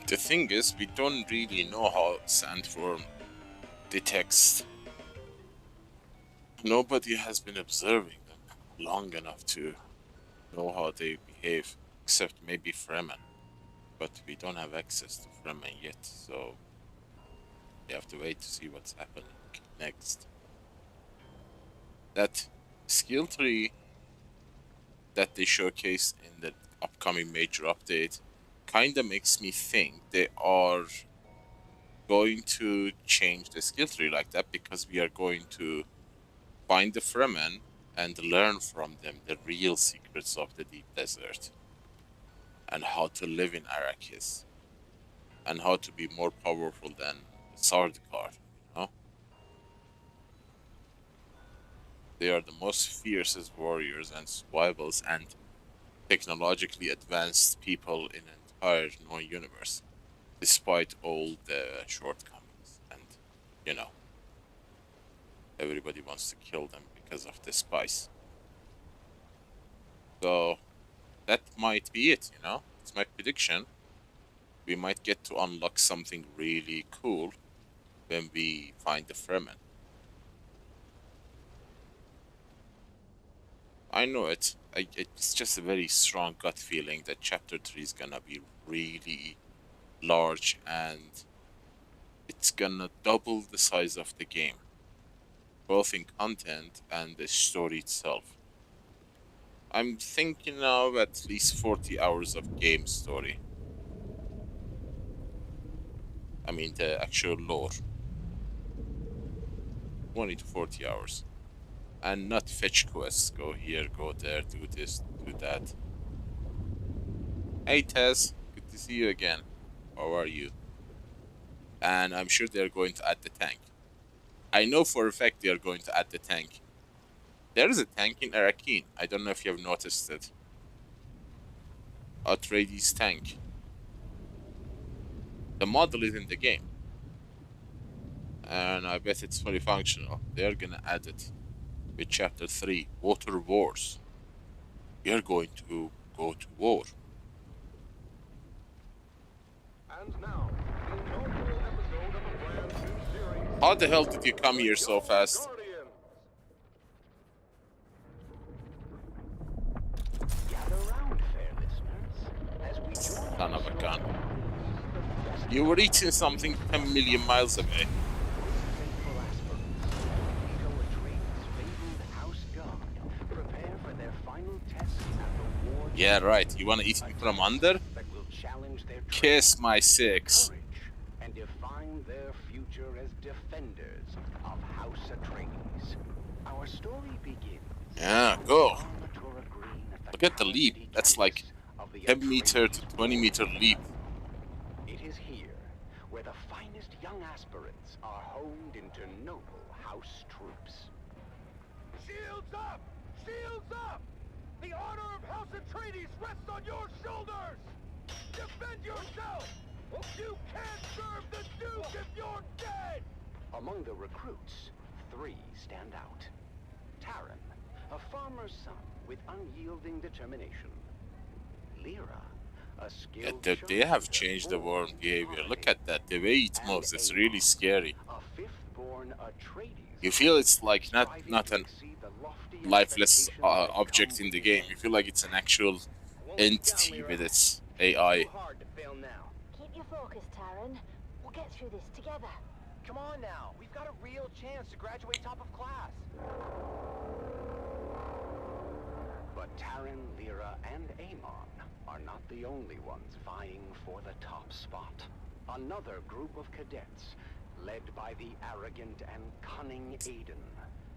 S4: The thing is, we don't really know how sandworm detects. Nobody has been observing them long enough to know how they behave, except maybe Fremen. But we don't have access to Fremen yet, so we have to wait to see what's happening next. That skill tree that they showcased in the upcoming major update kinda makes me think they are going to change the skill tree like that, because we are going to find the Fremen and learn from them the real secrets of the deep desert and how to live in Arrakis and how to be more powerful than Sardaukar, you know? They are the most fiercest warriors and survivals and technologically advanced people in entire known universe, despite all the shortcomings. And, you know, everybody wants to kill them because of the spice. So, that might be it, you know? It's my prediction. We might get to unlock something really cool when we find the Fremen. I know it. It's just a very strong gut feeling that Chapter 3 is gonna be really large and it's gonna double the size of the game, both in content and the story itself. I'm thinking of at least 40 hours of game story. I mean, the actual lore. 20 to 40 hours. And not fetch quests. Go here, go there, do this, do that. Hey Tess, good to see you again. How are you? And I'm sure they're going to add the tank. I know for a fact they are going to add the tank. There is a tank in Arrakeen. I don't know if you have noticed it. Atreides tank. The model is in the game. And I bet it's fully functional. They're gonna add it with Chapter 3, Water Wars. We are going to go to war.
S8: And now, the inaugural episode of a brand new series.
S4: How the hell did you come here so fast?
S8: Gather round, fair listeners, as we join
S4: Son of a gun. You were eating something 10 million miles away. Yeah, right. You wanna eat me from under? Kiss my six.
S8: And define their future as defenders of House Atreides. Our story begins.
S4: Yeah, go. Look at the leap. That's like 10 meter to 20 meter leap.
S8: It is here where the finest young aspirants are honed into noble House troops. Shields up! Shields up! The honor of House Atreides rests on your shoulders! Defend yourself! You can't serve the Duke if you're dead! Among the recruits, 3 stand out. Taran, a farmer's son with unyielding determination. Lyra, a skilled
S4: They have changed the worm behavior. Look at that. The way it moves, it's really scary. You feel it's like not an lifeless object in the game. You feel like it's an actual entity with its AI.
S10: Keep your focus, Taran. We'll get through this together.
S16: Come on now. We've got a real chance to graduate top of class.
S8: But Taran, Lyra, and Amon are not the only ones vying for the top spot. Another group of cadets, led by the arrogant and cunning Aiden,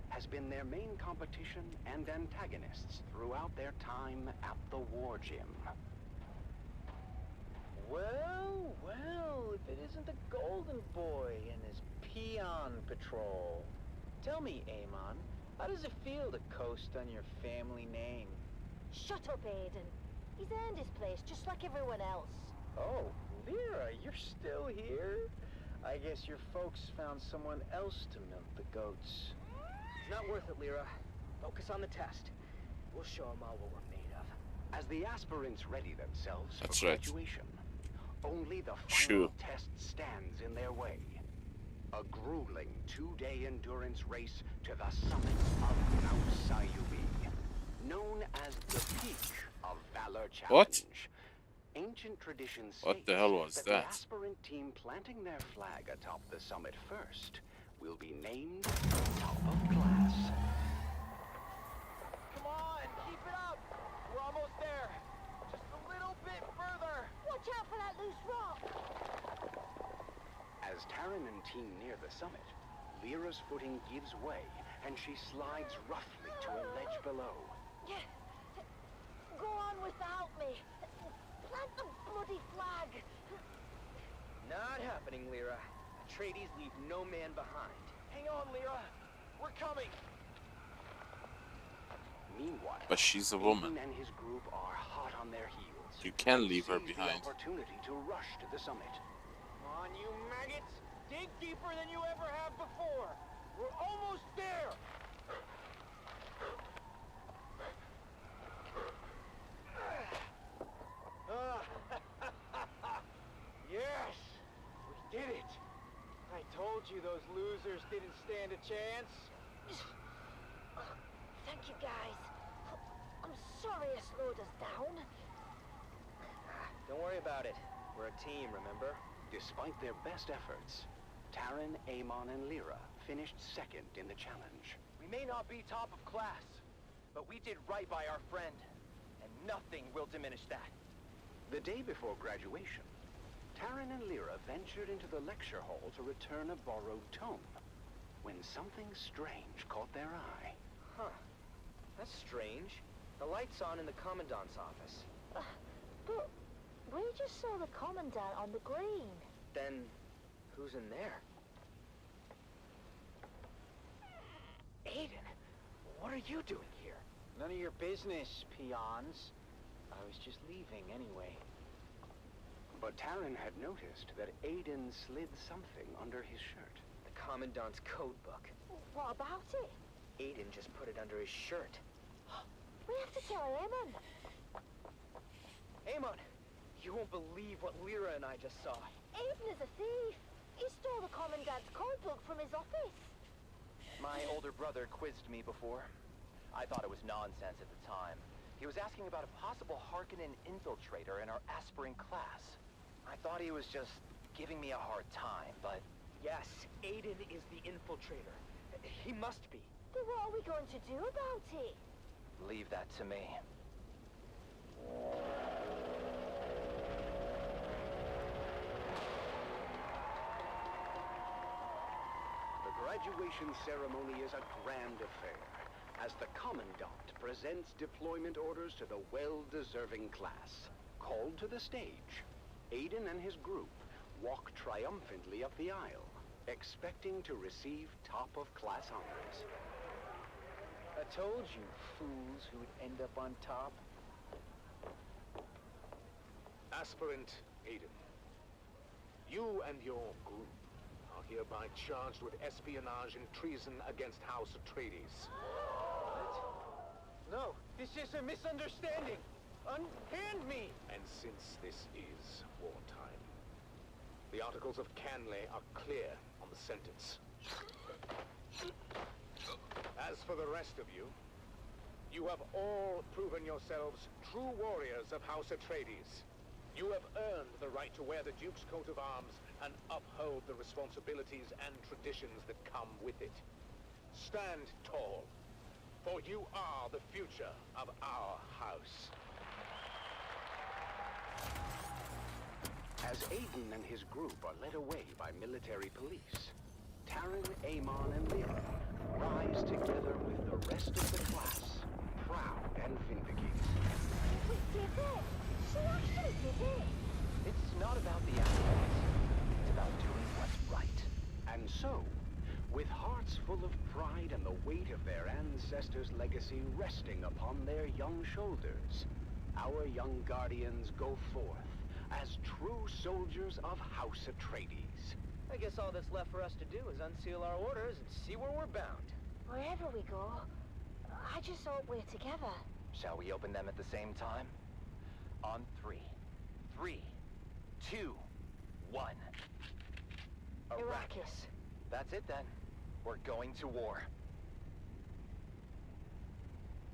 S8: has been their main competition and antagonists throughout their time at the War Gym.
S6: Well, well, if it isn't the Golden Boy and his peon patrol. Tell me, Amon, how does it feel to coast on your family name?
S10: Shut up, Aiden. He's earned his place just like everyone else.
S6: Oh, Lyra, you're still here? I guess your folks found someone else to milk the goats.
S16: It's not worth it, Lyra. Focus on the test. We'll show them all what we're made of.
S8: As the aspirants ready themselves
S4: That's
S8: for
S4: right.
S8: graduation, only the final test stands in their way. A grueling 2-day endurance race to the summit of Mount Sayubi, known as the peak of Valor Challenge.
S4: What?
S8: Ancient tradition
S4: What the hell was
S8: states
S4: that?
S8: the aspirant team planting their flag atop the summit first will be named top of class.
S16: Come on, keep it up. We're almost there. Just a little bit further.
S10: Watch out for that loose rock.
S8: As Taran and team near the summit, Lyra's footing gives way, and she slides roughly to a ledge below.
S10: Go on without me. Plant the bloody flag.
S16: Not happening, Lyra. Atreides leave no man behind. Hang on, Lyra. We're coming.
S8: Meanwhile,
S4: But she's a woman.
S8: Aiden and his group are hot on their heels.
S4: You can leave her
S8: Seize the
S4: behind.
S8: opportunity to rush to the summit.
S16: Come on, you maggots! Dig deeper than you ever have before! We're almost there! Yes! We did it! I told you those losers didn't stand a chance.
S10: Thank you, guys. I'm sorry I slowed us down.
S16: Don't worry about it. We're a team, remember?
S8: Despite their best efforts, Taran, Amon, and Lyra finished second in the challenge.
S16: We may not be top of class, but we did right by our friend, and nothing will diminish that.
S8: The day before graduation, Taran and Lyra ventured into the lecture hall to return a borrowed tome, when something strange caught their eye.
S16: Huh. That's strange. The light's on in the Commandant's office.
S10: But we just saw the Commandant on the green.
S16: Then, who's in there? Aiden, what are you doing here? None of your business, peons. I was just leaving anyway.
S8: But Taran had noticed that Aiden slid something under his shirt.
S16: The Commandant's code book.
S10: What about it?
S16: Aiden just put it under his shirt.
S10: We have to tell Amon.
S16: Amon, you won't believe what Lyra and I just saw.
S10: Aiden is a thief. He stole the Commandant's code book from his office.
S16: My older brother quizzed me before. I thought it was nonsense at the time. He was asking about a possible Harkonnen infiltrator in our aspirant class. I thought he was just giving me a hard time, but... Yes, Aiden is the infiltrator. He must be.
S10: Then what are we going to do about it?
S16: Leave that to me.
S8: The graduation ceremony is a grand affair, as the Commandant presents deployment orders to the well-deserving class. Called to the stage, Aiden and his group walk triumphantly up the aisle, expecting to receive top-of-class honors.
S16: I told you, fools, who'd end up on top.
S5: Aspirant Aiden, you and your group are hereby charged with espionage and treason against House Atreides.
S16: No, this is a misunderstanding. Unhand me!
S5: And since this is wartime, the Articles of Canley are clear on the sentence. As for the rest of you, you have all proven yourselves true warriors of House Atreides. You have earned the right to wear the Duke's coat of arms and uphold the responsibilities and traditions that come with it. Stand tall, for you are the future of our house.
S8: As Aiden and his group are led away by military police, Taran, Amon, and Lyra rise together with the rest of the class, proud and vindicated.
S10: We did it! She actually did it!
S16: It's not about the accolades. It's about doing what's right.
S8: And so, with hearts full of pride and the weight of their ancestors' legacy resting upon their young shoulders, our young guardians go forth as true soldiers of House Atreides.
S16: I guess all that's left for us to do is unseal our orders and see where we're bound.
S10: Wherever we go, I just hope we're together.
S16: Shall we open them at the same time? On 3. 3, 2, 1.
S10: Arrakis.
S16: That's it then. We're going to war.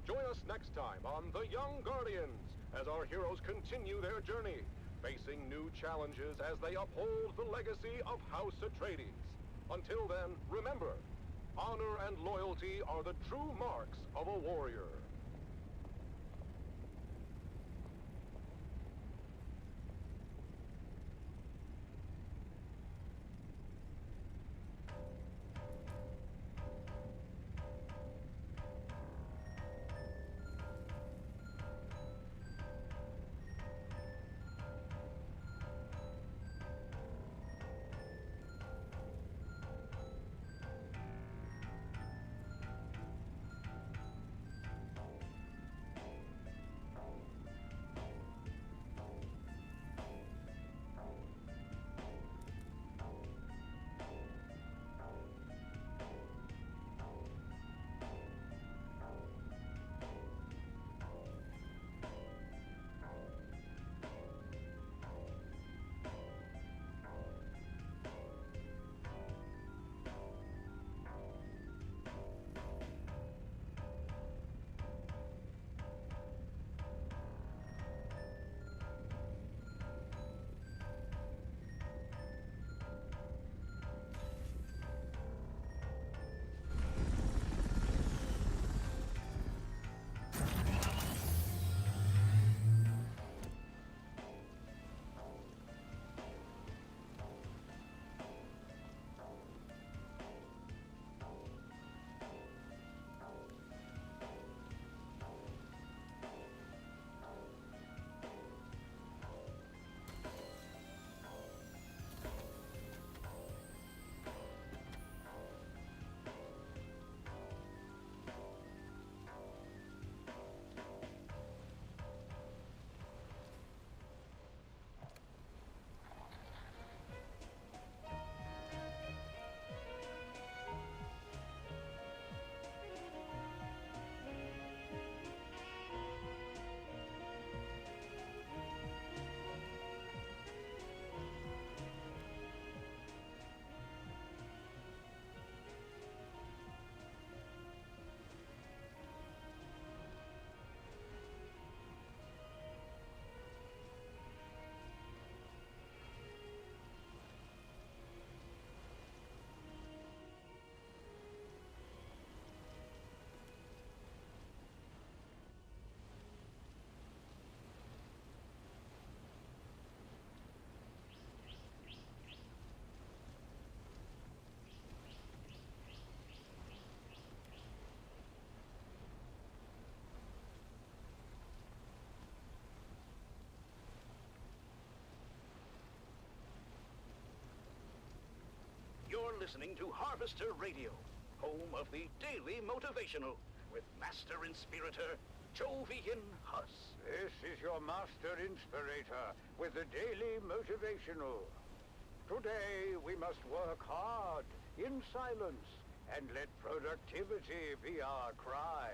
S5: Join us next time on The Young Guardians as our heroes continue their journey, facing new challenges as they uphold the legacy of House Atreides. Until then, remember, honor and loyalty are the true marks of a warrior.
S21: listening to Harvester Radio, home of the Daily Motivational, with Master Inspirator, Jovian Huss.
S5: This is your Master Inspirator with the Daily Motivational. Today we must work hard, in silence, and let productivity be our cry.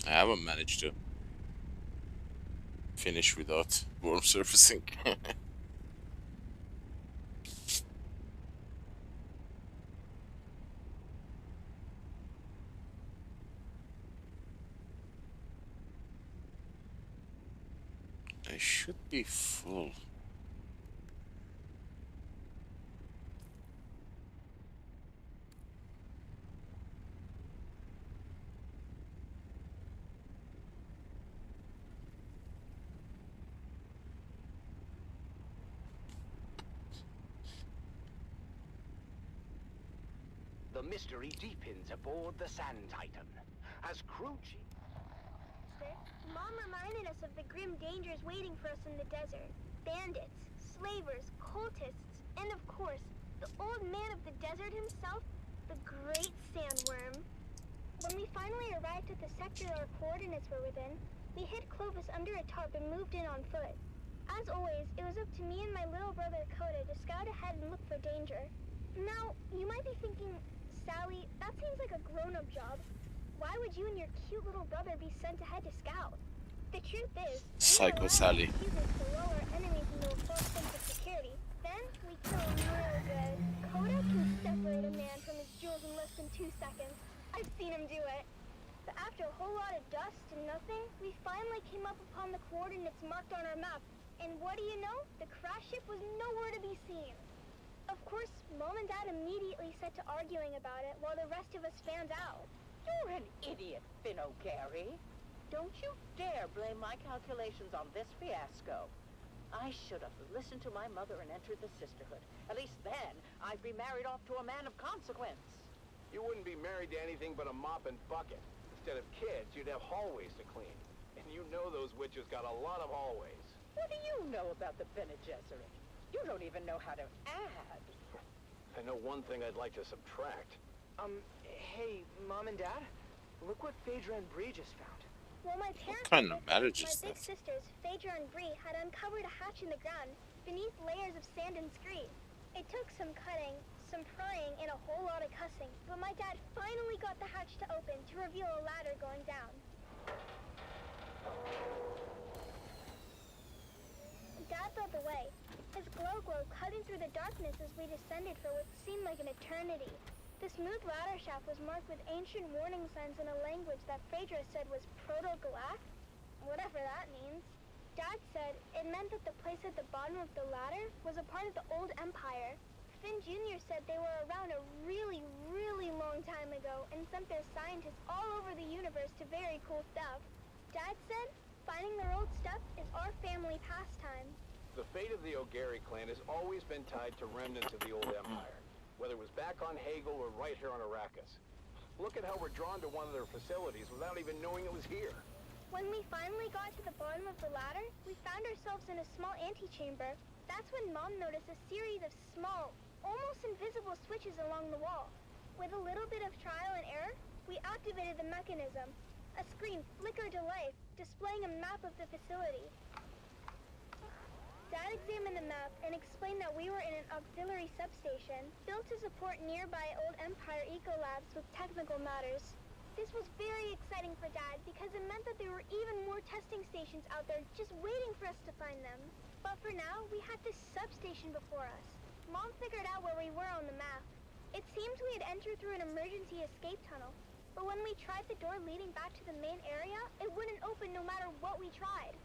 S4: I haven't managed to finish without worm surfacing. I should be full.
S21: The mystery deepens aboard the Sand Titan as crew chief...
S10: Mom reminded us of the grim dangers waiting for us in the desert. Bandits, slavers, cultists, and of course, the old man of the desert himself, the great sandworm. When we finally arrived at the sector our coordinates were within, we hid Clovis under a tarp and moved in on foot. As always, it was up to me and my little brother Coda to scout ahead and look for danger. Now, you might be thinking, Sally, that seems like a grown-up job. Why would you and your cute little brother be sent ahead to scout? The truth is,
S4: Psycho Sally.
S10: we allow to lull our enemies into a false sense of security. Then we kill them real good. Coda can separate a man from his jewels in less than 2 seconds. I've seen him do it. But after a whole lot of dust and nothing, we finally came up upon the coordinates marked on our map. And what do you know? The crash ship was nowhere to be seen. Of course, Mom and Dad immediately set to arguing about it while the rest of us fanned out.
S13: You're an idiot, Finno Gary. Don't you dare
S2: dare blame my calculations on this fiasco. I should have listened to my mother and entered the sisterhood. At least then, I'd be married off to a man of consequence.
S6: You wouldn't be married to anything but a mop and bucket. Instead of kids, you'd have hallways to clean. And you know those witches got a lot of hallways.
S2: What do you know about the Bene Gesserit? You don't even know how to add.
S6: I know one thing I'd like to subtract.
S22: Hey, Mom and Dad? Look what Phaedra and Bree just found.
S1: Well, my parents,
S4: What kind of marriage
S1: my
S4: is
S1: big
S4: that?
S1: sisters, Phaedra and Bree, had uncovered a hatch in the ground beneath layers of sand and scree. It took some cutting, some prying, and a whole lot of cussing, but my dad finally got the hatch to open to reveal a ladder going down. Dad led the way, his glow cutting through the darkness as we descended for what seemed like an eternity. The smooth ladder shaft was marked with ancient warning signs in a language that Phaedra said was Proto-Galactic, whatever that means. Dad said it meant that the place at the bottom of the ladder was a part of the old empire. Finn Jr. said they were around a really, really long time ago and sent their scientists all over the universe to very cool stuff. Dad said finding their old stuff is our family pastime.
S6: The fate of the O'Gary clan has always been tied to remnants of the old empire, whether it was back on Hagel or right here on Arrakis. Look at how we're drawn to one of their facilities without even knowing it was here.
S1: When we finally got to the bottom of the ladder, we found ourselves in a small antechamber. That's when Mom noticed a series of small, almost invisible switches along the wall. With a little bit of trial and error, we activated the mechanism. A screen flickered to life, displaying a map of the facility. Dad examined the map and explained that we were in an auxiliary substation built to support nearby old Empire ecolabs with technical matters. This was very exciting for Dad because it meant that there were even more testing stations out there just waiting for us to find them. But for now, we had this substation before us. Mom figured out where we were on the map. It seemed we had entered through an emergency escape tunnel, but when we tried the door leading back to the main area, it wouldn't open no matter what we tried.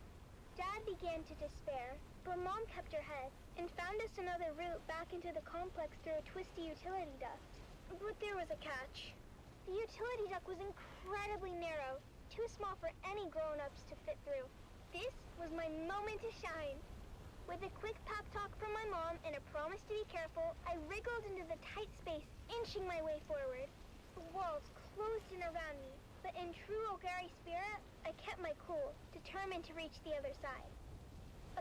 S1: Dad began to despair, but Mom kept her head and found us another route back into the complex through a twisty utility duct. But there was a catch. The utility duct was incredibly narrow, too small for any grown-ups to fit through. This was my moment to shine. With a quick pep talk from my mom and a promise to be careful, I wriggled into the tight space, inching my way forward. The walls closed in around me, but in true O'Gary spirit, I kept my cool, determined to reach the other side.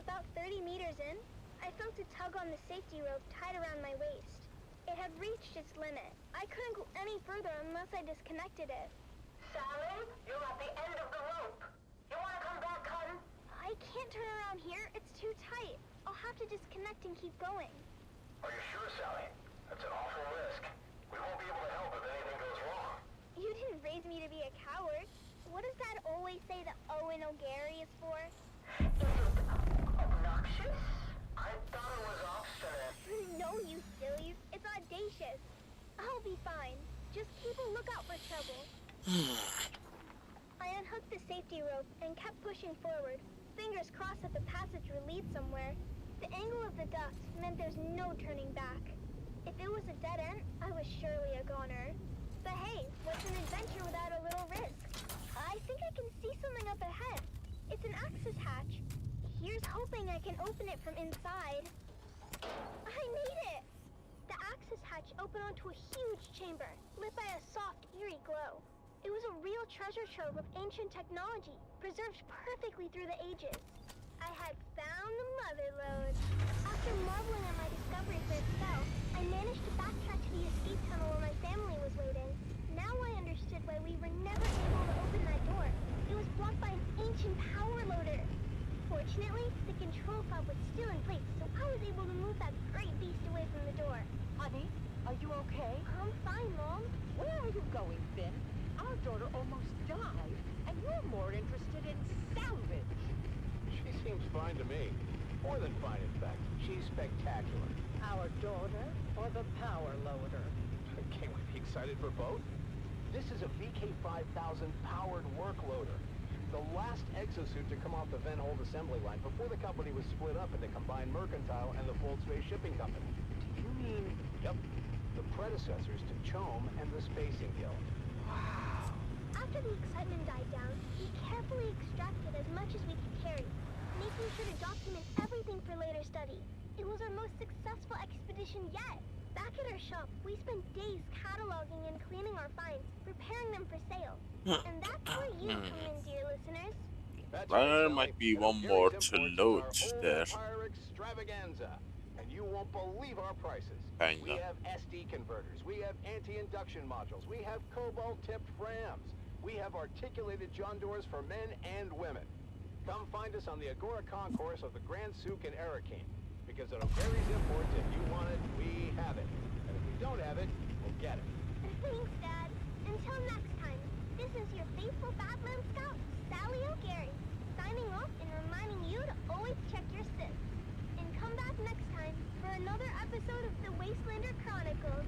S1: About 30 meters in, I felt a tug on the safety rope tied around my waist. It had reached its limit. I couldn't go any further unless I disconnected it.
S10: Sally, you're at the end of the rope. You want to come back, hun?
S1: I can't turn around here. It's too tight. I'll have to disconnect and keep going.
S8: Are you sure, Sally? That's an awful risk. We won't be able to help if anything goes wrong.
S1: You didn't raise me to be a coward. What does Dad always say that Owen O'Gary is for?
S10: Obnoxious? I thought it was obstinate.
S1: No, you sillies. It's audacious. I'll be fine. Just keep a lookout for trouble. I unhooked the safety rope and kept pushing forward, fingers crossed that the passage would lead somewhere. The angle of the duct meant there's no turning back. If it was a dead end, I was surely a goner. But hey, what's an adventure without a little risk? I think I can see something up ahead. It's an access hatch. Here's hoping I can open it from inside. I made it! The access hatch opened onto a huge chamber, lit by a soft, eerie glow. It was a real treasure trove of ancient technology, preserved perfectly through the ages. I had found the mother lode. After marveling at my discovery for itself, I managed to backtrack to the escape tunnel where my family was waiting. Now I understood why we were never able to open that door. It was blocked by an ancient power loader. Fortunately, the control fob was still in place, so I was able to move that great beast away from the door.
S2: Honey, are you okay?
S1: I'm fine, Mom.
S2: Where are you going, Finn? Our daughter almost died, and you're more interested in salvage.
S6: She seems fine to me. More than fine, in fact. She's spectacular.
S2: Our daughter or the power loader?
S6: Can't we be excited for both? This is a VK5000 powered work loader. The last exosuit to come off the Venhold assembly line before the company was split up into Combined Mercantile and the Full Space Shipping Company.
S2: Do you mean?
S6: Yep. The predecessors to CHOAM and the Spacing Guild.
S2: Wow.
S10: After the excitement died down, we carefully extracted as much as we could carry, making sure to document everything for later study. It was our most successful expedition yet. Back at our shop, we spent days cataloging and cleaning our finds, preparing them for sale. And that's where you come in, dear listeners.
S4: There might be one more to load there.
S19: Empire extravaganza. And you won't believe our prices.
S4: Kinda.
S19: We have SD converters. We have anti-induction modules. We have cobalt-tipped Frams. We have articulated John doors for men and women. Come find us on the Agora Concourse of the Grand Souk in Arakeen. Because at O'Gary's Imports, if you want it, we have it. And if we don't have it, we'll get it.
S10: Thanks, Dad. Until next time, this is your faithful Badland Scout, Sally O'Gary, signing off and reminding you to always check your sys. And come back next time for another episode of the Wastelander Chronicles.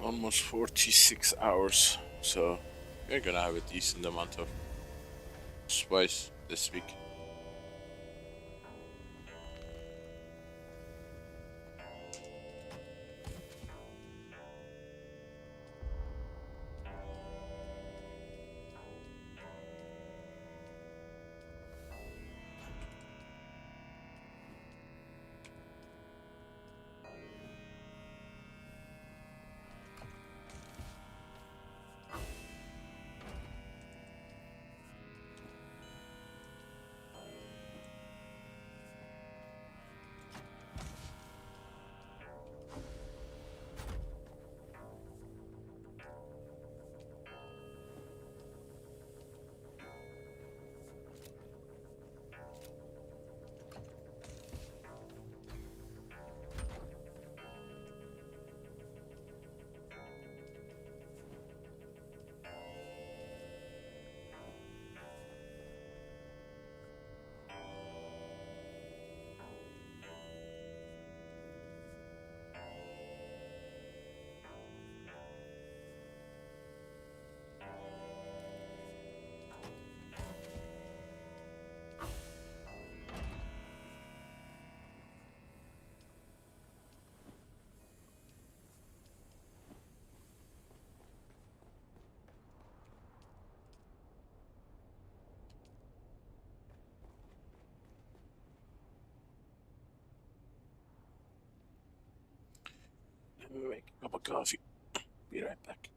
S4: almost 46 hours, so we're gonna have a decent amount of spice this week. Let me make a cup of coffee. Be right back.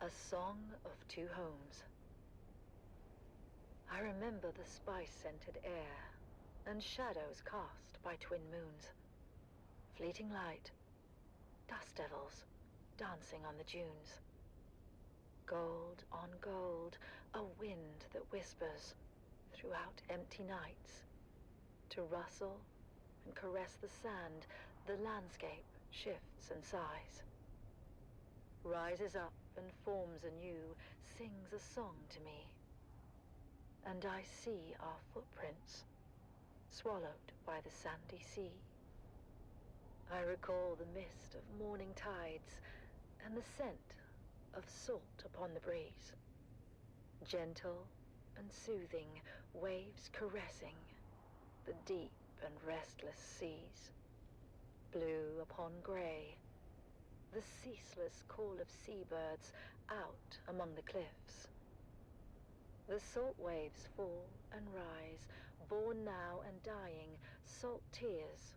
S15: A Song of Two Homes. I remember the spice-scented air, and shadows cast by twin moons. Fleeting light, dust devils, dancing on the dunes. Gold on gold, a wind that whispers throughout empty nights. To rustle and caress the sand, the landscape shifts and sighs. Rises up and forms anew, sings a song to me. and I see our footprints, swallowed by the sandy sea. I recall the mist of morning tides and the scent of salt upon the breeze. Gentle and soothing, waves caressing the deep and restless seas. Blue upon grey, the ceaseless call of seabirds out among the cliffs. The salt waves fall and rise, born now and dying. Salt tears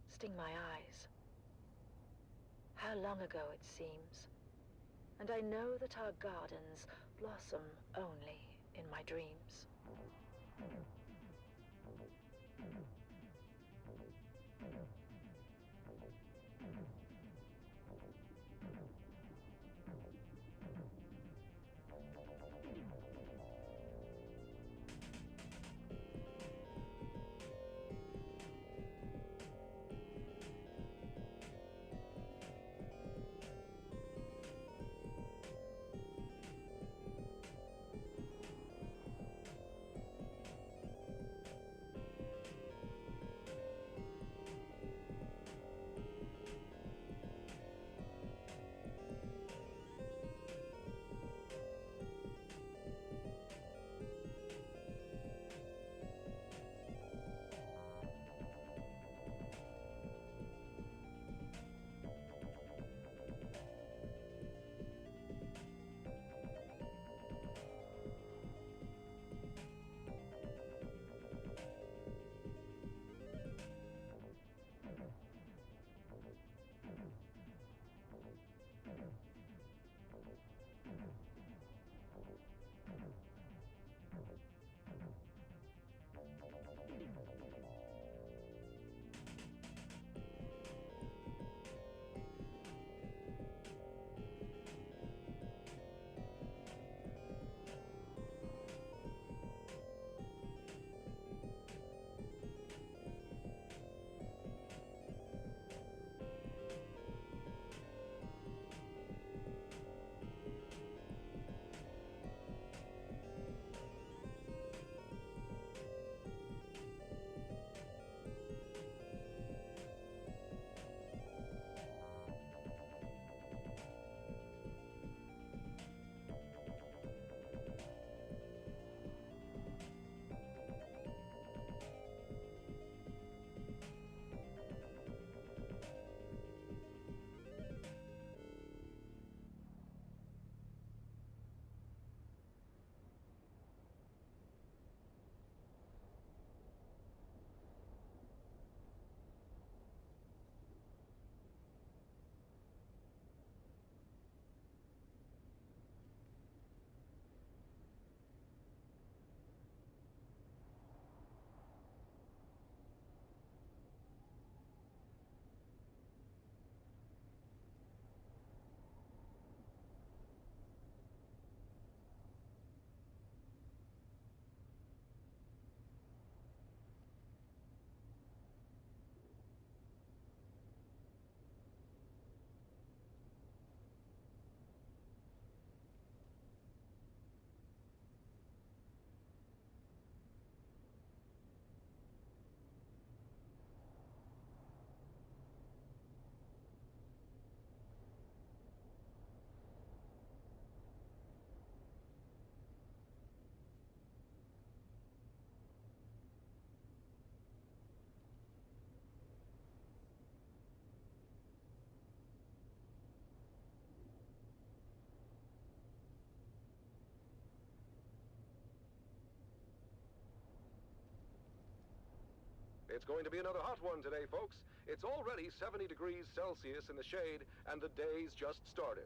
S15: sting my eyes. How long ago it seems, and I know that our gardens blossom only in my dreams.
S3: It's going to be another hot one today, folks. It's already 70 degrees Celsius in the shade, and the day's just started.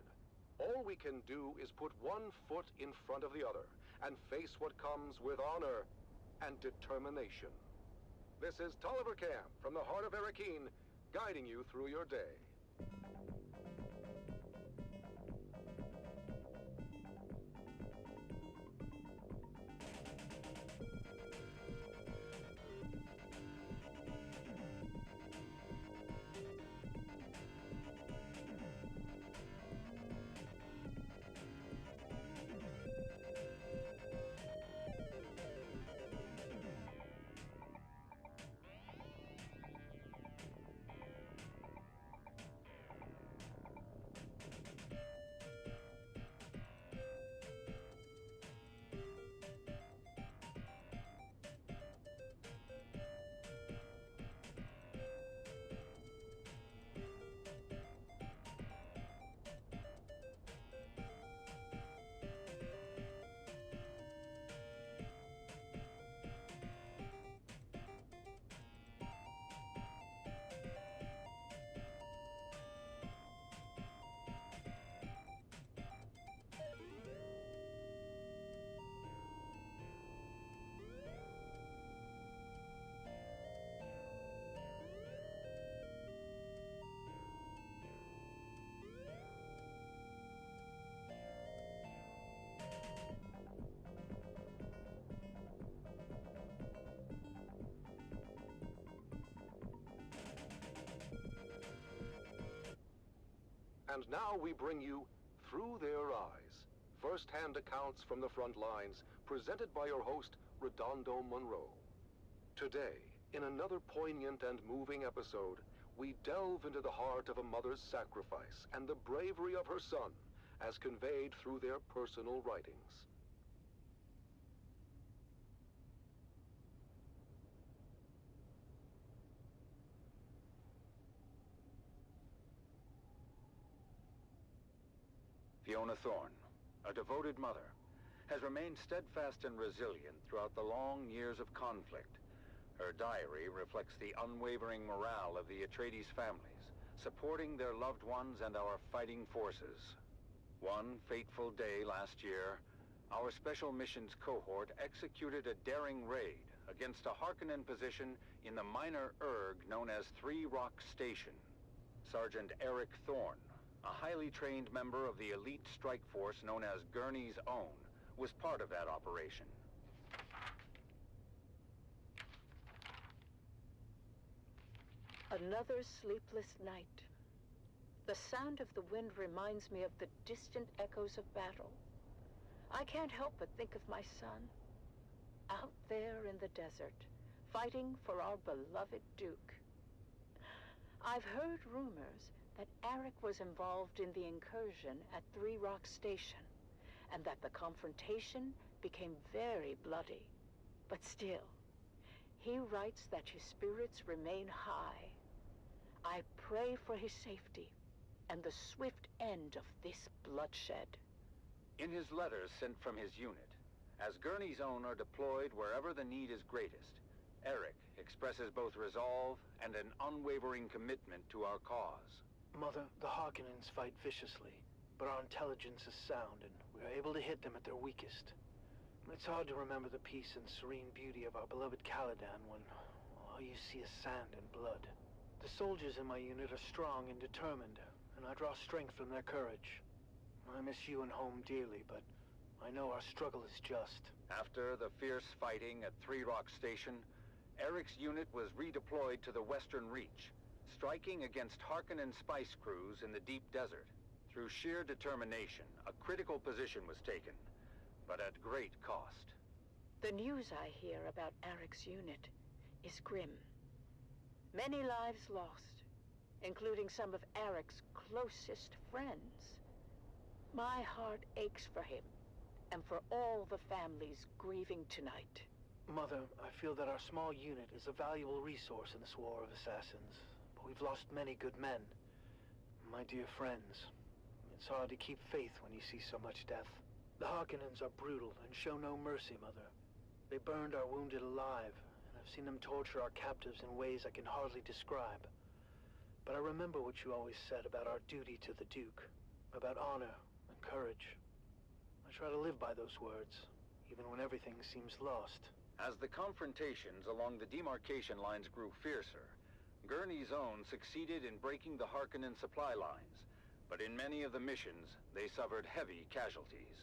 S3: All we can do is put one foot in front of the other and face what comes with honor and determination. This is Tolliver Camp from the heart of Erakeen, guiding you through your day. And now we bring you Through Their Eyes, first-hand accounts from the front lines, presented by your host, Redondo Monroe. Today, in another poignant and moving episode, we delve into the heart of a mother's sacrifice and the bravery of her son, as conveyed through their personal writings.
S8: Fiona Thorne, a devoted mother, has remained steadfast and resilient throughout the long years of conflict. Her diary reflects the unwavering morale of the Atreides families, supporting their loved ones and our fighting forces. One fateful day last year, our Special Missions cohort executed a daring raid against a Harkonnen position in the minor erg known as 3 Rock Station. Sergeant Eric Thorne, a highly trained member of the elite strike force known as Gurney's Own, was part of that operation.
S2: Another sleepless night. The sound of the wind reminds me of the distant echoes of battle. I can't help but think of my son, out there in the desert, fighting for our beloved Duke. I've heard rumors that Eric was involved in the incursion at 3 Rock Station, and that the confrontation became very bloody. But still, he writes that his spirits remain high. I pray for his safety and the swift end of this bloodshed.
S8: In his letters sent from his unit, as Gurney's Own are deployed wherever the need is greatest, Eric expresses both resolve and an unwavering commitment to our cause.
S6: Mother, the Harkonnens fight viciously, but our intelligence is sound, and we are able to hit them at their weakest. It's hard to remember the peace and serene beauty of our beloved Caladan when all you see is sand and blood. The soldiers in my unit are strong and determined, and I draw strength from their courage. I miss you and home dearly, but I know our struggle is just.
S8: After the fierce fighting at 3 Rock Station, Eric's unit was redeployed to the Western Reach, striking against Harkonnen spice crews in the deep desert. Through sheer determination, a critical position was taken, but at great cost.
S2: The news I hear about Eric's unit is grim. Many lives lost, including some of Eric's closest friends. My heart aches for him and for all the families grieving tonight.
S6: Mother, I feel that our small unit is a valuable resource in this war of assassins, but we've lost many good men. My dear friends, it's hard to keep faith when you see so much death. The Harkonnens are brutal and show no mercy, Mother. They burned our wounded alive, and I've seen them torture our captives in ways I can hardly describe. But I remember what you always said about our duty to the Duke, about honor and courage. I try to live by those words, even when everything seems lost.
S8: As the confrontations along the demarcation lines grew fiercer, Gurney's Own succeeded in breaking the Harkonnen supply lines, but in many of the missions, they suffered heavy casualties.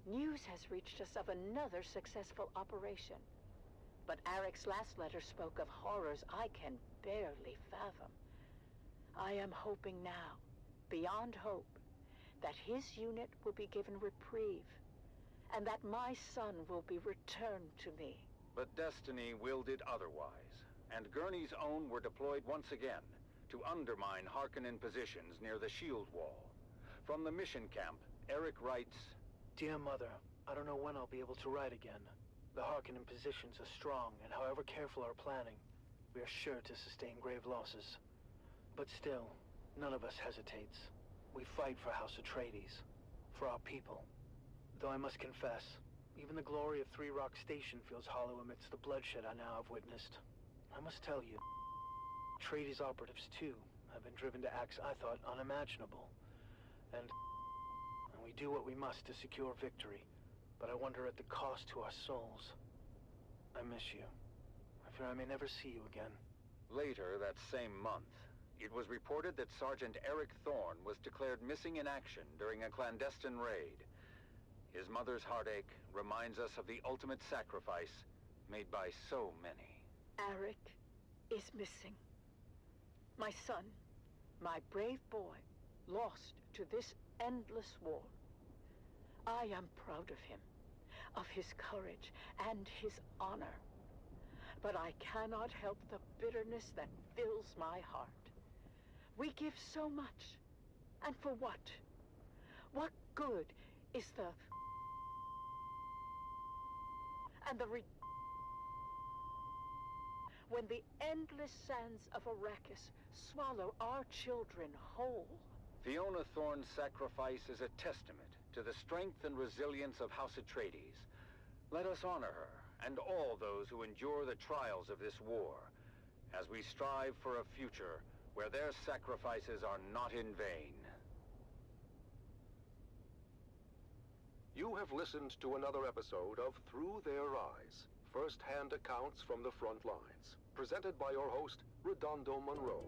S2: News has reached us of another successful operation, but Eric's last letter spoke of horrors I can barely fathom. I am hoping now, beyond hope, that his unit will be given reprieve, and that my son will be returned to me.
S8: But destiny willed it otherwise, and Gurney's Own were deployed once again to undermine Harkonnen positions near the shield wall. From the mission camp, Eric writes,
S6: Dear Mother, I don't know when I'll be able to write again. The Harkonnen positions are strong, and however careful our planning, we are sure to sustain grave losses. But still, none of us hesitates. We fight for House Atreides, for our people. Though I must confess, even the glory of 3 Rock Station feels hollow amidst the bloodshed I now have witnessed. I must tell you, Atreides operatives too have been driven to acts I thought unimaginable. And we do what we must to secure victory, but I wonder at the cost to our souls. I miss you. I fear I may never see you again.
S8: Later that same month, it was reported that Sergeant Eric Thorne was declared missing in action during a clandestine raid. His mother's heartache reminds us of the ultimate sacrifice made by so many.
S2: Eric is missing. My son, my brave boy, lost to this endless war. I am proud of him, of his courage and his honor. But I cannot help the bitterness that fills my heart. We give so much, and for what? What good is the when the endless sands of Arrakis swallow our children whole?
S7: Fiona Thorne's sacrifice is a testament to the strength and resilience of House Atreides. Let us honor her and all those who endure the trials of this war, as we strive for a future where their sacrifices are not in vain.
S3: You have listened to another episode of Through Their Eyes, first-hand accounts from the front lines, presented by your host, Redondo Monroe.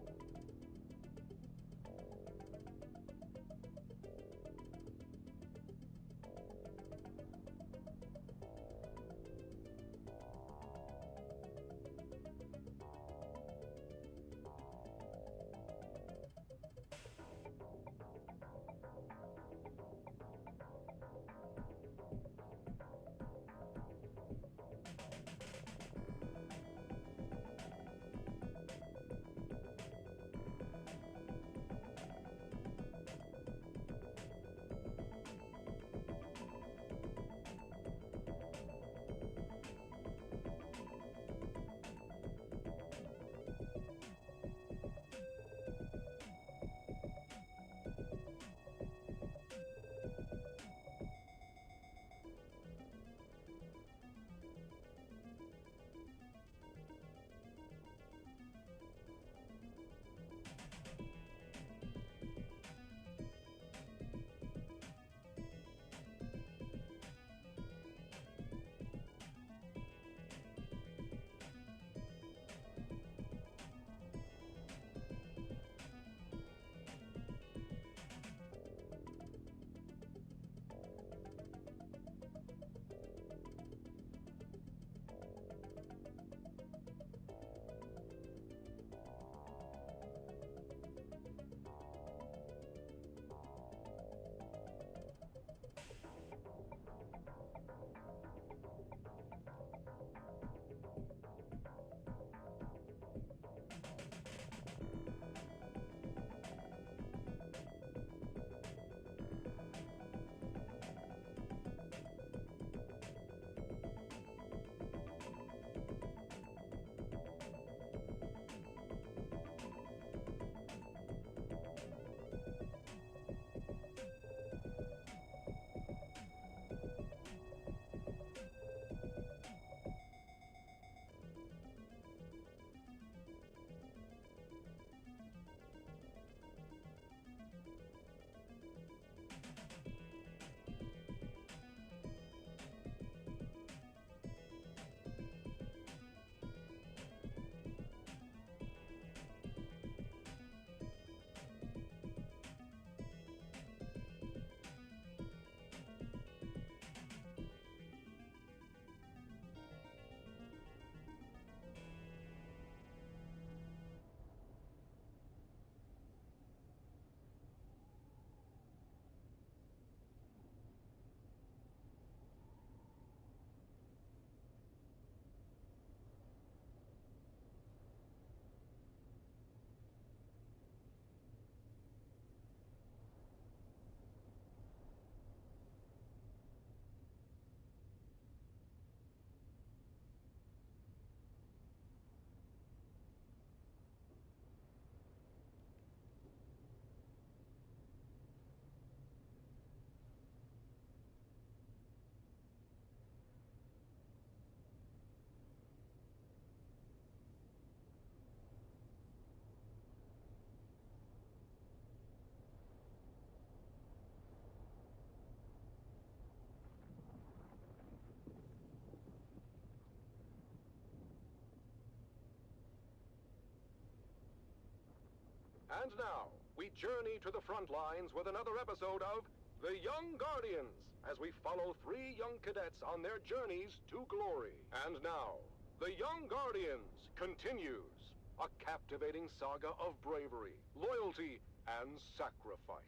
S3: And now, we journey to the front lines with another episode of The Young Guardians, as we follow 3 young cadets on their journeys to glory. And now, The Young Guardians continues, a captivating saga of bravery, loyalty, man's sacrifice.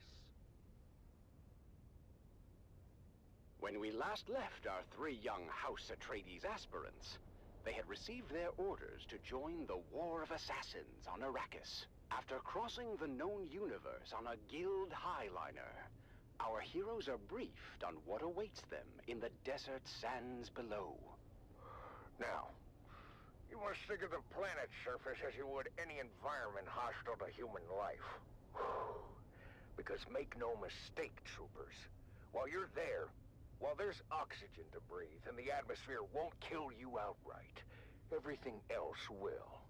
S9: When we last left our 3 young House Atreides aspirants, they had received their orders to join the War of Assassins on Arrakis. After crossing the known universe on a guild highliner, our heroes are briefed on what awaits them in the desert sands below.
S5: Now, you must think of the planet's surface as you would any environment hostile to human life. Because make no mistake, troopers, while you're there, while there's oxygen to breathe and the atmosphere won't kill you outright, everything else will.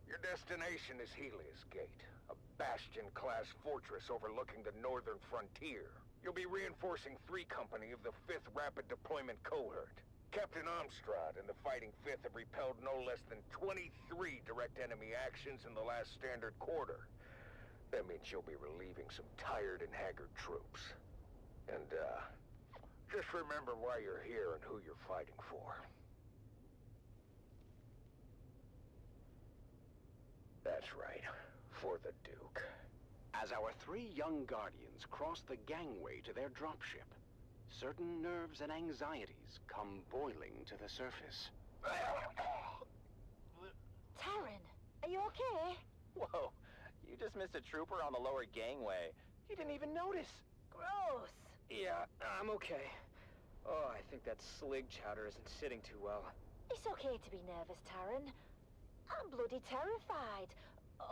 S5: Your destination is Helios Gate, a Bastion-class fortress overlooking the northern frontier. You'll be reinforcing 3 Company of the 5th Rapid Deployment Cohort. Captain Amstrad and the Fighting 5th have repelled no less than 23 direct enemy actions in the last standard quarter. That means you'll be relieving some tired and haggard troops. And, just remember why you're here and who you're fighting for. That's right, for the Duke.
S9: As our 3 young guardians cross the gangway to their dropship, certain nerves and anxieties come boiling to the surface.
S15: Taran, are you okay?
S14: Whoa, you just missed a trooper on the lower gangway. You didn't even notice.
S15: Gross.
S22: Yeah, I'm okay. Oh, I think that slig chowder isn't sitting too well.
S15: It's okay to be nervous, Taran. I'm bloody terrified.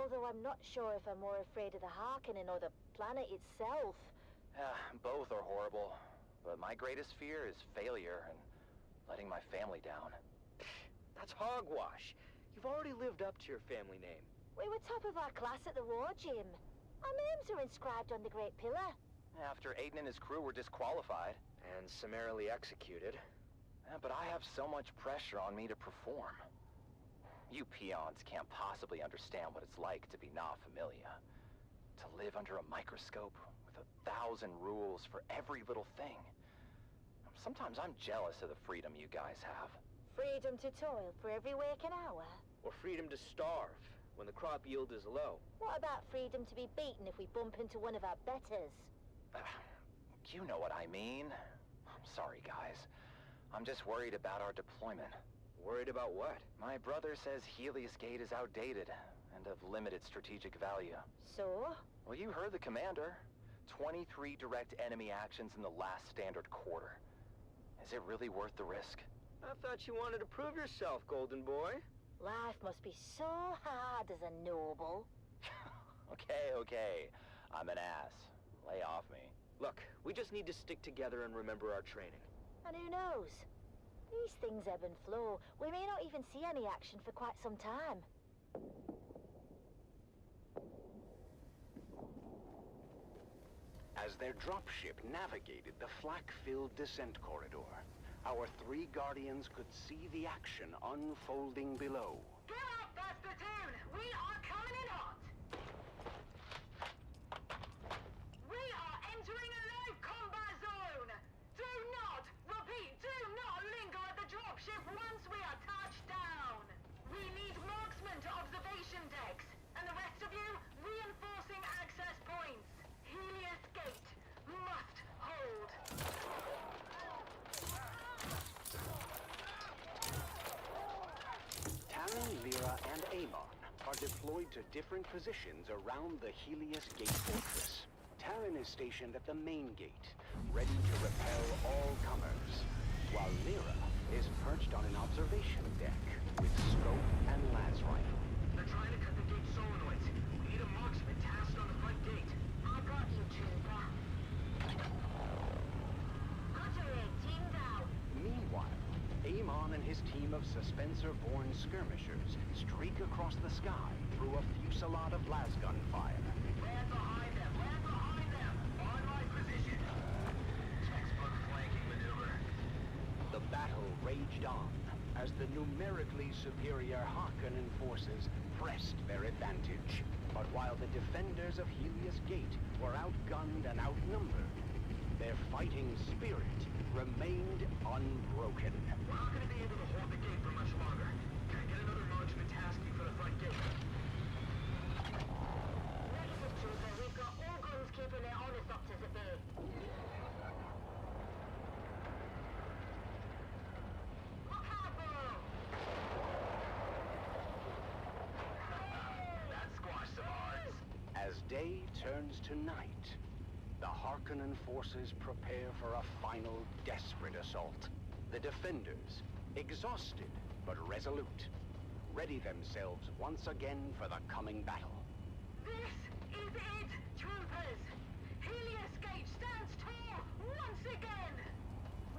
S15: Although I'm not sure if I'm more afraid of the Harkonnen or the planet itself.
S14: Both are horrible. But my greatest fear is failure and letting my family down.
S22: That's hogwash. You've already lived up to your family name.
S15: We were top of our class at the war gym. Our names are inscribed on the Great Pillar.
S14: After Aiden and his crew were disqualified.
S22: And summarily executed.
S14: But I have so much pressure on me to perform. You peons can't possibly understand what it's like to be Na Familia. To live under a microscope with 1,000 rules for every little thing. Sometimes I'm jealous of the freedom you guys have.
S15: Freedom to toil for every waking hour.
S22: Or freedom to starve when the crop yield is low.
S15: What about freedom to be beaten if we bump into one of our betters?
S14: You know what I mean. I'm sorry, guys. I'm just worried about our deployment.
S22: Worried about what?
S14: My brother says Helios Gate is outdated and of limited strategic value.
S15: So?
S14: Well, you heard the commander. 23 direct enemy actions in the last standard quarter. Is it really worth the risk?
S22: I thought you wanted to prove yourself, Golden Boy.
S15: Life must be so hard as a noble.
S14: Okay. I'm an ass. Lay off me.
S22: Look, we just need to stick together and remember our training.
S15: And who knows? These things ebb and flow. We may not even see any action for quite some time.
S9: As their dropship navigated the flak-filled descent corridor, our 3 guardians could see the action unfolding below.
S10: Get up, Master Dune! We are coming in hot! We are entering a live combat zone! Do not, repeat, do not linger at the dropship once we are touched down! We need marksmen to observation decks, and the rest of you, reinforcing access points. Helios Gate must hold.
S9: Taran, Lyra, and Amon are deployed to different positions around the Helios Gate fortress. Taran is stationed at the main gate, ready to repel all comers, while Lyra is perched on an observation deck with scope and las rifle.
S16: They're trying to cut the gate solenoids. We need a marksman tasked on the front gate.
S10: I got you, Trooper. Roger, team down.
S9: Meanwhile, Amon and his team of Suspensor-born skirmishers streak across the sky through a fusillade of lasgun fire.
S16: Land behind them! Land behind them! On my position! Textbook flanking maneuver.
S9: The battle raged on as the numerically superior Harkonnen forces pressed their advantage. But while the defenders of Helios Gate were outgunned and outnumbered, their fighting spirit remained unbroken.
S16: We're not going to be able to hold the gate for much longer. Can I get another marksman tasking for the front gate?
S10: Negative, Trooper. We've got all
S9: day turns to night, the Harkonnen forces prepare for a final desperate assault. The defenders, exhausted but resolute, ready themselves once again for the coming battle.
S15: This is it, troopers! Helios Gate stands tall once again!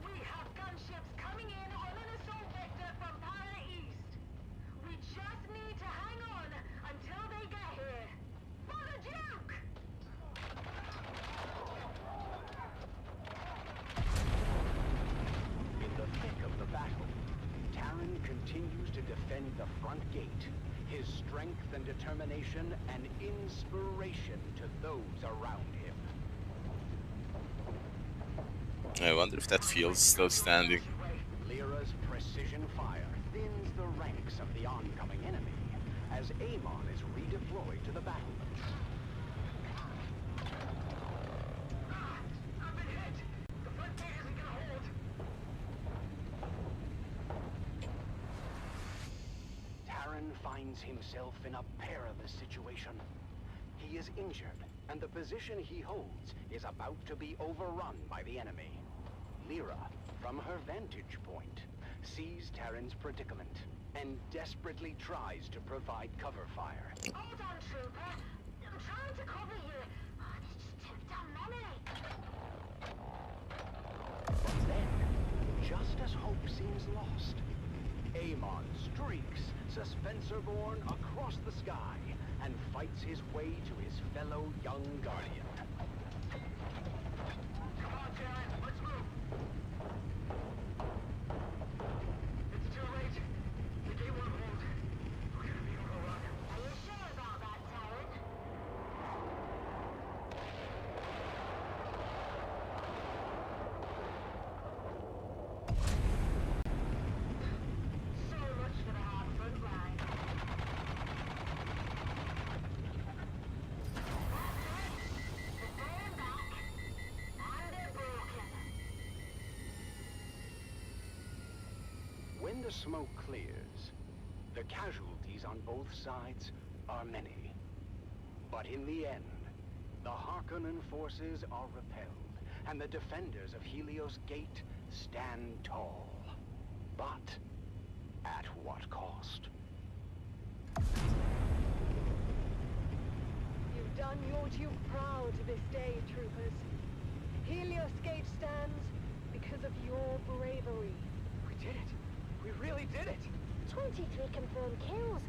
S15: We have gunships coming in on an assault vector from Para East. We just need to hang on until they get here. For the Duke!
S9: In the thick of the battle, Terran continues to defend the front gate, his strength and determination an inspiration to those around him.
S4: I wonder if that field's still standing.
S9: Lyra's precision fire thins the ranks of the oncoming enemy as Amon is redeployed to the battle. Terran finds himself in a perilous situation. He is injured, and the position he holds is about to be overrun by the enemy. Lyra, from her vantage point, sees Terran's predicament and desperately tries to provide cover fire.
S15: Hold on, trooper. I'm trying to cover you. Oh, there's just too damn many.
S9: But then, just as hope seems lost, Amon streaks, Suspensor-born, across the sky and fights his way to his fellow young guardian.
S15: Come on, Terran, let's move. It's too late. The gate won't hold. We're gonna be overrun. Are you sure about that, Terran? So much for the hard front line.
S9: When the smoke clears, the casualties on both sides are many. But in the end, the Harkonnen forces are repelled, and the defenders of Helios Gate stand tall. But at what cost?
S15: You've done your Duke proud this day, troopers. Helios Gate stands because of your bravery.
S22: We did it. We really did it.
S10: 23 confirmed kills.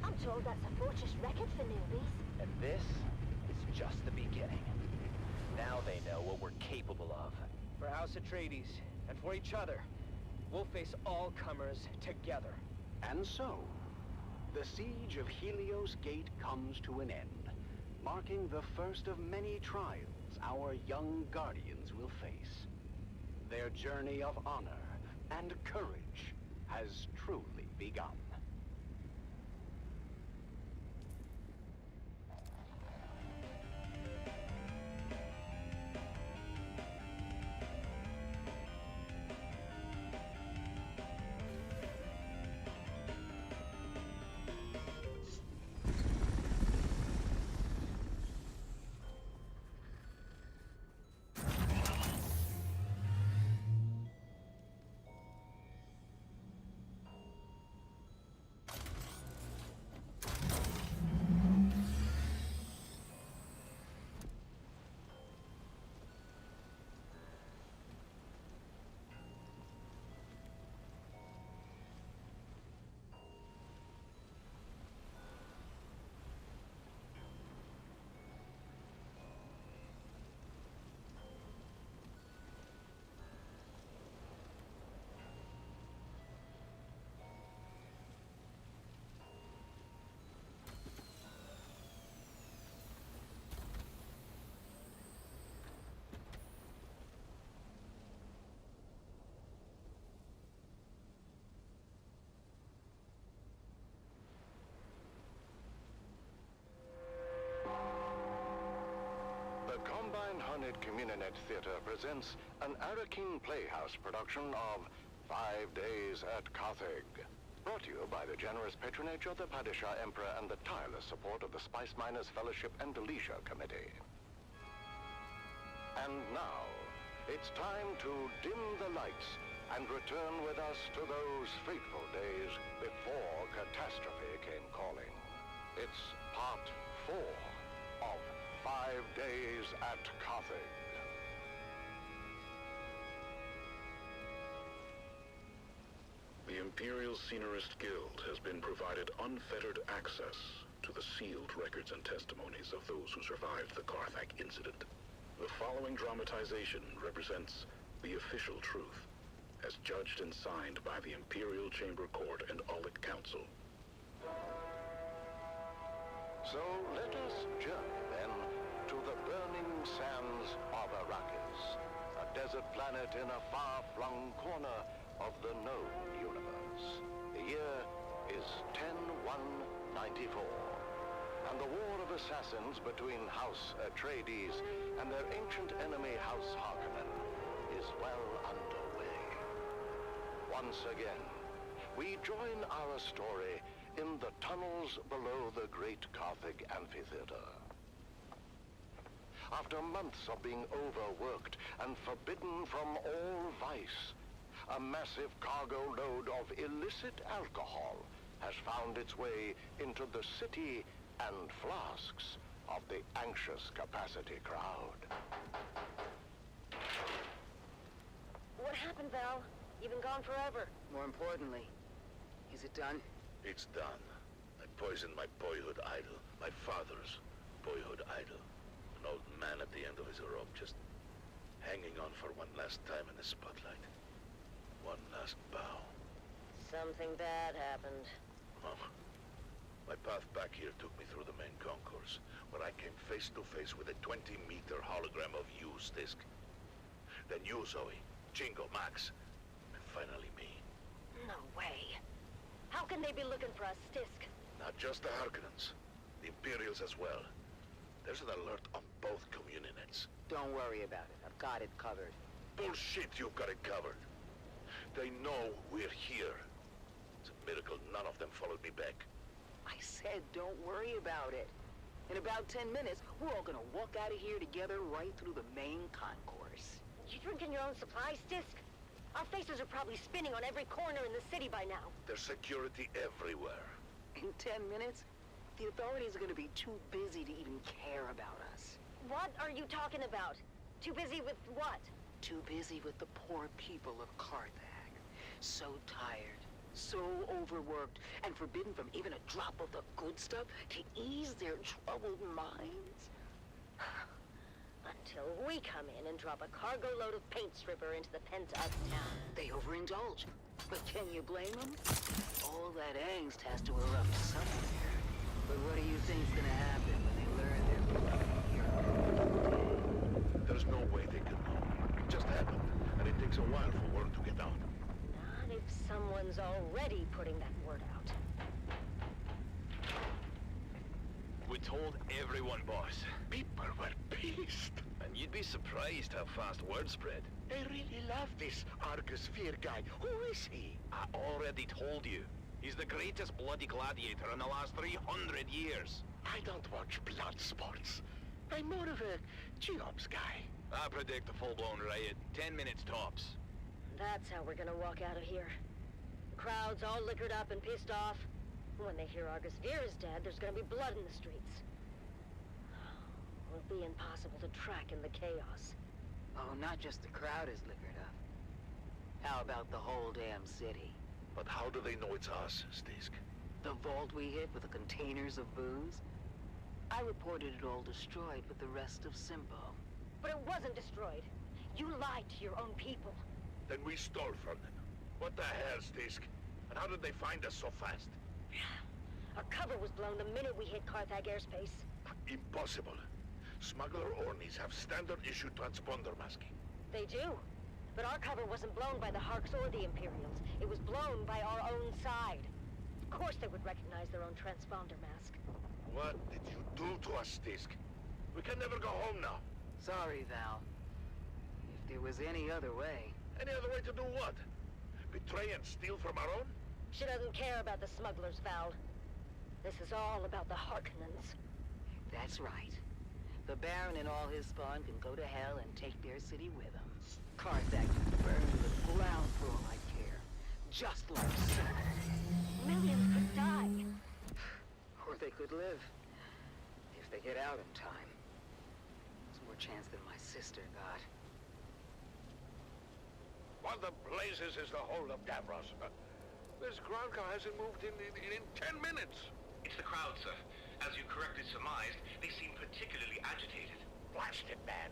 S10: I'm told that's a fortress record for newbies.
S14: And this is just the beginning. Now they know what we're capable of.
S22: For House Atreides, and for each other, we'll face all comers together.
S9: And so, the siege of Helios Gate comes to an end, marking the first of many trials our young guardians will face. Their journey of honor and courage has truly begun.
S8: Combined Hunted Communinet Theater presents an Arakin Playhouse production of 5 Days at Carthage. Brought to you by the generous patronage of the Padishah Emperor and the tireless support of the Spice Miners Fellowship and Leisure Committee. And now, it's time to dim the lights and return with us to those fateful days before catastrophe came calling. It's part 4 of 5 Days at Carthage.
S11: The Imperial Scenarist Guild has been provided unfettered access to the sealed records and testimonies of those who survived the Carthage incident. The following dramatization represents the official truth, as judged and signed by the Imperial Chamber Court and Aulic Council.
S8: So let us journey then to the burning sands of Arrakis, a desert planet in a far-flung corner of the known universe. The year is 10-194, and the war of assassins between House Atreides and their ancient enemy House Harkonnen is well underway. Once again, we join our story in the tunnels below the great Carthage amphitheater. After months of being overworked and forbidden from all vice, a massive cargo load of illicit alcohol has found its way into the city and flasks of the anxious capacity crowd.
S15: What happened, Val? You've been gone forever.
S13: More importantly, is it done?
S11: It's done. I poisoned my boyhood idol, my father's boyhood idol. An old man at the end of his rope, just hanging on for one last time in the spotlight. One last bow.
S15: Something bad happened.
S11: Oh. My path back here took me through the main concourse, where I came face to face with a 20-meter hologram of you, Stisk. Then you, Zoe, Jingo, Max, and finally me.
S15: No way. How can they be looking for us, Stisk?
S11: Not just the Harkonnens, the Imperials as well. There's an alert on both communionets.
S13: Don't worry about it. I've got it covered.
S11: Bullshit, you've got it covered. They know we're here. It's a miracle none of them followed me back.
S13: I said don't worry about it. In about 10 minutes, we're all gonna walk out of here together right through the main concourse.
S15: You drinking your own supplies, Stisk? Our faces are probably spinning on every corner in the city by now.
S11: There's security everywhere.
S13: In 10 minutes, the authorities are gonna be too busy to even care about us.
S15: What are you talking about? Too busy with what?
S13: Too busy with the poor people of Carthage. So tired, so overworked, and forbidden from even a drop of the good stuff to ease their troubled minds.
S15: Until we come in and drop a cargo load of paint stripper into the pent-up town.
S13: They overindulge. But can you blame them? All that angst has to erupt somewhere. But what do you think's gonna happen when they learn they're here?
S11: There's no way they can know. It just happened, and it takes a while for word to get out.
S15: Not if someone's already putting that word out.
S18: We told everyone, boss.
S5: People were pissed.
S18: And you'd be surprised how fast word spread.
S5: They really love this Argus Fear guy. Who is he?
S18: I already told you. He's the greatest bloody gladiator in the last 300 years.
S5: I don't watch blood sports. I'm more of a Cheops guy.
S18: I predict a full-blown riot. 10 minutes tops.
S15: That's how we're gonna walk out of here. The crowd's all liquored up and pissed off. When they hear Argus Veer is dead, there's gonna be blood in the streets. It'll be impossible to track in the chaos.
S13: Oh, not just the crowd is liquored up. How about the whole damn city?
S11: But how do they know it's us, Stisk?
S13: The vault we hit with the containers of booze? I reported it all destroyed with the rest of Simpo.
S15: But it wasn't destroyed. You lied to your own people.
S11: Then we stole from them. What the hell, Stisk? And how did they find us so fast?
S15: Our cover was blown the minute we hit Carthage airspace.
S11: Impossible. Smuggler Ornis have standard-issue transponder masking.
S15: They do. But our cover wasn't blown by the Harks or the Imperials. It was blown by our own side. Of course they would recognize their own transponder mask.
S11: What did you do to us, Stisk? We can never go home now.
S13: Sorry, Val. If there was any other way...
S11: Any other way to do what? Betray and steal from our own?
S15: She doesn't care about the smugglers, Val. This is all about the Harkonnens.
S13: That's right. The Baron and all his spawn can go to hell and take their city with them. Carthage can burn to the ground for all I care. Just like so.
S15: Millions could die.
S13: Or they could live. If they get out in time. There's more chance than my sister got.
S5: What the blazes is the hold of Davros? This ground car hasn't moved in 10 minutes.
S18: It's the crowd, sir. As you correctly surmised, they seem particularly agitated.
S5: Blast it, man.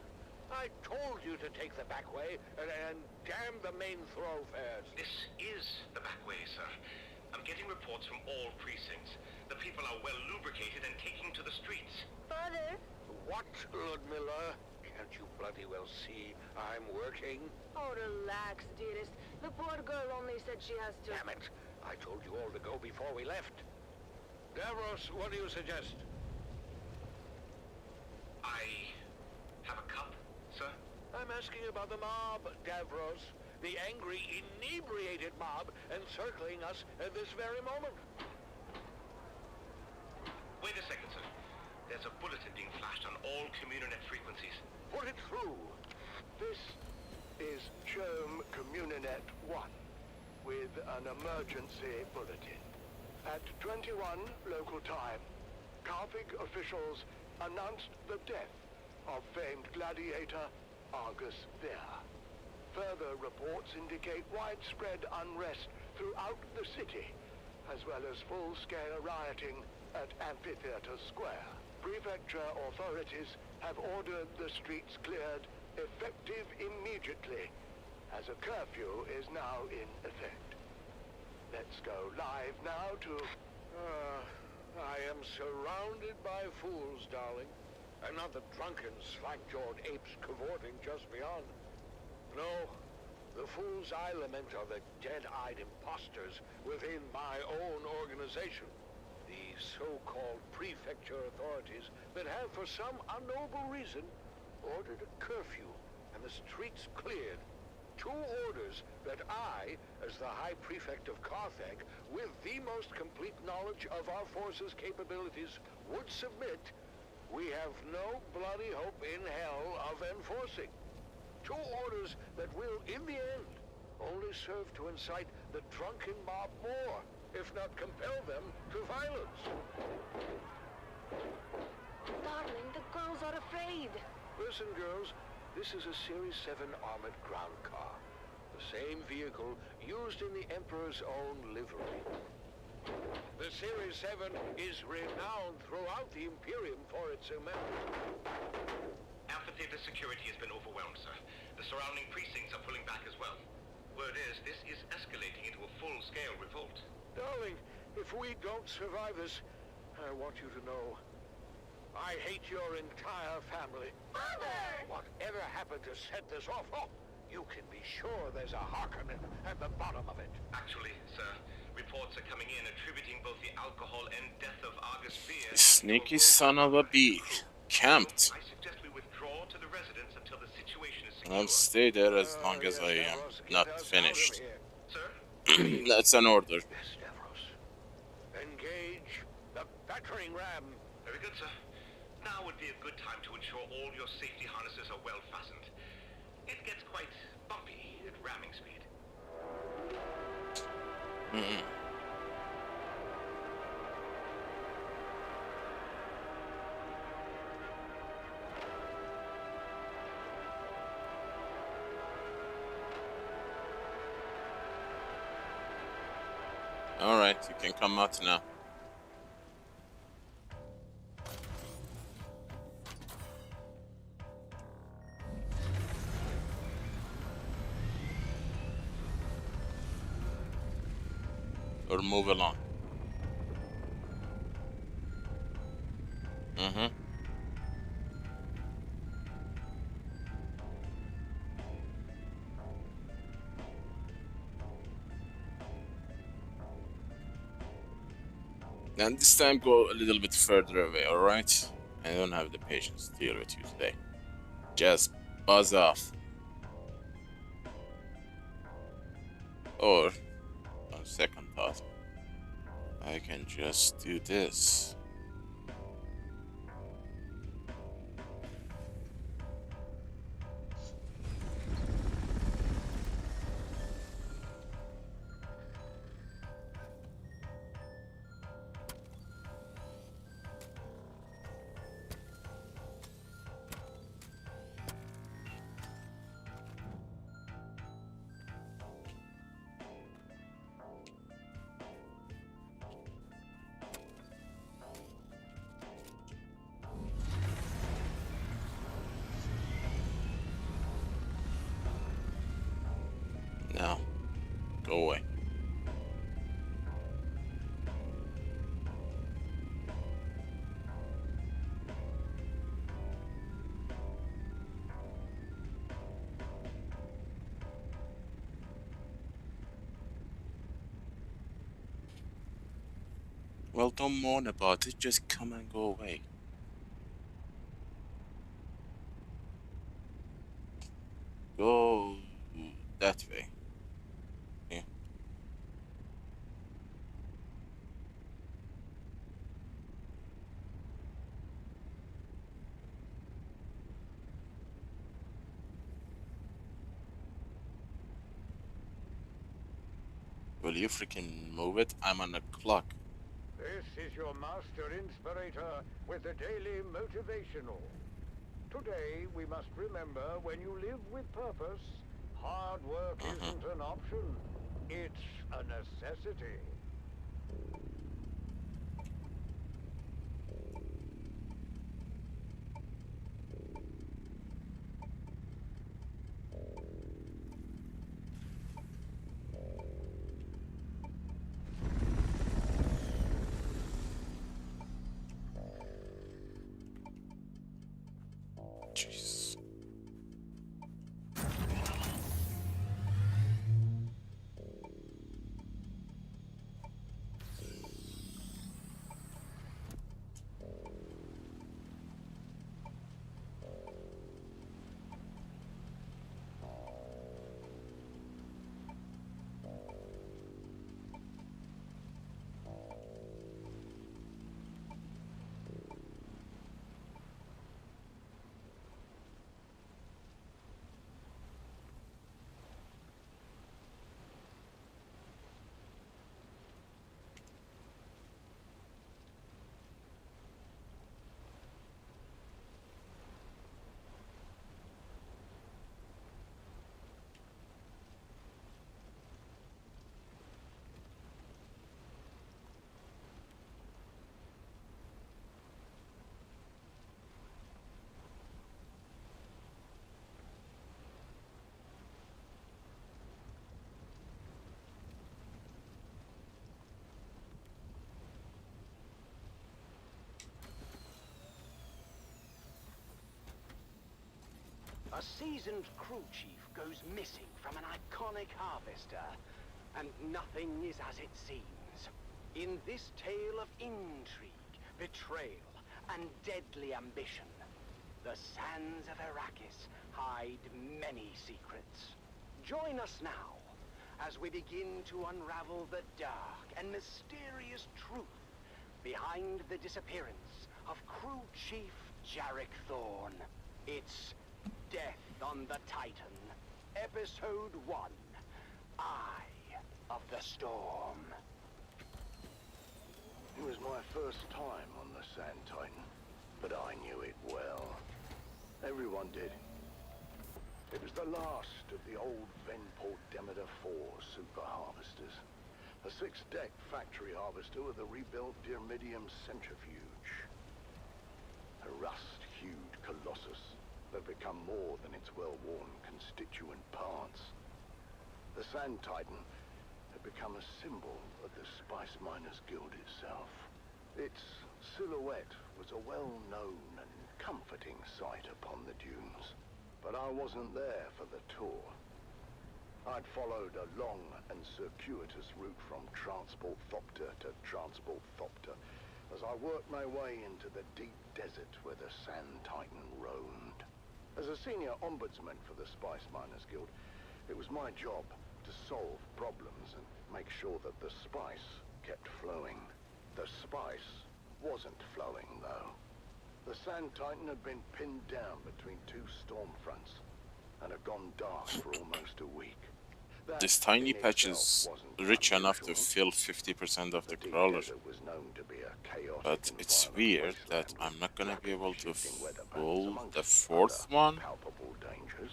S5: I told you to take the back way and damn the main thoroughfares.
S18: This is the back way, sir. I'm getting reports from all precincts. The people are well lubricated and taking to the streets.
S15: Father?
S5: What, Ludmilla? Can't you bloody well see I'm working?
S15: Oh, relax, dearest. The poor girl only said she has to...
S5: Damn it! I told you all to go before we left. Davros, what do you suggest?
S18: I have a cup, sir?
S5: I'm asking about the mob, Davros. The angry, inebriated mob encircling us at this very moment.
S18: Wait a second, sir. There's a bulletin being flashed on all Communinet frequencies.
S5: Put it through.
S6: This is Chome Communinet 1 with an emergency bulletin. At 21 local time, Carthage officials announced the death of famed gladiator Argus Vir. Further reports indicate widespread unrest throughout the city, as well as full-scale rioting at Amphitheater Square. Prefecture authorities have ordered the streets cleared, effective immediately, as a curfew is now in effect. Let's go live now to...
S5: I am surrounded by fools, darling. And not the drunken, slack-jawed apes cavorting just beyond. No, the fools I lament are the dead-eyed imposters within my own organization. The so-called prefecture authorities that have, for some unknowable reason, ordered a curfew and the streets cleared. 2 orders that I, as the High Prefect of Carthage, with the most complete knowledge of our forces' capabilities, would submit, we have no bloody hope in hell of enforcing. 2 orders that will, in the end, only serve to incite the drunken mob more, if not compel them to violence.
S15: Darling, the girls are afraid.
S5: Listen, girls, this is a Series 7 armored ground car. The same vehicle used in the Emperor's own livery. The Series 7 is renowned throughout the Imperium for its immense...
S18: Amphitheater security has been overwhelmed, sir. The surrounding precincts are pulling back as well. Word is, this is escalating into a full-scale revolt.
S5: Darling, if we don't survive this, I want you to know I hate your entire family.
S15: Father!
S5: Whatever happened to set this off? Oh, you can be sure there's a Harkonnen at the bottom of it.
S18: Actually, sir, reports are coming in attributing both the alcohol and death of Argus Vir...
S4: Sneaky son of a bee. Camped.
S18: I suggest we withdraw to the residence until the situation is secure.
S4: I'll stay there as long as I am not finished.
S18: Sir?
S4: That's an order.
S5: Yes, Davros. Engage the battering ram.
S18: Very good, sir. Now would be a good time to ensure all your safety harnesses are well fastened. It gets quite bumpy at ramming speed.
S4: Alright, you can come out now. Or move along. And this time go a little bit further away, alright? I don't have the patience to deal with you today. Just buzz off. Or, on second thought, I can just do this. Now, go away. Well, don't moan about it, just come and go away. Go that way. Yeah. Will you freaking move it? I'm on the clock.
S5: This is your master inspirator with the daily motivational. Today, we must remember when you live with purpose, hard work isn't an option. It's a necessity.
S4: Jesus.
S9: A seasoned crew chief goes missing from an iconic harvester, and nothing is as it seems. In this tale of intrigue, betrayal, and deadly ambition, the sands of Arrakis hide many secrets. Join us now as we begin to unravel the dark and mysterious truth behind the disappearance of crew chief Jarek Thorne. It's Death on the Titan, Episode 1, Eye of the Storm.
S8: It was my first time on the Sand Titan, but I knew it well. Everyone did. It was the last of the old Venport Demeter 4 super harvesters. A 6-deck factory harvester with a rebuilt Dyrmidium centrifuge. A rust-hued colossus that had become more than its well-worn constituent parts. The Sand Titan had become a symbol of the Spice Miners Guild itself. Its silhouette was a well-known and comforting sight upon the dunes. But I wasn't there for the tour. I'd followed a long and circuitous route from Transport Thopter to Transport Thopter as I worked my way into the deep desert where the Sand Titan roamed. As a senior ombudsman for the Spice Miners Guild, it was my job to solve problems and make sure that the spice
S5: kept flowing. The spice wasn't flowing, though. The Sand Titan had been pinned down between two storm fronts and had gone dark for almost a week. That
S4: This tiny
S5: in
S4: patch
S5: itself
S4: is
S5: wasn't
S4: rich enough to
S5: unusual.
S4: fill 50% of the
S5: deep
S4: crawler.
S5: desert was known to be a chaotic
S4: But
S5: and
S4: it's
S5: violent
S4: weird
S5: wasteland
S4: that I'm not gonna be
S5: rapidly
S4: able to
S5: shifting weather patterns
S4: fold
S5: amongst
S4: the fourth
S5: other
S4: one.
S5: palpable dangers.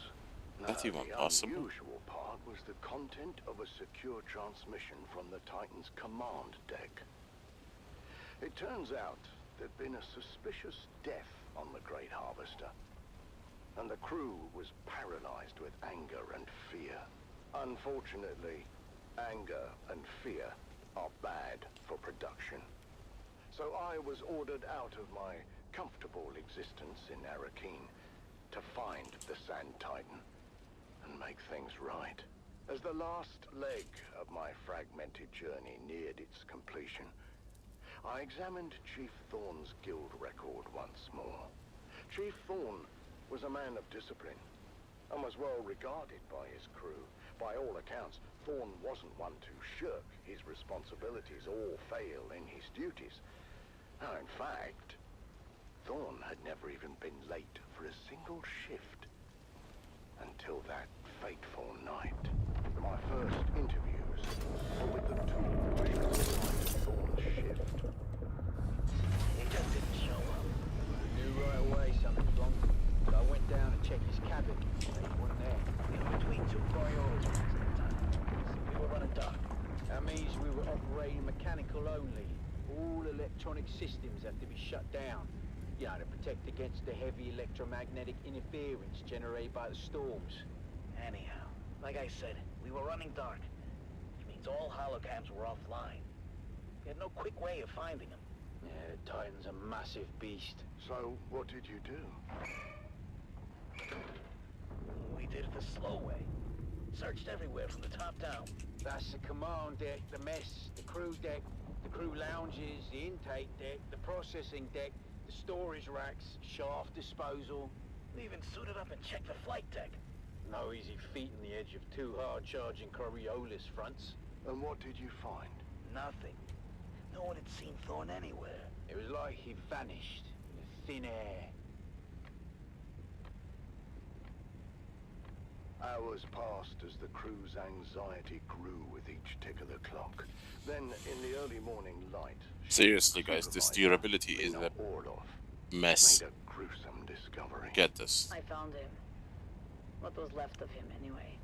S4: That even
S5: The
S4: possible?
S5: unusual part was the content of a secure transmission from the Titan's command deck. It turns out there'd been a suspicious death on the Great Harvester, and the crew was paralyzed with anger and fear. Unfortunately, anger and fear are bad for production. So I was ordered out of my comfortable existence in Arakeen to find the Sand Titan and make things right. As the last leg of my fragmented journey neared its completion, I examined Chief Thorne's guild record once more. Chief Thorne was a man of discipline and was well regarded by his crew. By all accounts, Thorne wasn't one to shirk his responsibilities or fail in his duties. Now, in fact, Thorne had never even been late for a single shift until that fateful night. My first interviews were with the two pushers behind Thorne's shift.
S22: He just didn't show up. I knew right away something was wrong. So I went down and checked his cabin. He wasn't there. We were between two priorities at the time. We were running dark. That means we were operating mechanical only. All electronic systems have to be shut down. You know, to protect against the heavy electromagnetic interference generated by the storms.
S21: Anyhow, like I said, we were running dark. Which means all holocams were offline. We had no quick way of finding them.
S22: Yeah, Titan's a massive beast.
S5: So, what did you do?
S21: We did it the slow way. Searched everywhere from the top down.
S22: That's the command deck, the mess, the crew deck, the crew lounges, the intake deck, the processing deck, the storage racks, shaft disposal.
S21: We even suited up and checked the flight deck.
S22: No easy feat on the edge of two hard-charging Coriolis fronts.
S5: And what did you find?
S21: Nothing. No one had seen Thorne anywhere.
S22: It was like he vanished in thin air.
S5: Hours passed as the crew's anxiety grew with each tick of the clock. Then, in the early morning light...
S4: Seriously, guys, this durability is a mess.
S5: made a gruesome discovery.
S4: Get this.
S2: I found him. What was left of him, anyway.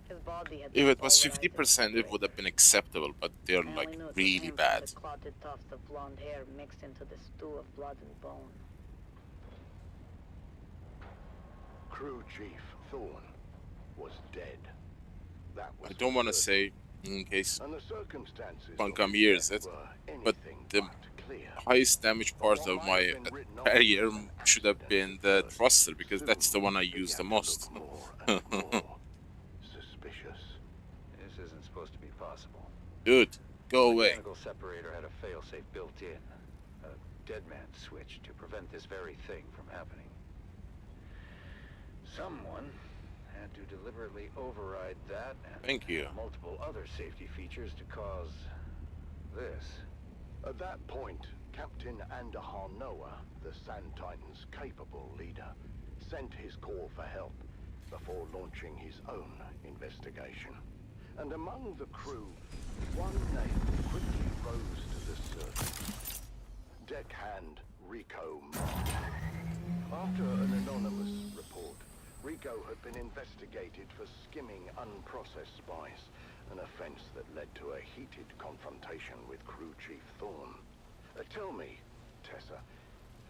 S2: His body had
S4: If
S2: been
S4: it was
S2: pulverized
S4: 50%, it would have been acceptable, but they're
S2: I only
S4: like
S2: knew it was
S4: really
S2: him from
S4: bad.
S2: the clotted tuft of blonde hair mixed into the stew of blood and bone.
S5: Crew Chief Thorne was dead. That was
S4: I don't want to say, in case
S5: and the circumstances
S4: Funcom hears it, but the highest damage part of my barrier should have been the thruster, because that's the one I use the most.
S7: Suspicious. This isn't supposed to be possible.
S4: Dude, go
S7: The
S4: away.
S7: mechanical separator had a failsafe built in. A dead man switch to prevent this very thing from happening. Someone had to deliberately override that and
S4: Thank you.
S7: multiple other safety features to cause this.
S5: At that point, Captain Andahar Noah, the Sand Titan's capable leader, sent his call for help before launching his own investigation. And among the crew, one name quickly rose to the surface. Deckhand Rico Mark. After an anonymous report, Rico had been investigated for skimming unprocessed spice, an offense that led to a heated confrontation with Crew Chief Thorne. Tell me, Tessa,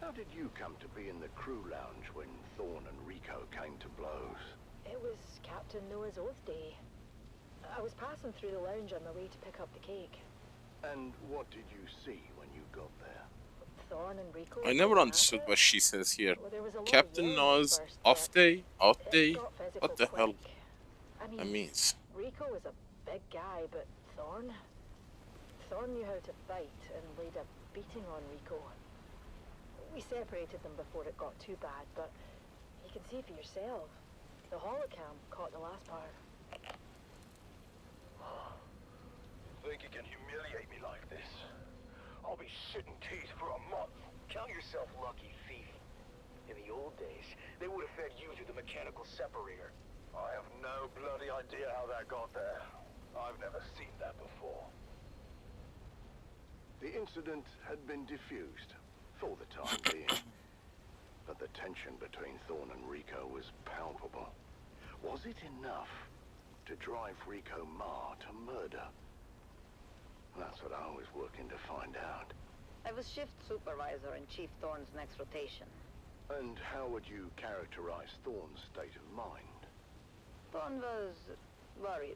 S5: how did you come to be in the crew lounge when Thorne and Rico came to blows?
S15: It was Captain Noah's Oath Day. I was passing through the lounge on my way to pick up the cake.
S5: And what did you see when you got there?
S15: Thorne and Rico...
S4: I never understood what she says here.
S15: Well, there was a lot of
S4: Captain
S15: yelling
S4: Noah's
S15: first,
S4: off day? Out
S15: it
S4: day?
S15: got physical
S4: What the hell
S15: quick. I
S4: that
S15: mean,
S4: means?
S15: Rico was a big guy, but Thorne knew how to fight and laid a beating on Rico. We separated them before it got too bad, but you can see for yourself. The holocam caught the last part.
S19: think you can humiliate me like this? I'll be shitting teeth for a month.
S22: Count yourself lucky, thief. In the old days, they would have fed you to the mechanical separator.
S19: I have no bloody idea how that got there. I've never seen that before.
S8: The incident had been diffused, for the time being. But the tension between Thorne and Rico was palpable. Was it enough to drive Rico Ma to murder? That's what I was working to find out.
S2: I was shift supervisor in Chief Thorne's next rotation.
S8: And how would you characterize Thorne's state of mind?
S2: Thorne was worried.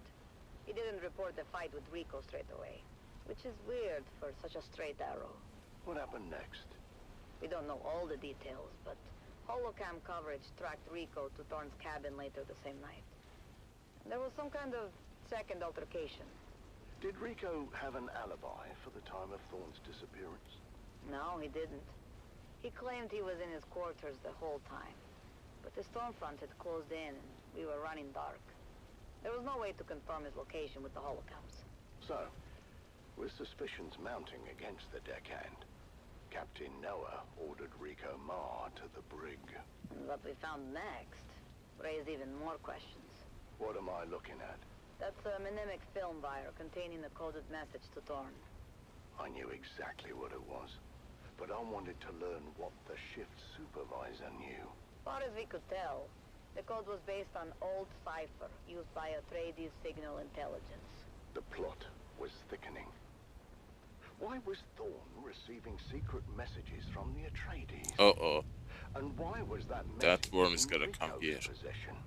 S2: He didn't report the fight with Rico straight away, which is weird for such a straight arrow.
S8: What happened next?
S2: We don't know all the details, but holocam coverage tracked Rico to Thorne's cabin later the same night. There was some kind of second altercation.
S8: Did Rico have an alibi for the time of Thorne's disappearance?
S2: No, he didn't. He claimed he was in his quarters the whole time. But the storm front had closed in and we were running dark. There was no way to confirm his location with the holocams.
S8: So, with suspicions mounting against the deckhand, Captain Noah ordered Rico Ma to the brig.
S2: And what we found next raised even more questions.
S8: What am I looking at?
S2: That's a mnemonic film wire containing a coded message to Thorne.
S8: I knew exactly what it was, but I wanted to learn what the shift supervisor knew.
S2: Far as we could tell, the code was based on old cipher used by Atreides signal intelligence.
S8: The plot was thickening. Why was Thorne receiving secret messages from the Atreides?
S4: Uh-oh.
S8: And why was that
S4: That worm is gonna come here.
S8: Possession?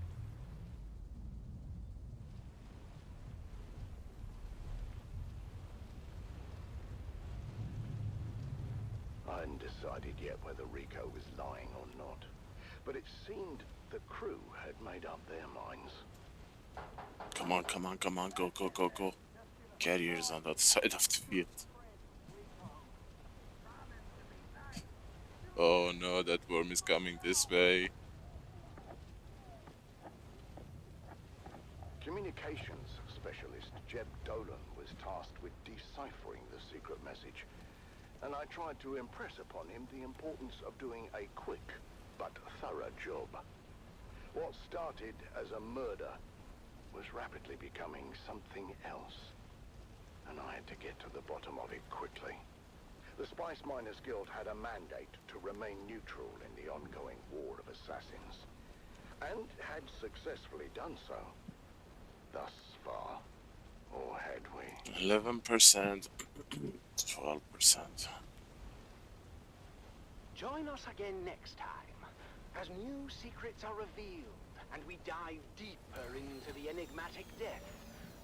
S8: I hadn't decided yet whether Rico was lying or not, but it seemed the crew had made up their minds.
S4: Come on, come on, come on, go, go, go, go. Carriers on the other side of the field. Oh no, that worm is coming this way.
S8: Communications specialist Jeb Dolan was tasked with deciphering the secret message, and I tried to impress upon him the importance of doing a quick but thorough job. What started as a murder was rapidly becoming something else, and I had to get to the bottom of it quickly. The Spice Miners Guild had a mandate to remain neutral in the ongoing war of assassins, and had successfully done so. Thus far, or had we?
S4: 11%, 12%.
S9: Join us again next time, as new secrets are revealed, and we dive deeper into the enigmatic death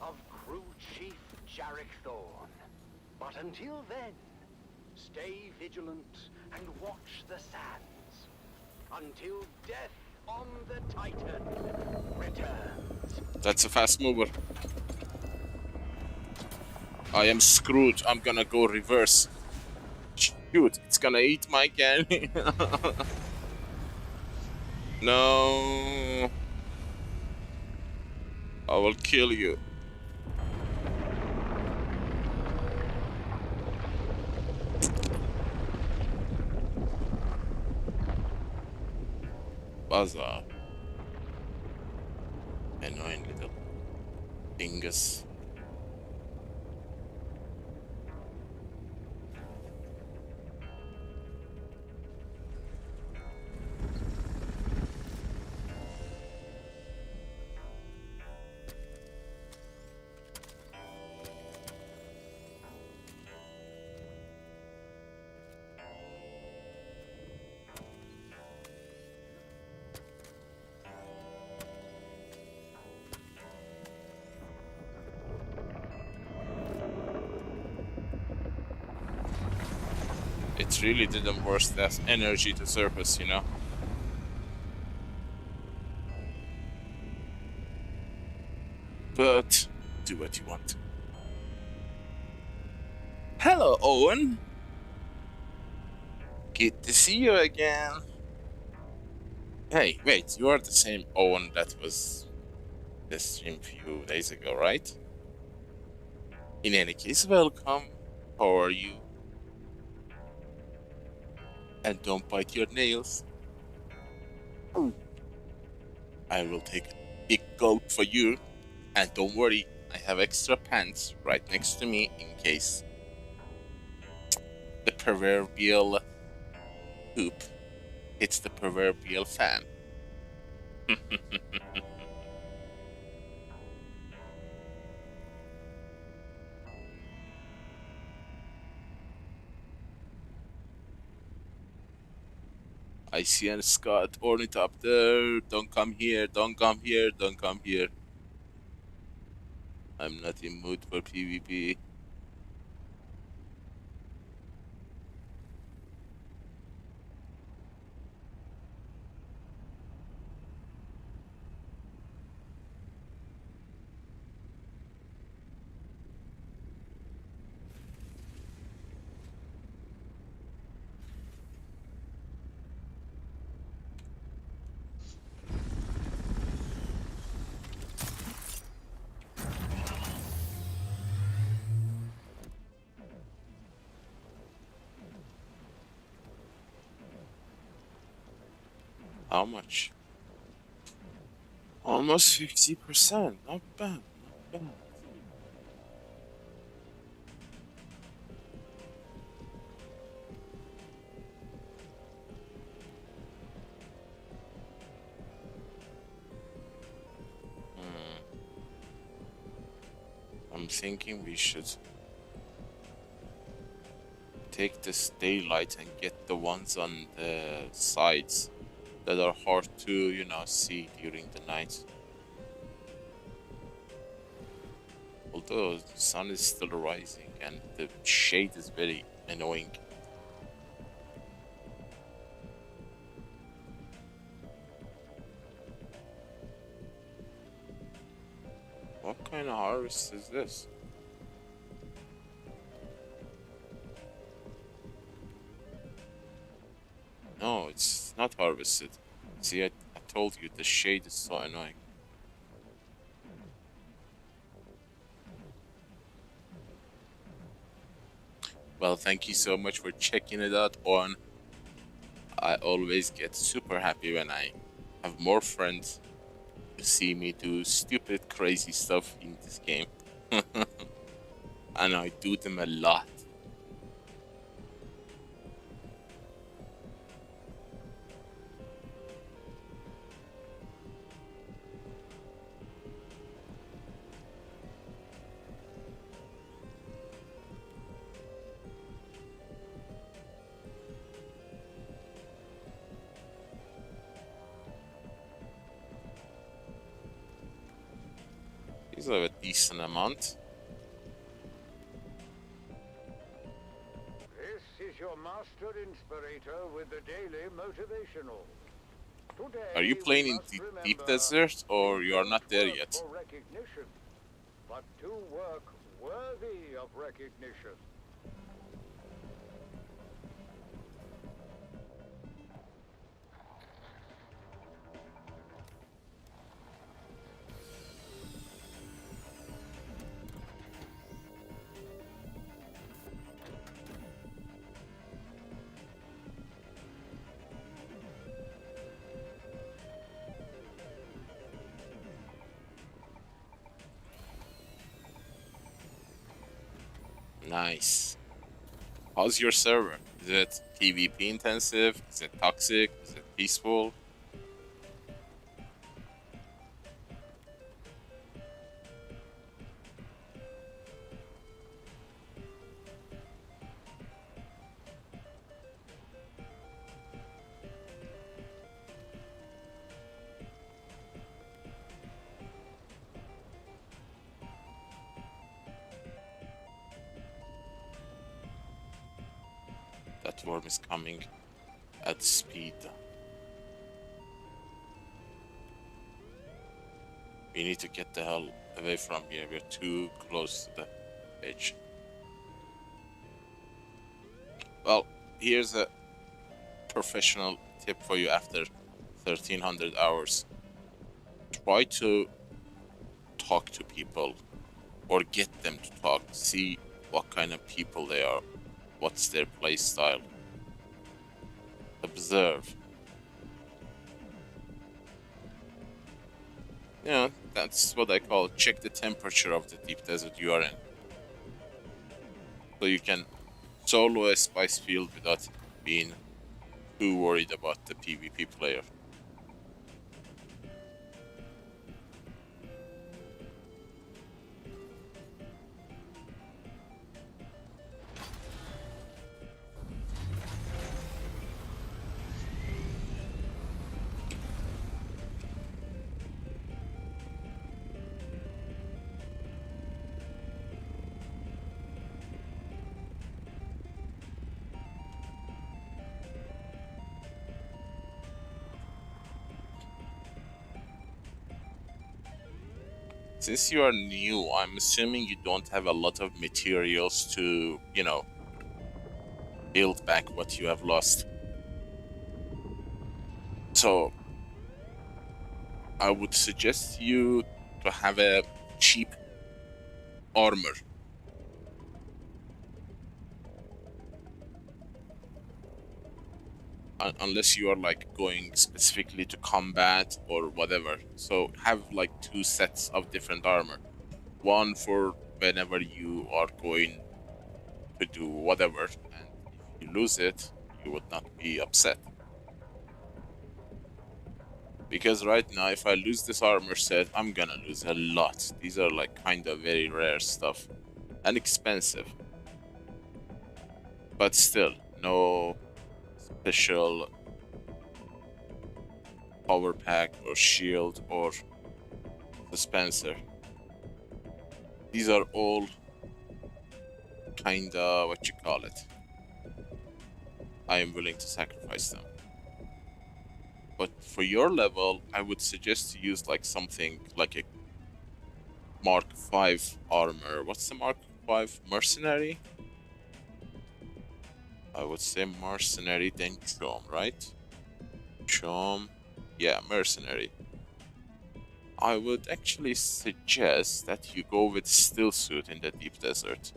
S9: of Crew Chief Jarek Thorne. But until then, stay vigilant and watch the sands, until death on the Titan returns.
S4: That's a fast mover. I am screwed. I'm gonna go reverse. Shoot, it's gonna eat my cannon. No. I will kill you. Buzzer. Annoying little dingus. It really didn't worth that energy to surface, you know? But do what you want. Hello, Owen. Good to see you again. Hey, wait, you are the same Owen that was the stream a few days ago, right? In any case, welcome. How are you? And don't bite your nails. I will take a big gulp for you. And don't worry, I have extra pants right next to me in case the proverbial poop hits the proverbial fan. I see a Scott ornithopter. Don't come here, don't come here, don't come here. I'm not in mood for PvP. How much? Almost 50%. Not bad, not bad. I'm thinking we should take this daylight and get the ones on the sides that are hard to, you know, see during the night. Although the sun is still rising and the shade is very annoying. What kind of harvest is this? No, it's not harvested. See, I told you the shade is so annoying. Well, thank you so much for checking it out on. I always get super happy when I have more friends who see me do stupid, crazy stuff in this game. And I do them a lot. These are a decent amount.
S5: This is your master inspirator with the daily motivational. Today,
S4: Are you playing in the deep desert or you are not there yet?
S5: for recognition, but to work worthy of recognition.
S4: Nice. How's your server? Is it PvP intensive? Is it toxic? Is it peaceful? That worm is coming at speed. We need to get the hell away from here. We're too close to the edge. Well, here's a professional tip for you after 1300 hours. Try to talk to people or get them to talk, see what kind of people they are, what's their play style. Observe. Yeah, that's what I call check the temperature of the deep desert you are in. So you can solo a spice field without being too worried about the PvP player. Since you are new, I'm assuming you don't have a lot of materials to, build back what you have lost. So, I would suggest you to have a cheap armor. Unless you are like going specifically to combat or whatever. So have like 2 sets of different armor. One for whenever you are going to do whatever, and if you lose it, you would not be upset. Because right now, if I lose this armor set, I'm gonna lose a lot. These are like kind of very rare stuff and expensive. But still, no special power pack or shield or dispenser. These are all kinda what you call it. I am willing to sacrifice them. But for your level, I would suggest to use like something like a Mark 5 armor. What's the Mark 5? Mercenary? I would say mercenary, then Chom, right? Chom. Yeah, mercenary. I would actually suggest that you go with still suit in the deep desert.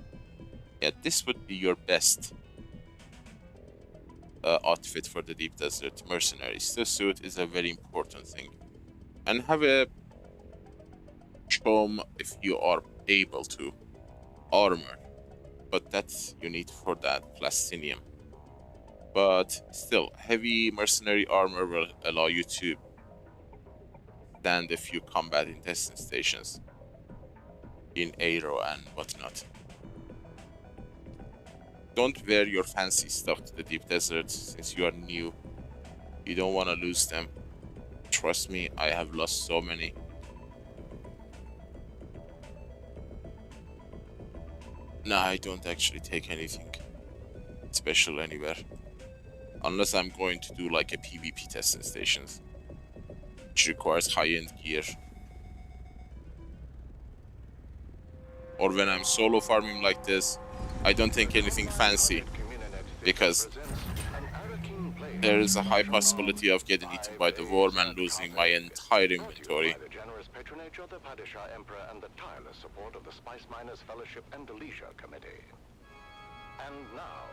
S4: Yeah, this would be your best outfit for the deep desert. Mercenary. Still suit is a very important thing. And have a Chom if you are able to. Armor. But that's you need for that plastinium. But still, heavy mercenary armor will allow you to stand a few combat in testing stations in Aero and whatnot. Don't wear your fancy stuff to the deep desert since you are new. You don't want to lose them. Trust me, I have lost so many. Nah, I don't actually take anything special anywhere. Unless I'm going to do like a PvP testing stations, which requires high-end gear. Or when I'm solo farming like this, I don't take anything fancy, because there is a high possibility of getting eaten by the worm and losing my entire inventory.
S8: By the generous patronage of the Padishah Emperor and the tireless support of the Spice Miners Fellowship and Leisure Committee. And now,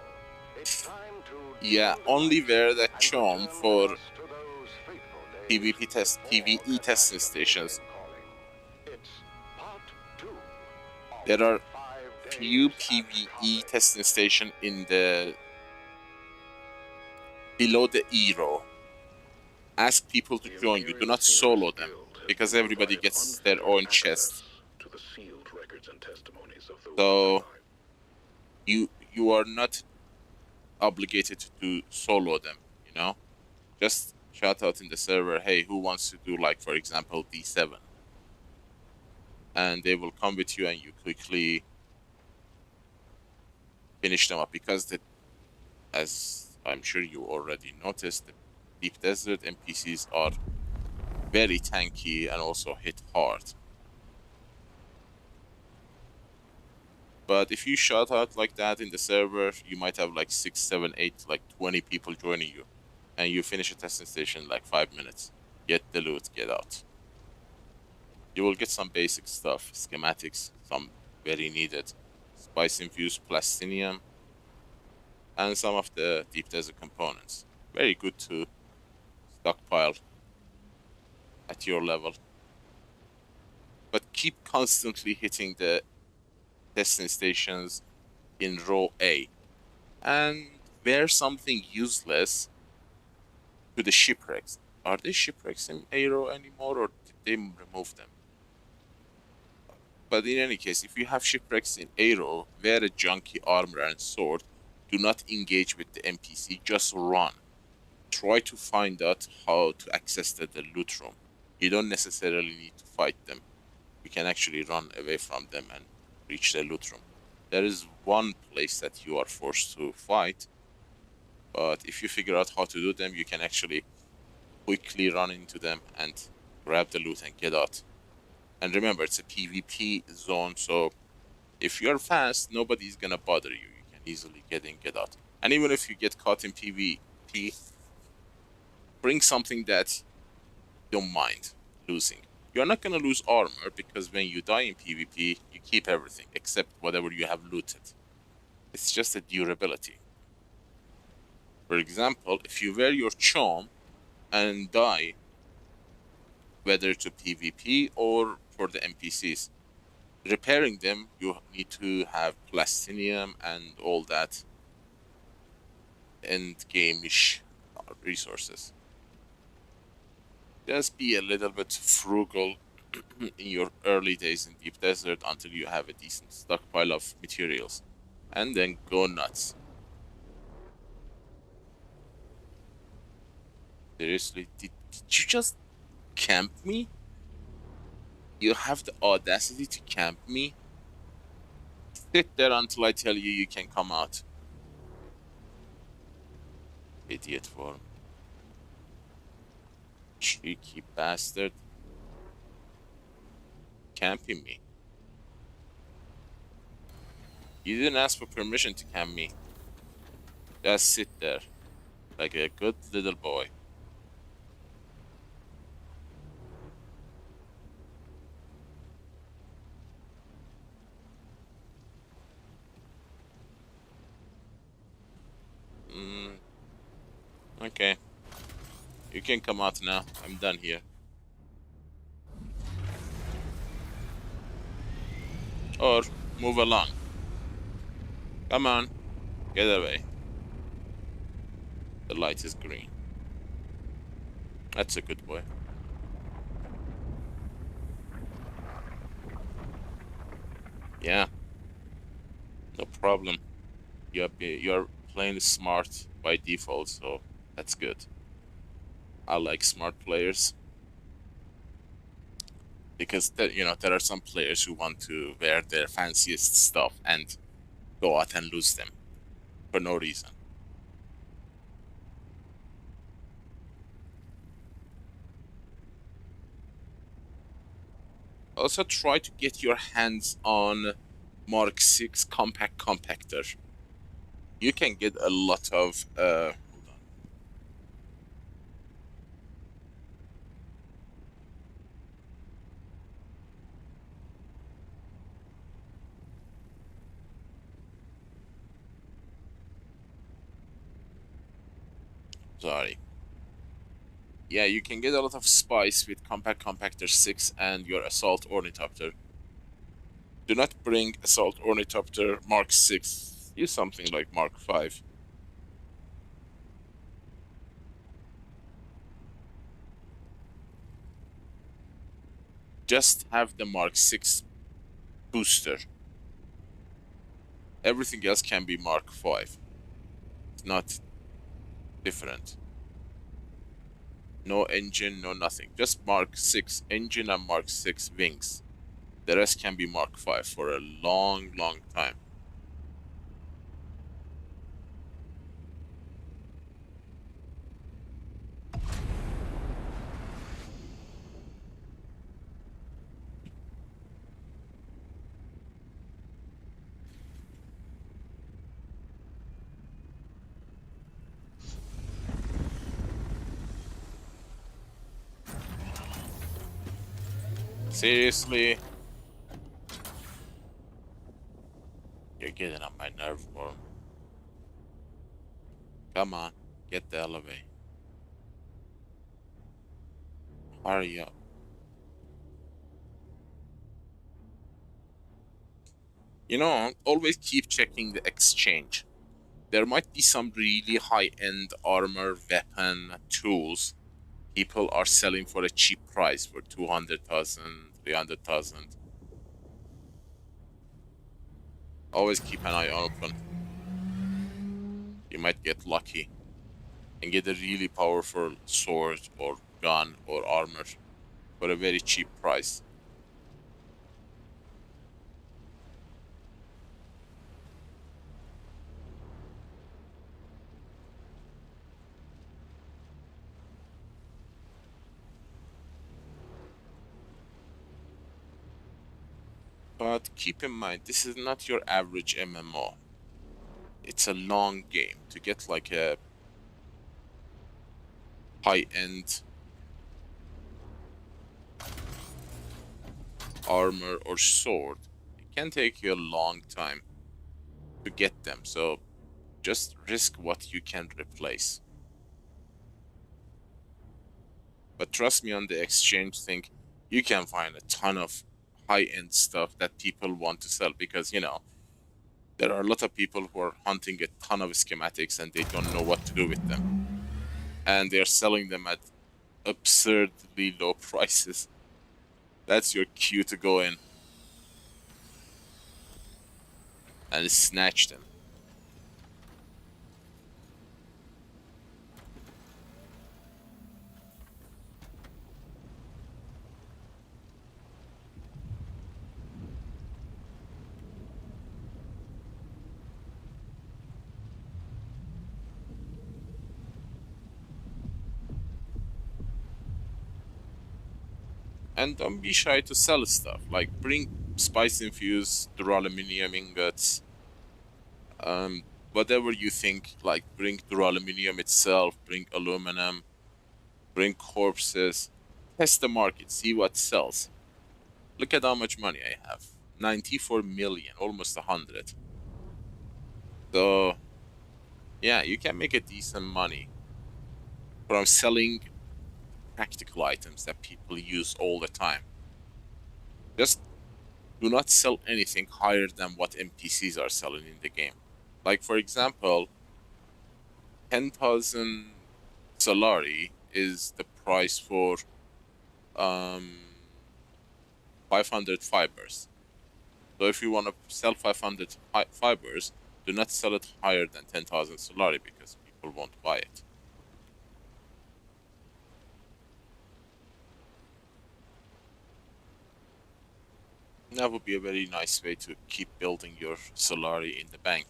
S8: it's time to...
S4: Yeah, only wear that Chom for PvE testing stations. There are few PvE testing stations in the below the Aero. Ask people to join you. Do not solo them, because everybody gets their own chest. So you are not obligated to solo them, Just shout out in the server, hey, who wants to do, like, for example, D7? And they will come with you and you quickly finish them up, because as I'm sure you already noticed, the deep desert NPCs are very tanky and also hit hard. But if you shout out like that in the server, you might have like 6, 7, 8, like 20 people joining you. And you finish a testing station in like 5 minutes. Get the loot, get out. You will get some basic stuff, schematics, some very needed. Spice infused plastinium and some of the deep desert components. Very good to stockpile at your level. But keep constantly hitting the testing stations in row A. And wear something useless to the shipwrecks. Are they shipwrecks in A row anymore, or did they remove them? But in any case, if you have shipwrecks in A row, wear a junky armor and sword. Do not engage with the NPC, just run. Try to find out how to access the loot room. You don't necessarily need to fight them. You can actually run away from them and reach the loot room. There is one place that you are forced to fight, but if you figure out how to do them, you can actually quickly run into them and grab the loot and get out. And remember, it's a PvP zone, so if you're fast, nobody's gonna bother you. You can easily get in, get out. And even if you get caught in PvP, bring something that you don't mind losing. You're not gonna lose armor, because when you die in PvP, you keep everything except whatever you have looted. It's just a durability. For example, if you wear your chom and die, whether to PvP or for the NPCs, repairing them, you need to have plastinium and all that end game-ish resources. Just be a little bit frugal in your early days in Deep Desert until you have a decent stockpile of materials, and then go nuts. Seriously, did you just camp me? You have the audacity to camp me? Sit there until I tell you you can come out. Idiot form. Cheeky bastard. Camping me. You didn't ask for permission to camp me. Just sit there, like a good little boy. Okay. You can come out now. I'm done here. Or move along. Come on. Get away. The light is green. That's a good boy. Yeah. No problem. You're playing smart by default, so that's good. I like smart players. Because there are some players who want to wear their fanciest stuff and go out and lose them for no reason. Also, try to get your hands on Mark 6 compact compactor. You can get a lot of hold on. Sorry. Yeah, you can get a lot of spice with compact compactor 6 and your assault ornithopter. Do not bring assault ornithopter Mark 6. Use something like Mark 5. Just have the Mark 6 booster. Everything else can be Mark 5. It's not different. No engine, no nothing. Just Mark 6 engine and Mark 6 wings. The rest can be Mark 5 for a long, long time. Seriously? getting on my nerve form. Come on, get the elevator. Hurry up. You know, always keep checking the exchange. There might be some really high-end armor, weapon, tools people are selling for a cheap price for 200,000, 300,000. Always keep an eye open. You might get lucky and get a really powerful sword or gun or armor for a very cheap price. But keep in mind, this is not your average MMO. It's a long game. To get like a high-end armor or sword, it can take you a long time to get them. So just risk what you can replace. But trust me, on the exchange thing, you can find a ton of high-end stuff that people want to sell because, you know, there are a lot of people who are hunting a ton of schematics and they don't know what to do with them. And they're selling them at absurdly low prices. That's your cue to go in and snatch them. And don't be shy to sell stuff. Like, bring spice-infused duraluminum ingots. Whatever you think, like, bring duraluminum itself, bring aluminum, bring corpses. Test the market, see what sells. Look at how much money I have. 94 million, almost 100. So, yeah, you can make a decent money from selling practical items that people use all the time. Just do not sell anything higher than what NPCs are selling in the game. Like, for example, 10,000 Solari is the price for 500 fibers. So if you want to sell 500 fibers, do not sell it higher than 10,000 Solari because people won't buy it. That would be a very nice way to keep building your Solari in the bank.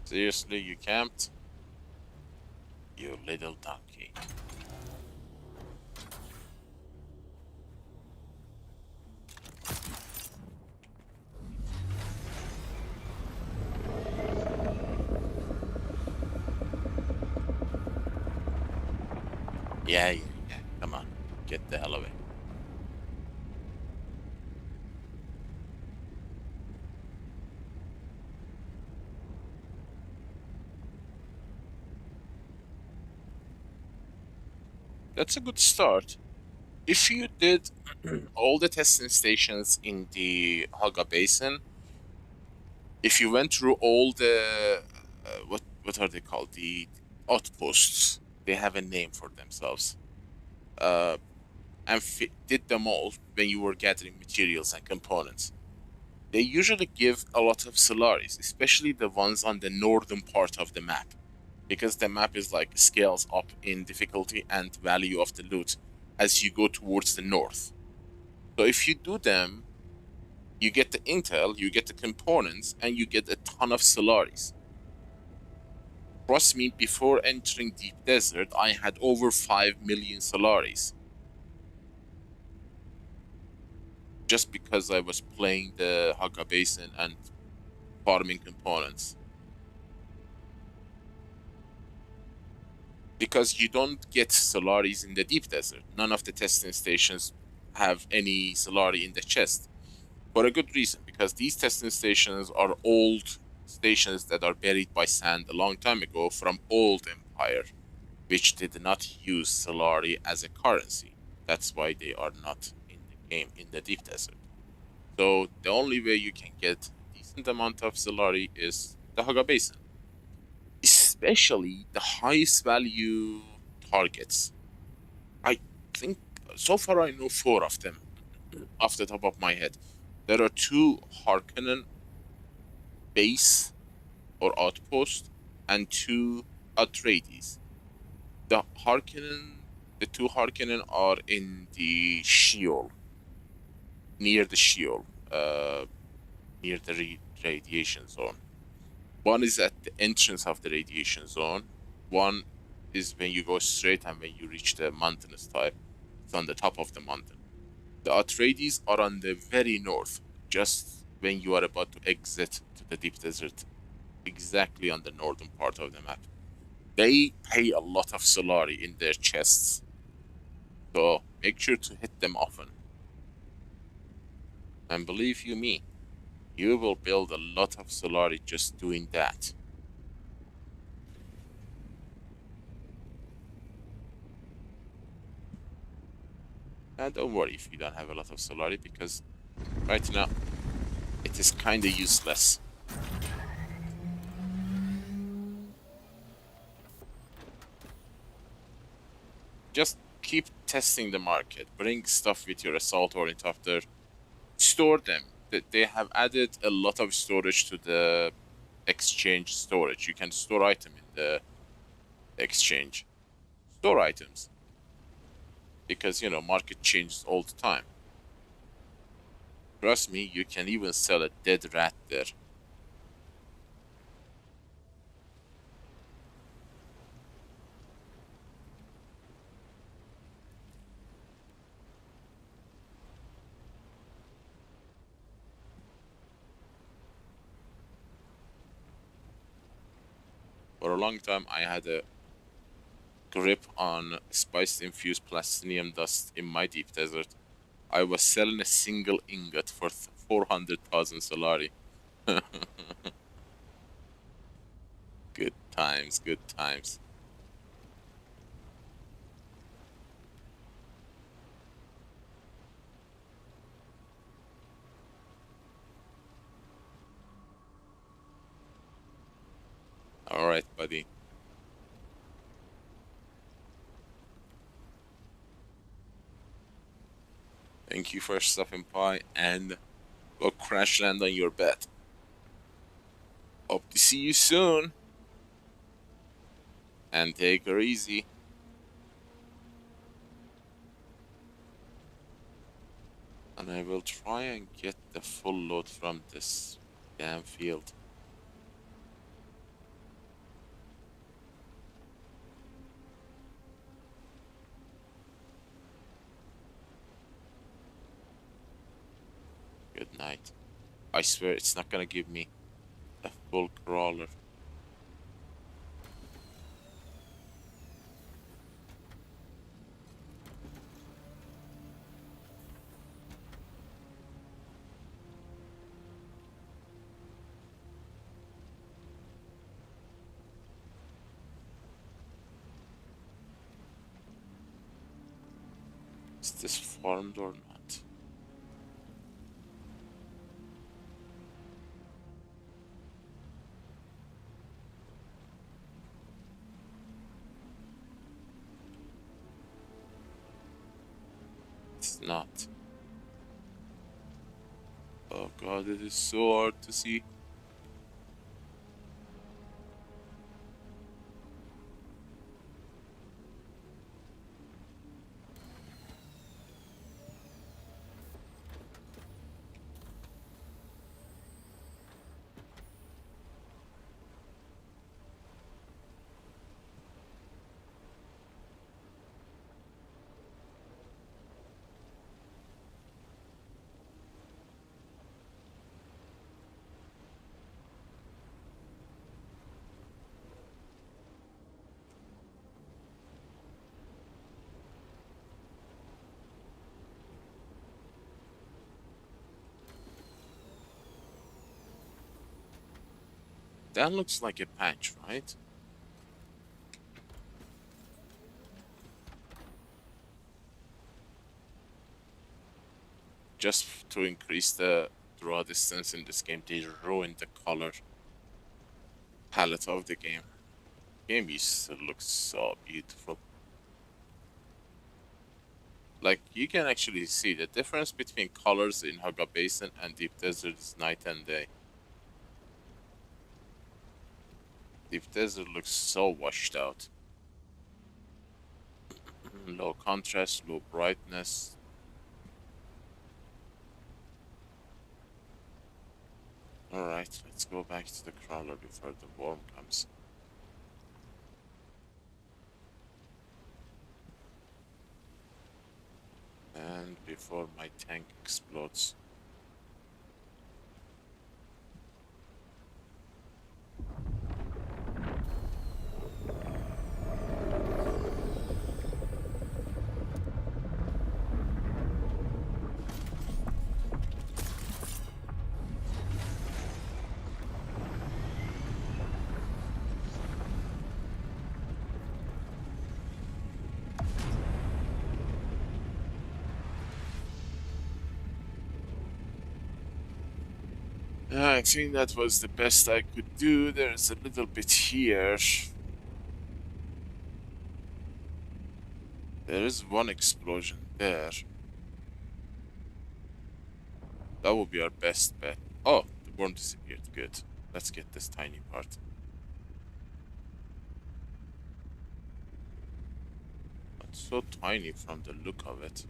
S4: Seriously, you camped? You little donkey. Yeah. Come on. Get the hell away. That's a good start. If you did all the testing stations in the Haga Basin, if you went through all the what are they called? The outposts. They have a name for themselves. And did them all when you were gathering materials and components. They usually give a lot of Solaris, especially the ones on the northern part of the map, because the map is like scales up in difficulty and value of the loot as you go towards the north. So if you do them, you get the intel, you get the components, and you get a ton of Solaris. Trust me, before entering Deep Desert, I had over 5 million Solaris. just because I was playing the Haga Basin and farming components. Because you don't get Solaris in the deep desert. None of the testing stations have any Solari in the chest. For a good reason, because these testing stations are old stations that are buried by sand a long time ago from old Empire, which did not use Solari as a currency. That's why they are not in the game in the deep desert. So the only way you can get decent amount of Solari is the Haga Basin. Especially the highest value targets. I think so far I know 4 of them off the top of my head. There are 2 Harkonnen base or outpost and 2 Atreides. The 2 Harkonnen are in the Sheol, near the Sheol, near the radiation zone. One is at the entrance of the radiation zone. One is when you go straight and when you reach the mountainous type. It's on the top of the mountain. The Atreides are on the very north, just when you are about to exit to the deep desert, exactly on the northern part of the map. They pay a lot of Solari in their chests, so make sure to hit them often. And believe you me, you will build a lot of Solari just doing that. And don't worry if you don't have a lot of Solari, because right now it is kinda useless. Just keep testing the market. Bring stuff with your assault ornithopter. Store them. They have added a lot of storage to the exchange storage. You can store item in the exchange. Store items. Because, you know, market changes all the time. Trust me, you can even sell a dead rat there. For a long time, I had a grip on spiced infused plastinium dust in my deep desert. I was selling a single ingot for 400,000 Solari. Good times, good times. Alright, buddy. Thank you for stopping by, and go crash land on your bed. Hope to see you soon. And take her easy. And I will try and get the full load from this damn field. Good night. I swear it's not gonna give me a full crawler. Is this farmed or not? It's not. Oh god, it is so hard to see. That looks like a patch, right? Just to increase the draw distance in this game, they ruined the color palette of the game. Game used to look so beautiful. Like, you can actually see the difference between colors in Haga Basin and Deep Desert is night and day. Deep Desert looks so washed out. Low contrast, low brightness. Alright, let's go back to the crawler before the worm comes. And before my tank explodes. I think that was the best I could do. There's a little bit here. There is one explosion there. That would be our best bet. Oh, the worm disappeared. Good. Let's get this tiny part. It's so tiny from the look of it.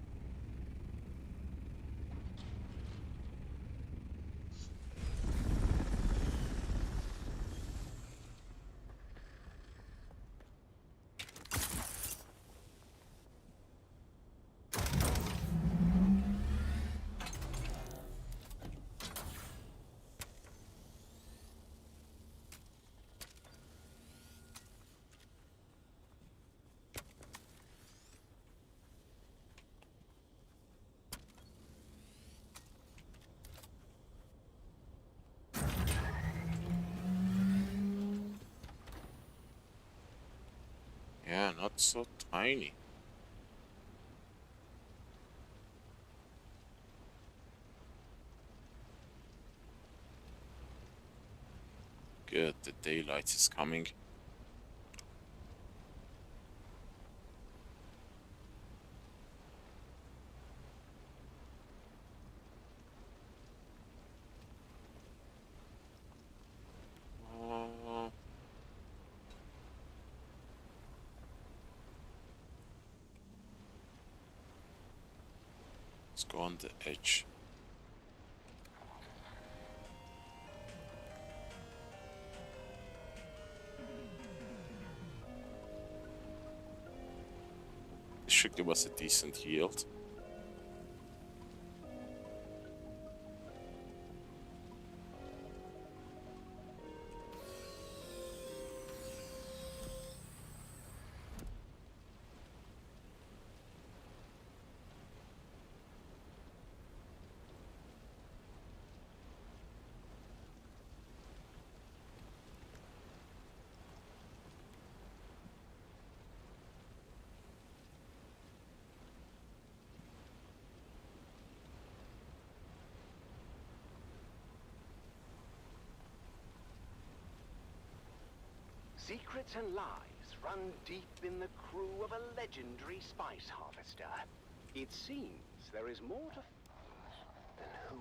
S4: Yeah, not so tiny. Good, the daylight is coming. Let's go on the edge. This should give us a decent yield.
S9: Secrets and lies run deep in the crew of a legendary spice harvester. It seems there is more to than who.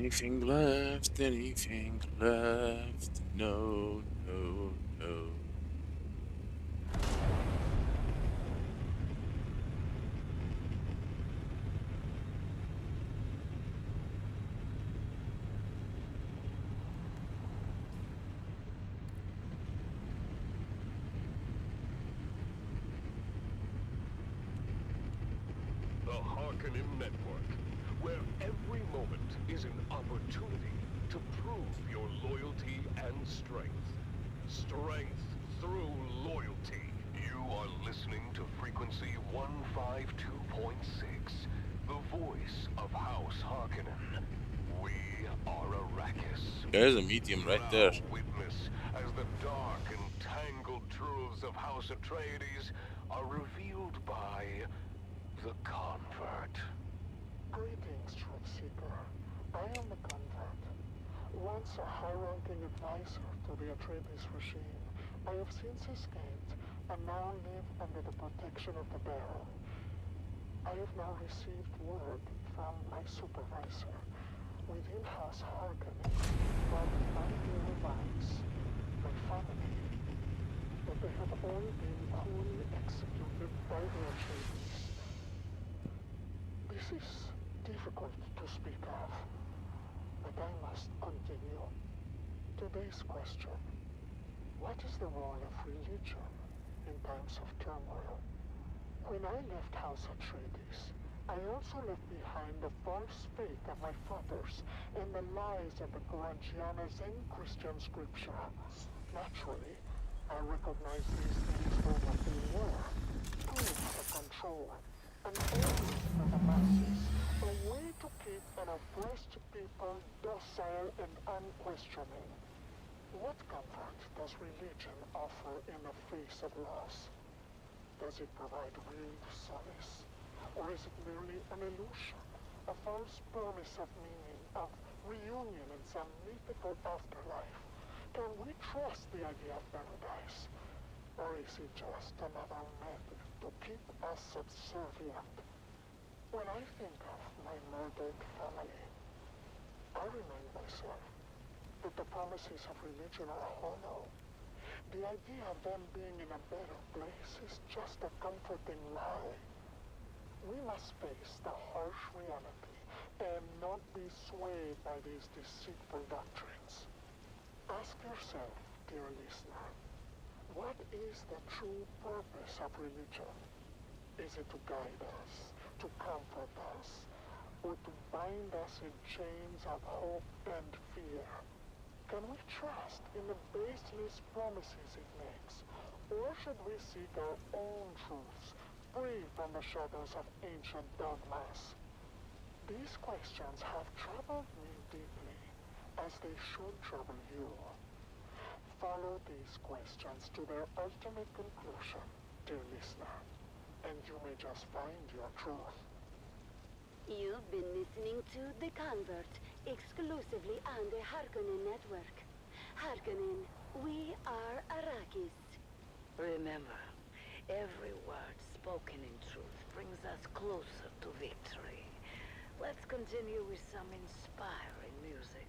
S4: Anything left? Anything left? No, no, no.
S5: The Harkonnen Network, where every moment is an opportunity to prove your loyalty and strength. Strength through loyalty. You are listening to frequency 152.6, the voice of House Harkonnen. We are Arrakis.
S4: There's a medium right there.
S5: Witness as the dark and tangled truths of House Atreides are revealed by the Convert.
S17: Greetings, Truth Seeker. I am the Convert. Once a high-ranking advisor to the Atreides regime, I have since escaped and now live under the protection of the Bearer. I have now received word from my supervisor within House Harkonnen from my dear wives, my family, that they have all been cruelly executed by the Atreides. This is difficult to speak of, but I must continue. Today's question: what is the role of religion in times of turmoil? When I left House Atreides, I also left behind the false faith of my fathers and the lies of the Quraniana Zen Christian scripture. Naturally, I recognize these things for what they were: tools for control, an aim for the masses, a way to keep an oppressed people docile and unquestioning. What comfort does religion offer in the face of loss? Does it provide real solace? Or is it merely an illusion, a false promise of meaning, of reunion in some mythical afterlife? Can we trust the idea of paradise? Or is it just another method to keep us subservient? When I think of my murdered family, I remind myself that the promises of religion are hollow. The idea of them being in a better place is just a comforting lie. We must face the harsh reality and not be swayed by these deceitful doctrines. Ask yourself, dear listener, what is the true purpose of religion? Is it to guide us, to comfort us, or to bind us in chains of hope and fear? Can we trust in the baseless promises it makes, or should we seek our own truths, free from the shadows of ancient dogmas? These questions have troubled me deeply, as they should trouble you. Follow these questions to their ultimate conclusion, dear listener, and you may just find your truth.
S20: You've been listening to The Convert, exclusively on the Harkonnen Network. Harkonnen, we are Arrakis.
S13: Remember, every word spoken in truth brings us closer to victory. Let's continue with some inspiring music.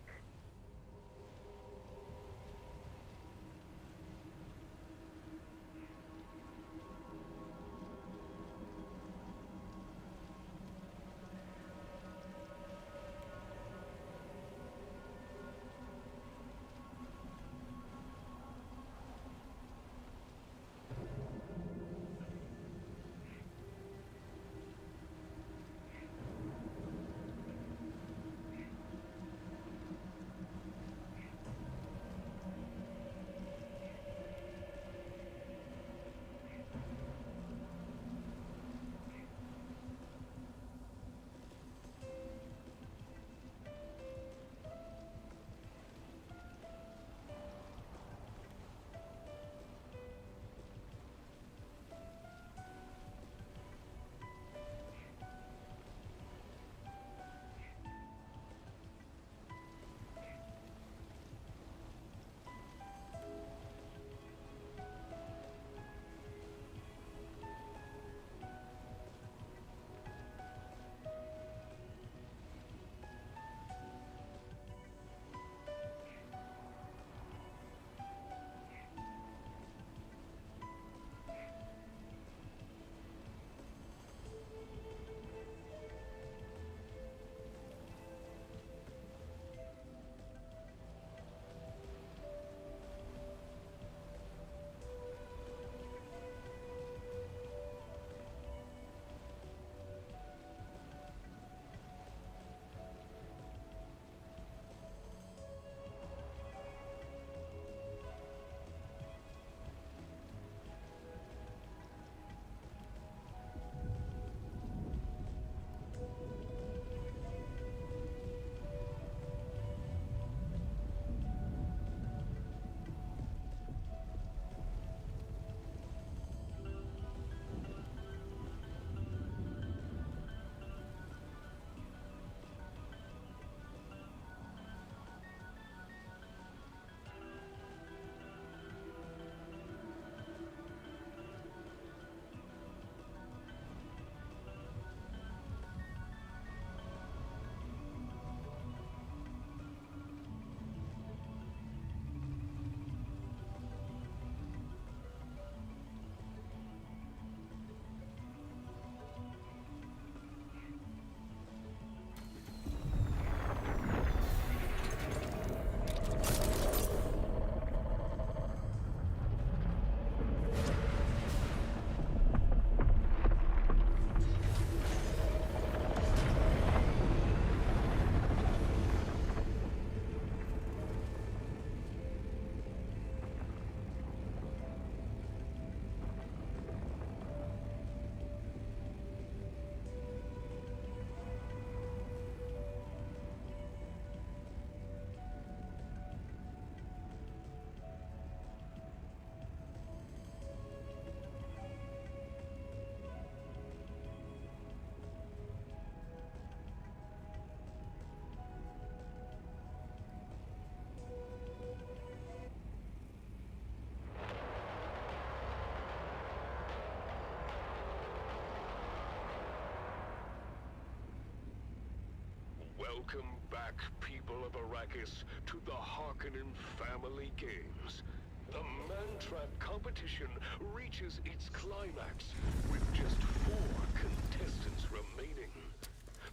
S5: Welcome back, people of Arrakis, to the Harkonnen Family Games. The Mantrap competition reaches its climax with just 4 contestants remaining.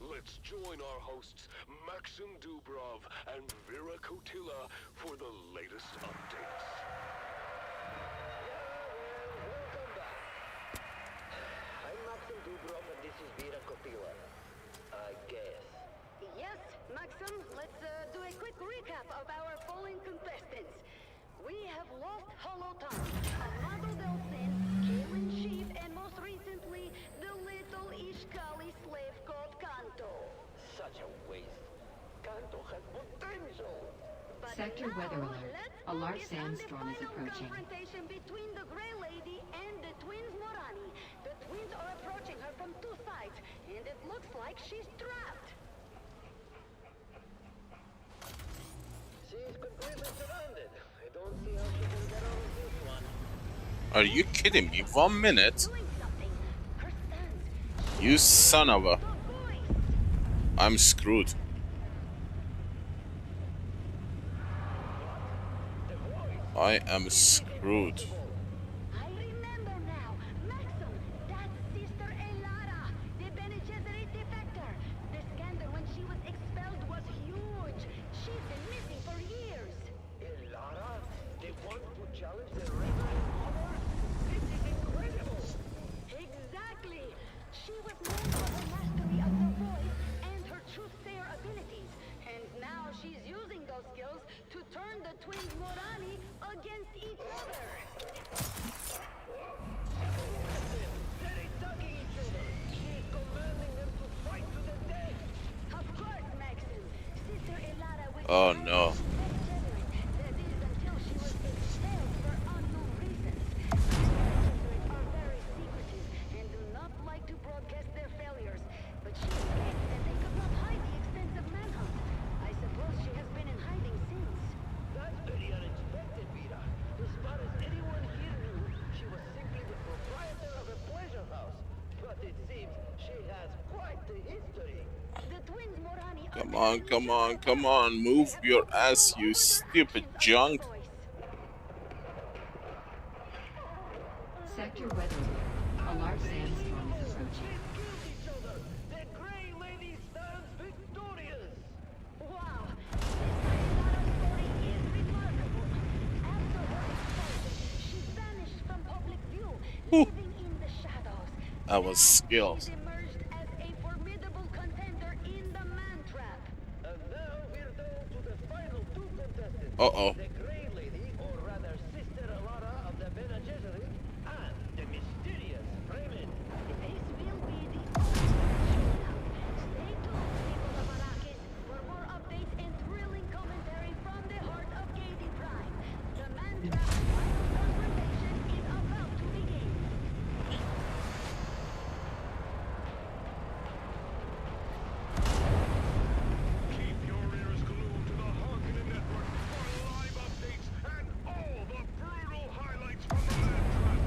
S5: Let's join our hosts, Maxim Dubrov and Vera Kotila, for the latest updates.
S16: Welcome back. I'm Maxim Dubrov and this is Vera Kotila. I guess.
S20: Yes, Maxim, let's do a quick recap of our fallen contestants. We have lost Holoton, Amado Delsin, Kaelin Sheaf, and most recently, the little Ishkali slave called Kanto.
S16: Such a waste. Kanto has potential.
S20: But
S1: Sector
S20: now,
S1: weather alert.
S20: let's
S1: A large
S20: focus on the
S1: sandstorm is
S20: final
S1: approaching.
S20: confrontation between the Grey Lady and the twins Morani. The twins are approaching her from 2 sides, and it looks like she's trapped.
S16: She's completely surrounded. I don't see how she can get out of this one.
S4: Are you kidding me? 1 minute? You son of a... I'm screwed. I am screwed.
S20: I remember now. Maxim, that's Sister Elara, the Bene Gesserit defector. The scandal when she was expelled was huge. She's been missing for years.
S16: Elara? The one who challenged the Reverend Mother? This is incredible!
S20: Exactly. She was known for her mastery of the voice and her truth-sayer abilities. And now she's using those skills to turn the twins Morani against each other.
S16: They're attacking each other. She's commanding them to fight to the death.
S20: Of course, Maxim. Sister Elara was
S4: Oh no.
S20: that is until she was expelled for unknown reasons. Bene are very secretive and do not like to broadcast their failures. But she escaped and they could not hide the extensive manhunt. I suppose she has been in hiding since.
S16: That's very unexpected, Vera. As far as anyone here knew, she was simply the proprietor of a pleasure house. But it seems she has quite the history.
S20: The twins Morani
S4: Come on, come on, come on. Move your ass, you stupid junk.
S1: Sector weather alert. A large sandstorm is approaching.
S16: Each other. The Grey Lady stands victorious.
S20: Wow. Sister Elara's story is remarkable. After her expulsion, she vanished from public view, living in the shadows.
S4: That was skills.
S20: She's emerged as a formidable contender in the Mantrap.
S16: And now we're down to the final 2 contestants.
S4: Uh-oh.
S16: The Grey Lady, or rather Sister Elara of the Bene Gesserit, and the mysterious Fremen.
S20: This will be the ultimate showdown. Stay tuned, people of Arrakis, for more updates and thrilling commentary from the heart of Gadi Prime. The Mantrap final confrontation is about to begin.
S5: Keep your ears glued to the Harkonnen Network for live updates and all the brutal highlights from the Mantrap.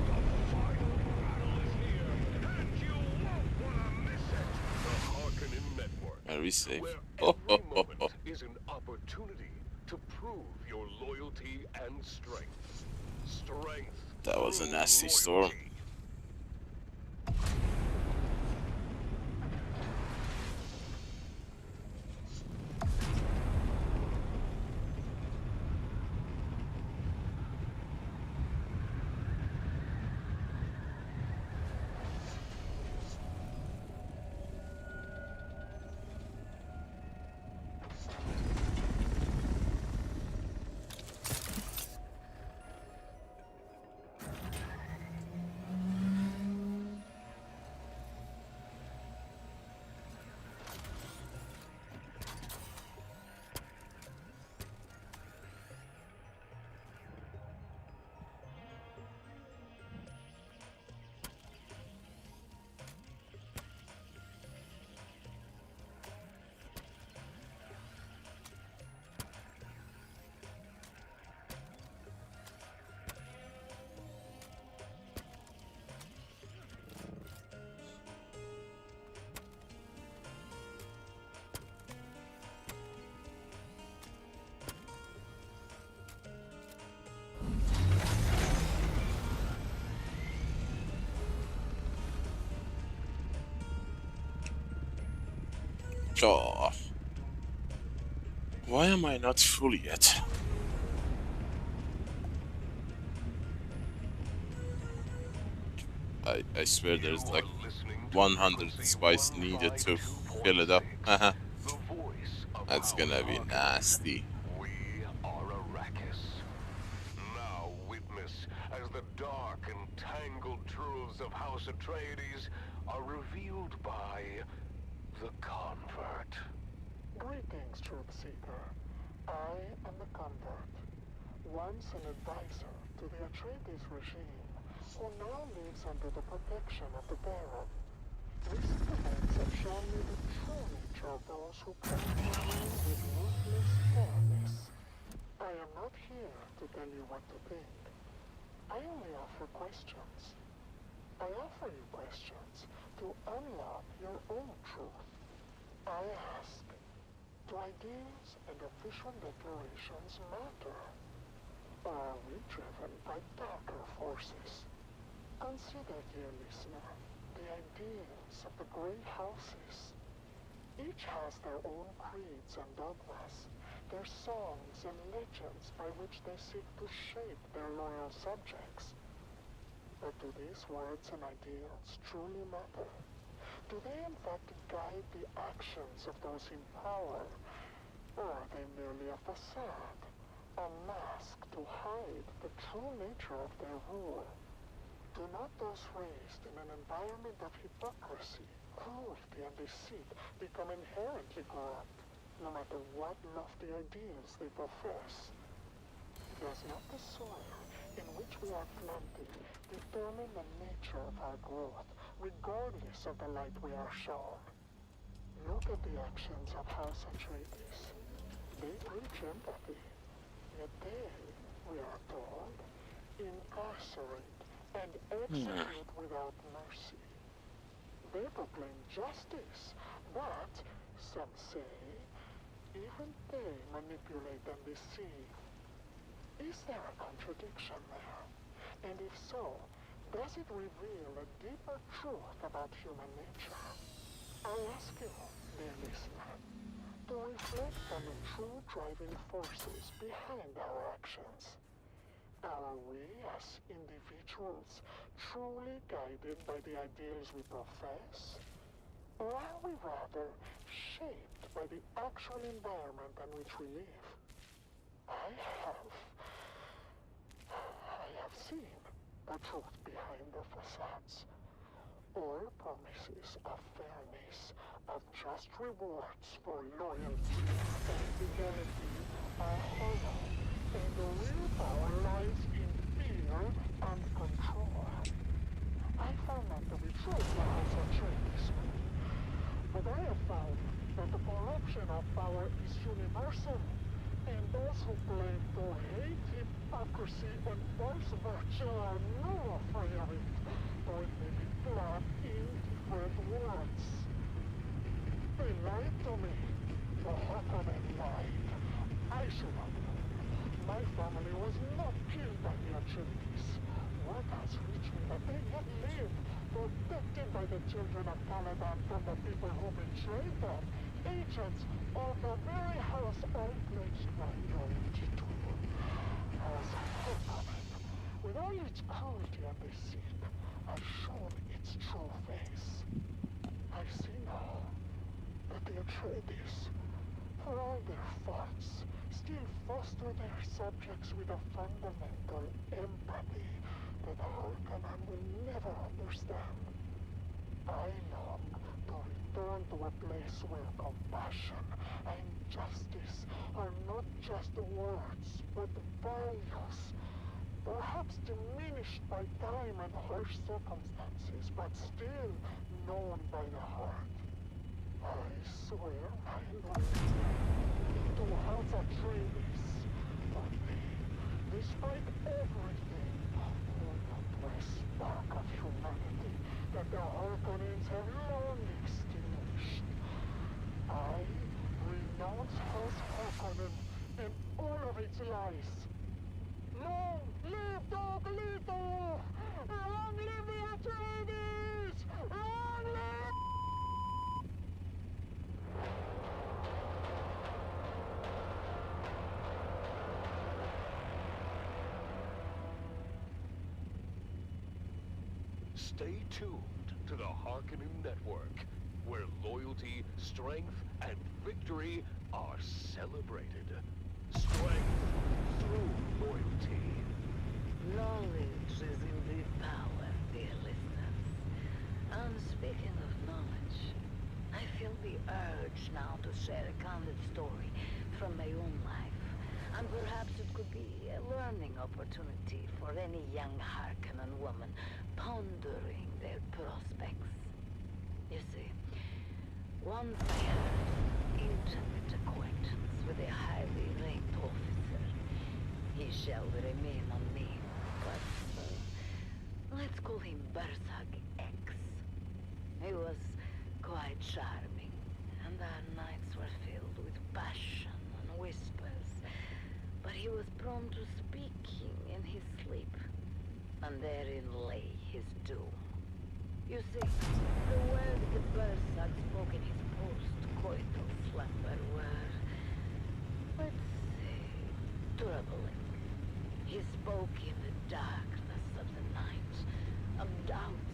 S5: The final battle is here, and you won't want to miss it. The Harkonnen Network,
S4: Very safe.
S5: where every moment is an opportunity to prove your loyalty and strength. Strength.
S4: That was a
S5: through
S4: nasty
S5: loyalty.
S4: storm. Oh, why am I not full yet? I swear there's like 100 spice needed to fill it up. That's gonna be nasty.
S8: We are Arrakis. Now witness as the dark and tangled truths of House Atreides are revealed by the Convert.
S17: Greetings, Truthseeker. I am the Convert, once an advisor to the Atreides regime, who now lives under the protection of the Baron. Recent events have shown me the true nature of those who come to rule with ruthless fairness. I am not here to tell you what to think. I only offer questions. I offer you questions to unlock your own truth. I ask, do ideas and official declarations matter? Or are we driven by darker forces? Consider, dear listener, the ideals of the great houses. Each has their own creeds and dogmas, their songs and legends by which they seek to shape their loyal subjects. But do these words and ideals truly matter? Do they in fact guide the actions of those in power? Or are they merely a facade, a mask to hide the true nature of their rule? Do not those raised in an environment of hypocrisy, cruelty, and deceit become inherently corrupt, no matter what lofty ideals they profess? Does not the soil in which we are planted determine the nature of our growth, regardless of the light we are shown? Look at the actions of House Atreides. They preach empathy, yet they, we are told, incarcerate and execute without mercy. They proclaim justice, but, some say, even they manipulate and deceive. Is there a contradiction there? And if so, does it reveal a deeper truth about human nature? I ask you, dear listener, to reflect on the true driving forces behind our actions. Are we, as individuals, truly guided by the ideals we profess? Or are we rather shaped by the actual environment in which we live? I have seen the truth behind the facades. All promises of fairness, of just rewards for loyalty and fidelity are hollow, and the real power lies in fear and control. I found that to be true for House Atreides, but I have found that the corruption of power is universal, and those who claim to hate hypocrisy and false virtue are no afraid of it, though it may be brought in different words. They lied to me. The Harkonnen lied. I should have known. My family was not killed by the Atreides. Word has reached me that they yet live, protected by the children of Caladan from the people who betrayed them, agents of the very house I pledged my loyalty to. As Harkonnen, with all its cruelty and deceit, has shown its true face. I see now that the Atreides, for all their faults, still foster their subjects with a fundamental empathy that Harkonnen will never understand. I long to return to a place where compassion and justice are not just words, but values. Perhaps diminished by time and harsh circumstances, but still known by the heart. I swear my loyalty to House Atreides, but they, despite everything, hold the bright spark of humanity that the Harkonnens have long extinguished. I renounce House Harkonnen and all of its lies. Long live Dog Lethal! Long live the Atreides! Long live...
S8: Stay tuned to the Harkonnen Network, where loyalty, strength, and victory are celebrated. Strength through loyalty.
S13: Knowledge is indeed power, dear listeners. And speaking of knowledge, I feel the urge now to share a candid story from my own life. And perhaps it could be a learning opportunity for any young Harkonnen woman pondering their prospects. You see, once I had an intimate acquaintance with a highly ranked officer. He shall remain unnamed, but let's call him Bersag X. He was quite charming, and our nights were filled with passion and whispers. But he was prone to speaking in his sleep, and therein lay his doom. You see, the words that Bersag spoke in his post-coital slumber were, let's say, troubling. He spoke in the darkness of the night, of doubts,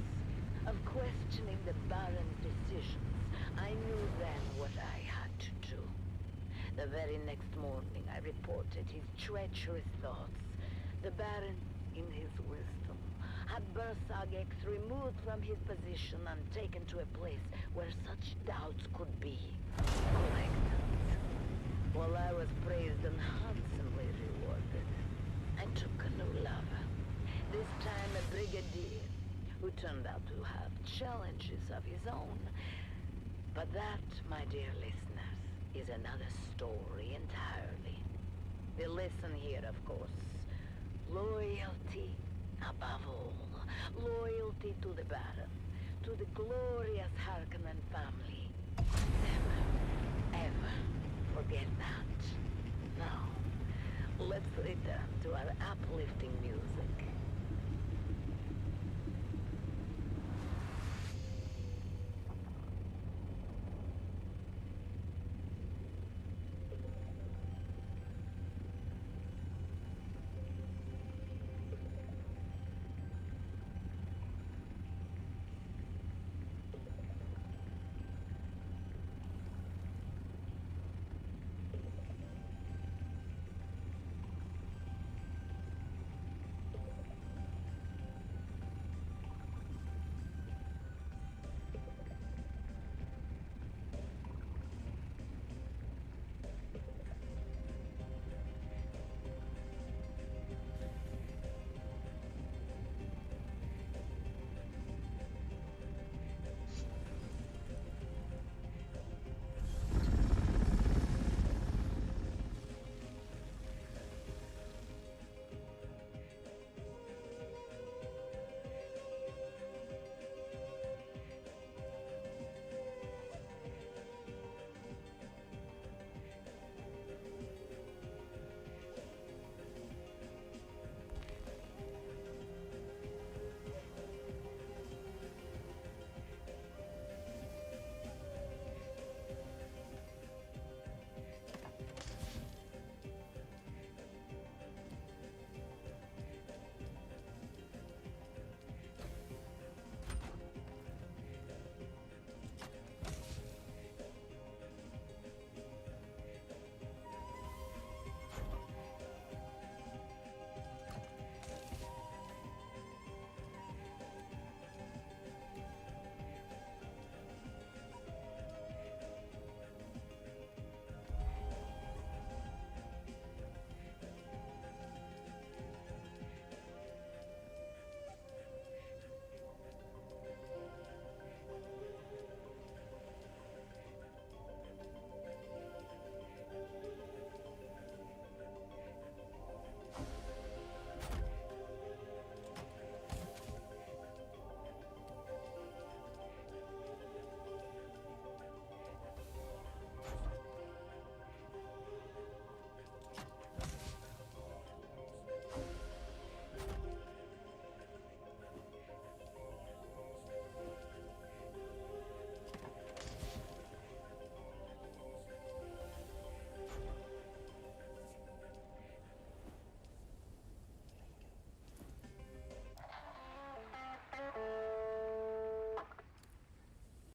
S13: of questioning the Baron's decisions. I knew then what I had to do. The very next morning I reported his treacherous thoughts. The Baron, in his wisdom, had Bersag X removed from his position and taken to a place where such doubts could be collected. While I was praised and handsomely rewarded, I took a new lover. This time a brigadier, who turned out to have challenges of his own. But that, my dear listeners, is another story entirely. The lesson here, of course, loyalty above all. Loyalty to the Baron, to the glorious Harkonnen family. Never, ever forget that. Now, let's return to our uplifting music